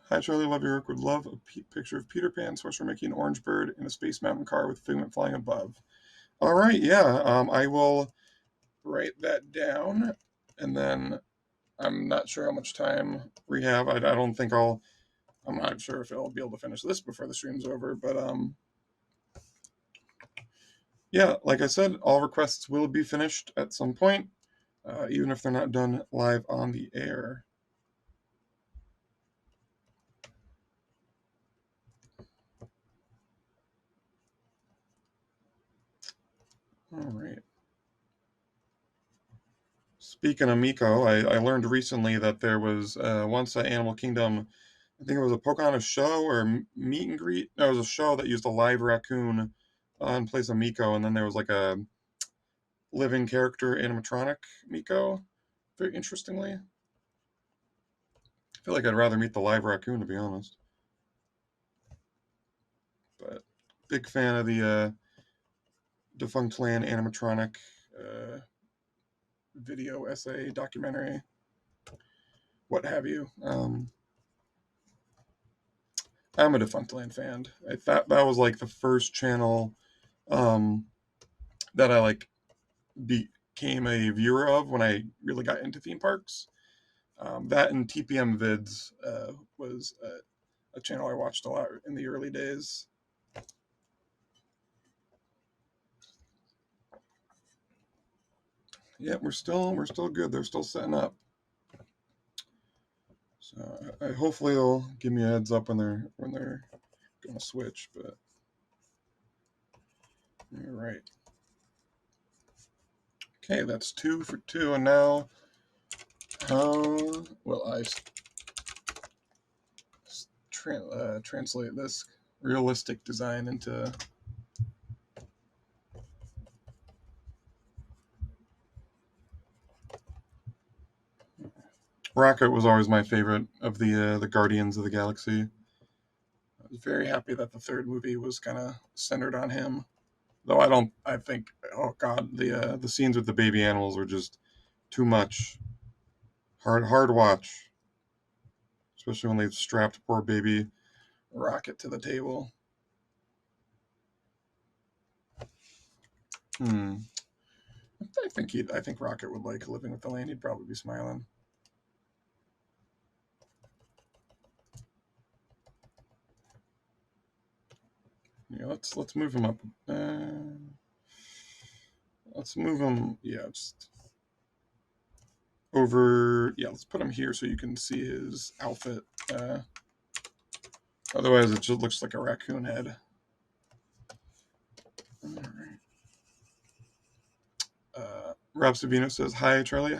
A: Hi, Charlie. Love your work. Would love a picture of Peter Pan, Sorcerer Mickey, an orange bird in a Space Mountain car with Figment flying above. All right, yeah. I will write that down, and then I'm not sure how much time we have. I don't think I'm not sure if I'll be able to finish this before the stream's over, but yeah, like I said, all requests will be finished at some point, even if they're not done live on the air. All right. Speaking of Miko, I learned recently that there was once at Animal Kingdom, I think it was a Pocahontas show or meet and greet. No, it was a show that used a live raccoon in place of Miko, and then there was like a living character animatronic Miko. Very interestingly. I feel like I'd rather meet the live raccoon, to be honest. But big fan of the Defunct Land animatronic video essay, documentary, what have you. I'm a Defunctland fan. That was like the first channel um, that I like became a viewer of when I really got into theme parks. That and TPM Vids was a channel I watched a lot in the early days. Yeah, we're still good. They're still setting up. So hopefully they'll give me a heads up when they're gonna switch. But all right. Okay, that's 2 for 2, and now how will I translate this realistic design into? Rocket was always my favorite of the Guardians of the Galaxy. I was very happy that the third movie was kind of centered on him. Though I don't, I think, oh god, the scenes with the baby animals were just too much. Hard watch, especially when they strapped poor baby Rocket to the table. Hmm. I think Rocket would like living with Elaine. He'd probably be smiling. Yeah, let's move him up. Let's move him. Yeah, just over. Yeah, let's put him here so you can see his outfit. Otherwise, it just looks like a raccoon head. All right. Rob Savino says, "Hi, Charlie.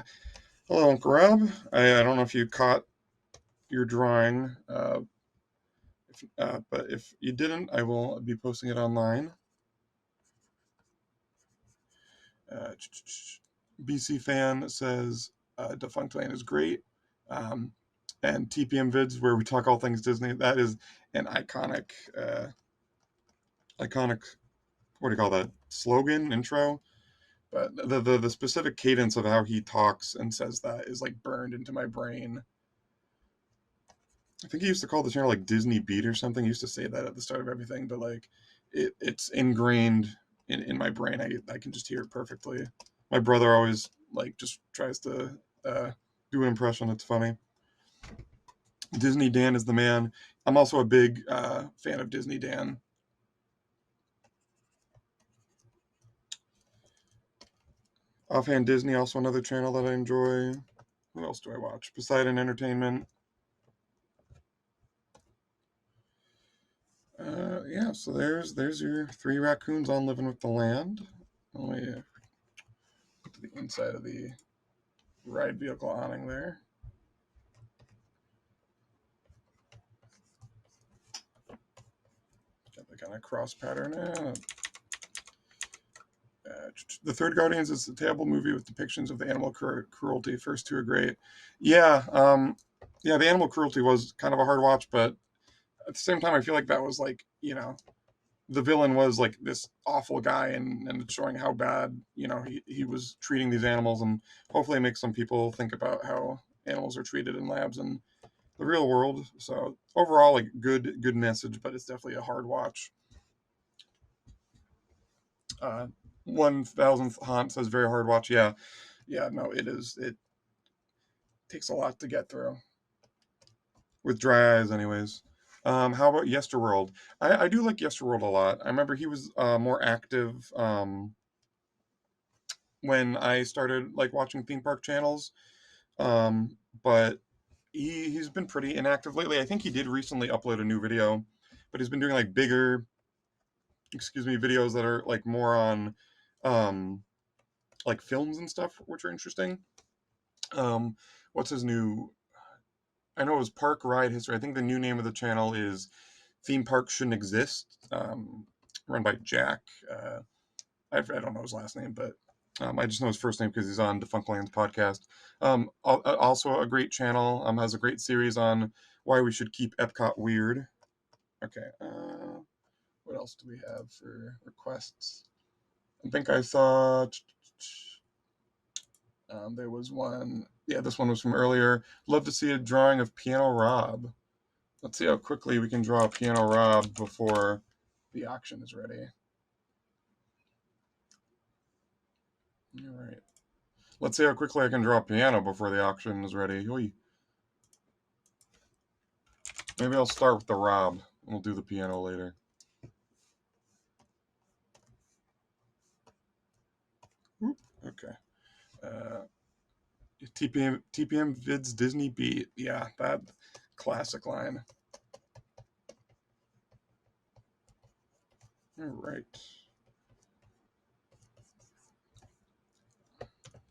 A: Hello, Uncle Rob. I don't know if you caught your drawing, but if you didn't, I will be posting it online." Uh, BC fan says, "Defunctland is great." Um, and TPM Vids, where we talk all things Disney, that is an iconic, what do you call that, slogan, intro? But the specific cadence of how he talks and says that is like burned into my brain. I think he used to call the channel like Disney Beat or something. He used to say that at the start of everything, but like it's ingrained in my brain. I can just hear it perfectly. My brother always like just tries to do an impression. It's funny. Disney Dan is the man. I'm also a big fan of Disney Dan. Offhand Disney, also another channel that I enjoy. What else do I watch? Poseidon Entertainment. Yeah, so there's your 3 raccoons on living with the land. Let me put to the inside of the ride vehicle awning there. Got the kind of cross pattern. The third Guardians is a terrible movie with depictions of the animal cruelty. First 2 are great. Yeah, yeah, the animal cruelty was kind of a hard watch, but at the same time, I feel like that was like, the villain was like this awful guy, and it's showing how bad, he was treating these animals, and hopefully make some people think about how animals are treated in labs and the real world. So overall, like good message, but it's definitely a hard watch. 1000th Haunt says very hard watch. Yeah, no, it is. It takes a lot to get through with dry eyes, anyways. How about Yesterworld? I do like Yesterworld a lot. I remember he was more active when I started like watching theme park channels, but he's been pretty inactive lately. I think he did recently upload a new video, but he's been doing like bigger, videos that are like more on like films and stuff, which are interesting. What's his new? I know it was Park Ride History. I think the new name of the channel is Theme Park Shouldn't Exist, run by Jack. I don't know his last name, but I just know his first name because he's on Defunctland's podcast. Also a great channel. Has a great series on why we should keep Epcot weird. Okay. What else do we have for requests? I think I saw. There was one. Yeah, this one was from earlier. Love to see a drawing of Piano Rob. Let's see how quickly we can draw a piano Rob before the auction is ready. All right. Let's see how quickly I can draw a piano before the auction is ready. Oy. Maybe I'll start with the Rob, and we'll do the piano later. Okay. TPM Vids Disney Beat. Yeah, that classic line. All right.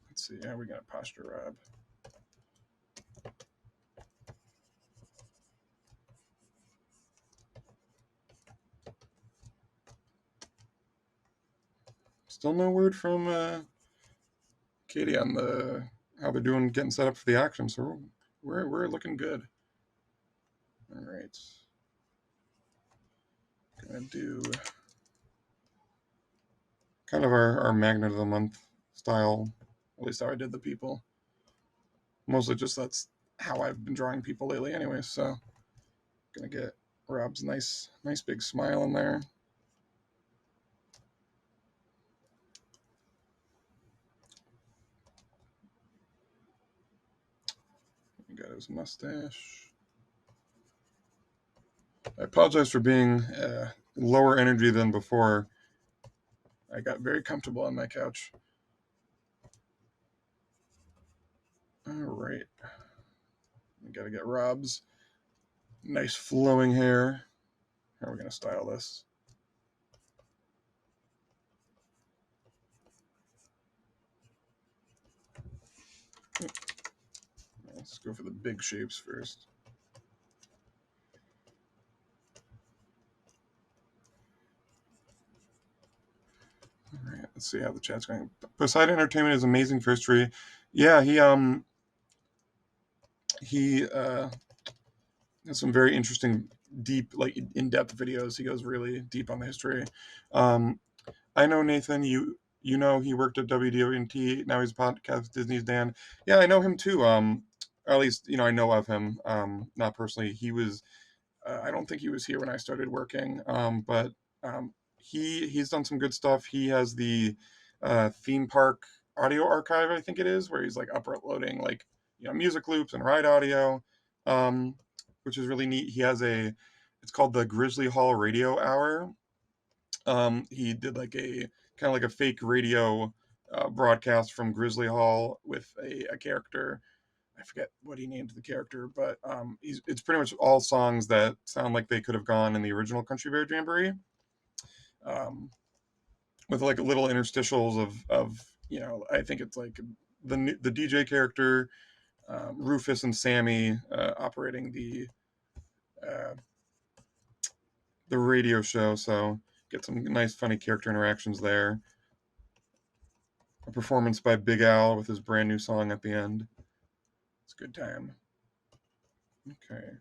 A: Let's see. How we got posture Rob? Still no word from Katie on how they're doing getting set up for the auction. So we're looking good. All right. Gonna do kind of our magnet of the month style. At least how I did the people. Mostly just that's how I've been drawing people lately anyway. So gonna get Rob's nice big smile in there. He got his mustache. I apologize for being lower energy than before. I got very comfortable on my couch. All right. We got to get Rob's nice flowing hair. How are we going to style this? Let's go for the big shapes first. All right, let's see how the chat's going. Poseidon Entertainment is amazing for history. Yeah, he has some very interesting, deep, like in-depth videos. He goes really deep on the history. I know Nathan. You know he worked at WDWNT. Now he's a podcast Disney's Dan. Yeah, I know him too. Or at least I know of him. Not personally. He was. I don't think he was here when I started working. But he's done some good stuff. He has the theme park audio archive, I think it is, where he's like uploading like music loops and ride audio, which is really neat. He has it's called the Grizzly Hall Radio Hour. He did like a kind of like a fake radio broadcast from Grizzly Hall with a character. I forget what he named the character, but it's pretty much all songs that sound like they could have gone in the original Country Bear Jamboree, with like little interstitials of I think it's like the DJ character, Rufus and Sammy operating the radio show. So get some nice funny character interactions there. A performance by Big Al with his brand new song at the end. It's a good time. Okay.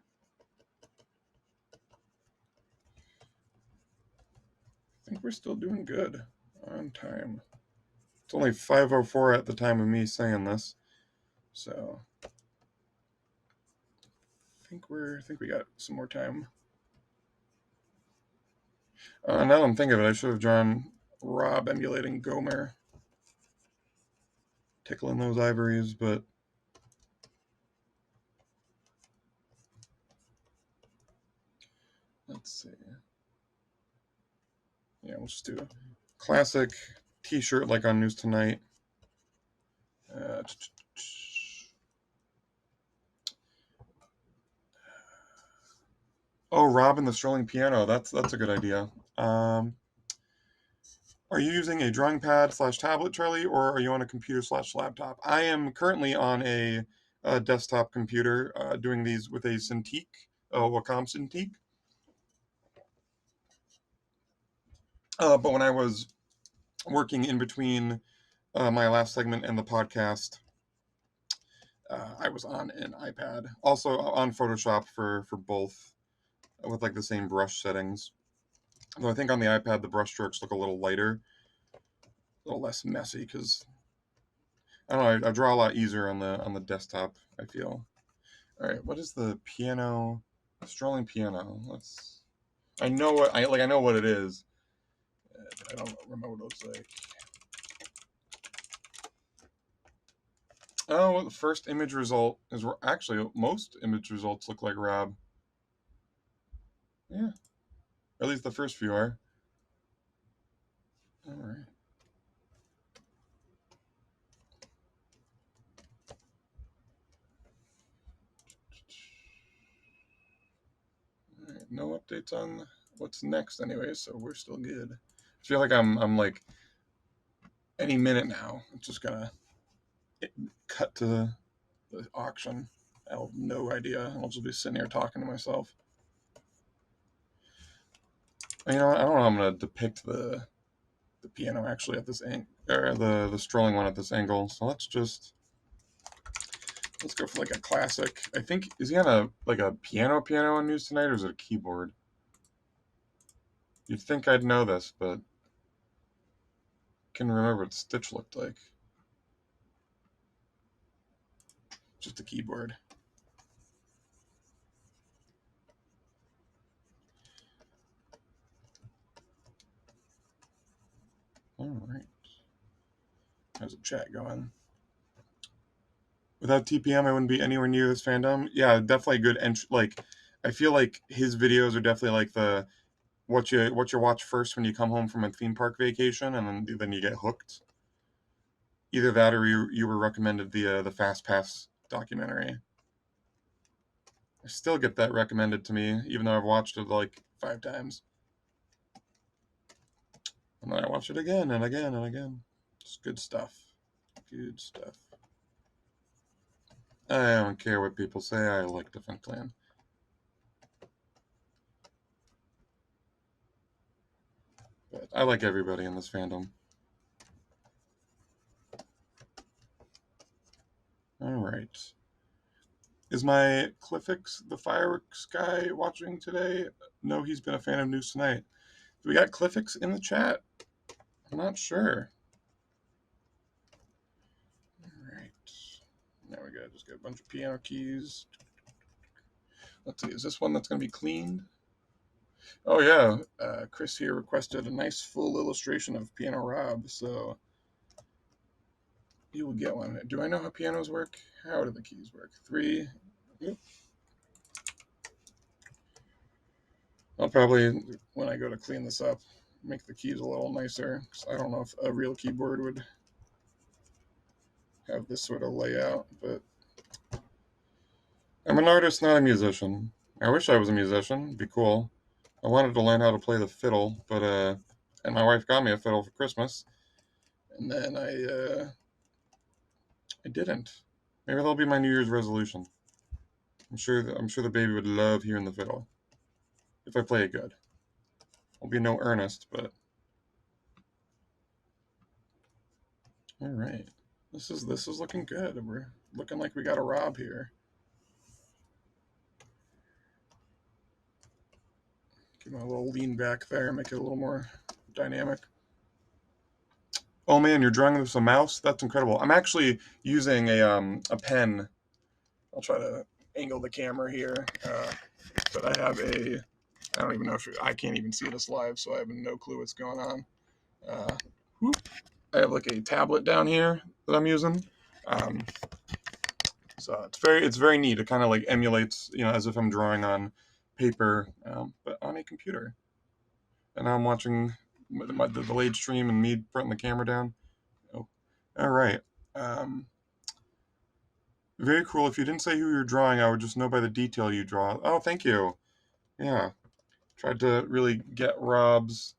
A: I think we're still doing good on time. It's only 5:04 at the time of me saying this, so I think we got some more time. Now that I'm thinking of it, I should have drawn Rob emulating Gomer, tickling those ivories, but let's see. Yeah, we'll just do a classic T-shirt like on News Tonight. Oh, Rob and the Strolling Piano. That's a good idea. Are you using a drawing pad / tablet, Charlie, or are you on a computer / laptop? I am currently on a desktop computer doing these with a Cintiq, Wacom Cintiq. But when I was working in between my last segment and the podcast, I was on an iPad, also on Photoshop for both, with like the same brush settings. Though I think on the iPad the brush strokes look a little lighter, a little less messy, because I don't know, I draw a lot easier on the desktop, I feel. All right, what is the piano? Strolling piano. I know what I know what it is. I don't remember what it looks like. Oh, well, the first image result is actually most image results look like Rob. Yeah, or at least the first few are. All right. All right. No updates on what's next, anyway, so we're still good. I feel like I'm like any minute now. It's just gonna cut to the auction. I have no idea. I'll just be sitting here talking to myself. You know, I don't know how I'm gonna depict the piano actually at this angle, or the strolling one at this angle. So let's go for like a classic. I think, is he on a like a piano on News Tonight, or is it a keyboard? You'd think I'd know this, but I can remember what Stitch looked like. Just a keyboard. All right. How's the chat going? Without TPM, I wouldn't be anywhere near this fandom. Yeah, definitely a good entry. Like, I feel like his videos are definitely like the what you watch first when you come home from a theme park vacation, and then you get hooked. Either that, or you were recommended the Fast Pass documentary. I still get that recommended to me, even though I've watched it like 5 times. And then I watch it again and again and again. It's good stuff. Good stuff. I don't care what people say. I like Defend Clan. But I like everybody in this fandom. Alright. Is my Cliffix the fireworks guy watching today? No, he's been a fan of News Tonight. Do we got Cliffix in the chat? I'm not sure. Alright. Now we got just got a bunch of piano keys. Let's see, is this one that's going to be cleaned? Oh yeah, Chris here requested a nice full illustration of Piano Rob, so you will get one. Do I know how pianos work? How do the keys work? 3. Yep. I'll probably, when I go to clean this up, make the keys a little nicer, because I don't know if a real keyboard would have this sort of layout, but I'm an artist, not a musician. I wish I was a musician. It'd be cool. I wanted to learn how to play the fiddle, but and my wife got me a fiddle for Christmas, and then I didn't. Maybe that'll be my New Year's resolution. I'm sure the baby would love hearing the fiddle if I play it good. I'll be no Ernest, but all right. This is looking good. We're looking like we got a Rob here. Give him a little lean back there, make it a little more dynamic. Oh man, you're drawing with a mouse? That's incredible. I'm actually using a pen. I'll try to angle the camera here, but I have a. I don't even know if I can't even see this live, so I have no clue what's going on. I have like a tablet down here that I'm using. So it's very neat. It kind of like emulates, as if I'm drawing on paper, but on a computer. And now I'm watching the delayed stream and me putting the camera down. Oh, all right. Very cool. If you didn't say who you're drawing, I would just know by the detail you draw. Oh, thank you. Yeah. Tried to really get Rob's,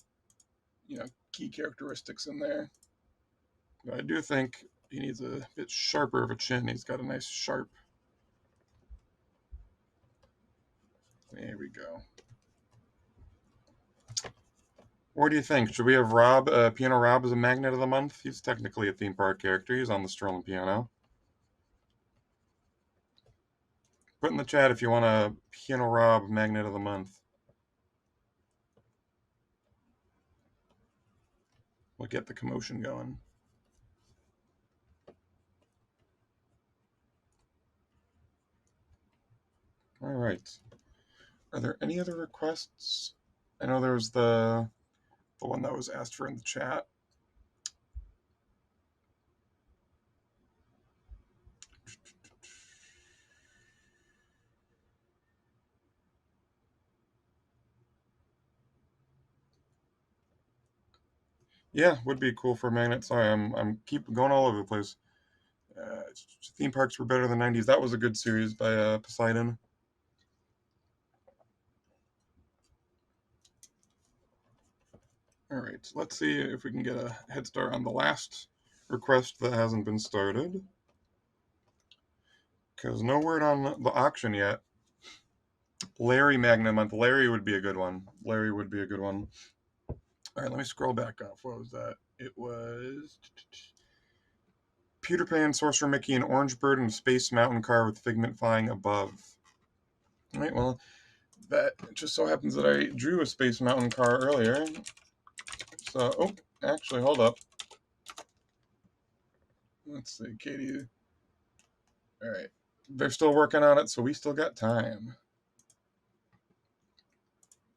A: key characteristics in there. But I do think he needs a bit sharper of a chin. He's got a nice sharp. There we go. What do you think? Should we have Piano Rob as a magnet of the month? He's technically a theme park character. He's on the Sterling piano. Put in the chat if you want a Piano Rob magnet of the month. We'll get the commotion going. All right. Are there any other requests? I know there was the one that was asked for in the chat. Yeah, would be cool for a magnet. Sorry, I'm keep going all over the place. Theme parks were better than '90s. That was a good series by Poseidon. All right, so let's see if we can get a head start on the last request that hasn't been started. Because no word on the auction yet. Larry Magnet Month. Larry would be a good one. Larry would be a good one. All right, let me scroll back up. What was that? It was Peter Pan, Sorcerer Mickey, an orange bird, and a space mountain car with Figment flying above. All right, well, that just so happens that I drew a space mountain car earlier. So, oh, actually, hold up. Let's see, Katie. All right, they're still working on it, so we still got time.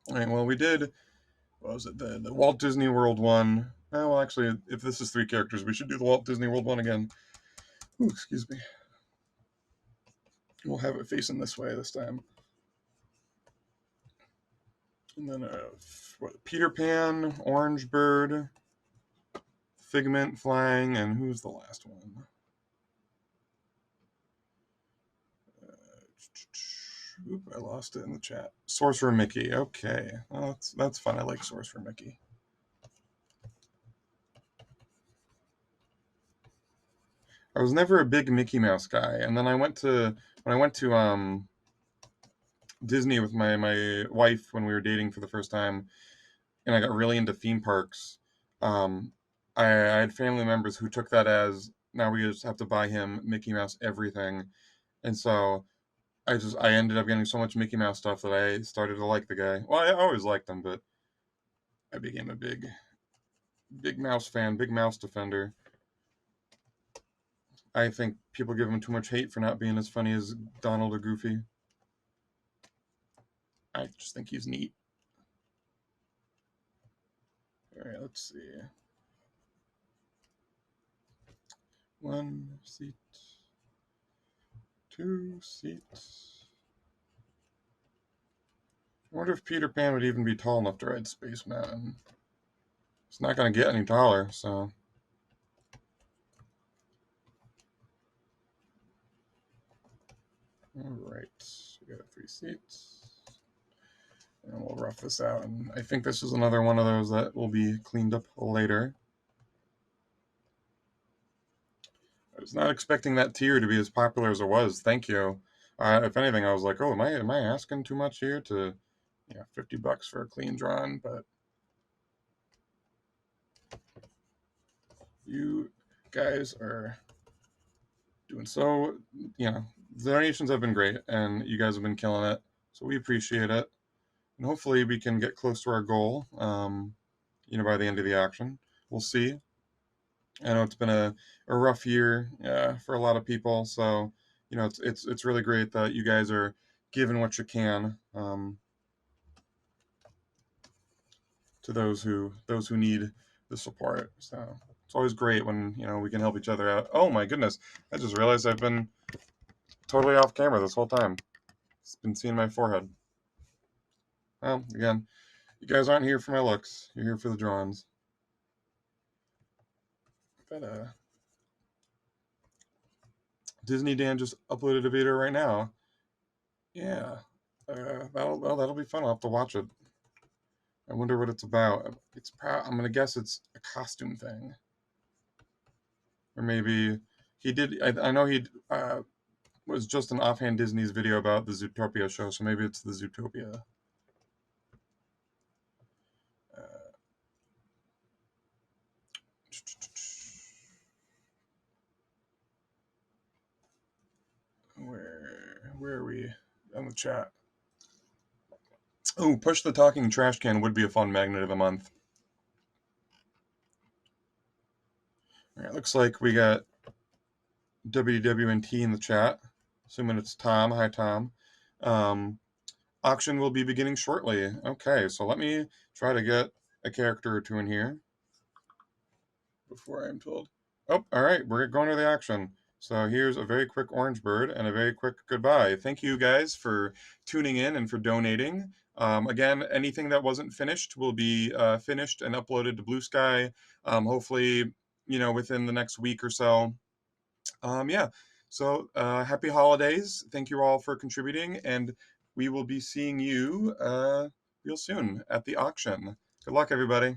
A: All right, well, we did, what was it, the Walt Disney World one. Oh, well, actually, if this is 3 characters, we should do the Walt Disney World one again. Ooh, excuse me. We'll have it facing this way this time. And then, Peter Pan, Orange Bird, Figment flying, and who's the last one? Oop, I lost it in the chat. Sorcerer Mickey. Okay, well, that's fun. I like Sorcerer Mickey. I was never a big Mickey Mouse guy, and then when I went to Disney with my wife when we were dating for the first time, and I got really into theme parks. Um, I had family members who took that as now we just have to buy him Mickey Mouse everything, and so I ended up getting so much Mickey Mouse stuff that I started to like the guy. Well, I always liked him, but I became a big mouse fan, big mouse defender. I think people give him too much hate for not being as funny as Donald or Goofy. I just think he's neat. All right, let's see. 1 seat, 2 seats. I wonder if Peter Pan would even be tall enough to ride Space Mountain. It's not going to get any taller, so. All right, we got 3 seats. And we'll rough this out. And I think this is another one of those that will be cleaned up later. I was not expecting that tier to be as popular as it was. Thank you. If anything, I was like, oh, am I asking too much here to, $50 for a clean drawn? But you guys are doing so, the donations have been great, and you guys have been killing it. So we appreciate it. And hopefully we can get close to our goal, by the end of the auction. We'll see. I know it's been a rough year for a lot of people, so it's really great that you guys are giving what you can to those who need the support. So it's always great when we can help each other out. Oh my goodness! I just realized I've been totally off camera this whole time. It's been seeing my forehead. Well, again, you guys aren't here for my looks. You're here for the drawings. But Disney Dan just uploaded a video right now. Yeah, that'll be fun. I'll have to watch it. I wonder what it's about. I'm gonna guess it's a costume thing, or maybe he did. I know he was just an offhand Disney's video about the Zootopia show, so maybe it's the Zootopia. Where are we on the chat? Oh, Push the Talking Trash Can would be a fun magnet of the month. All right, looks like we got WDWNT in the chat. Assuming it's Tom. Hi, Tom. auction will be beginning shortly. Okay, so let me try to get a character or two in here before I'm told. Oh, all right, we're going to the auction. So here's a very quick orange bird and a very quick goodbye. Thank you guys for tuning in and for donating. Again, anything that wasn't finished will be finished and uploaded to Blue Sky, hopefully, within the next week or so. Yeah, so happy holidays. Thank you all for contributing, and we will be seeing you real soon at the auction. Good luck, everybody.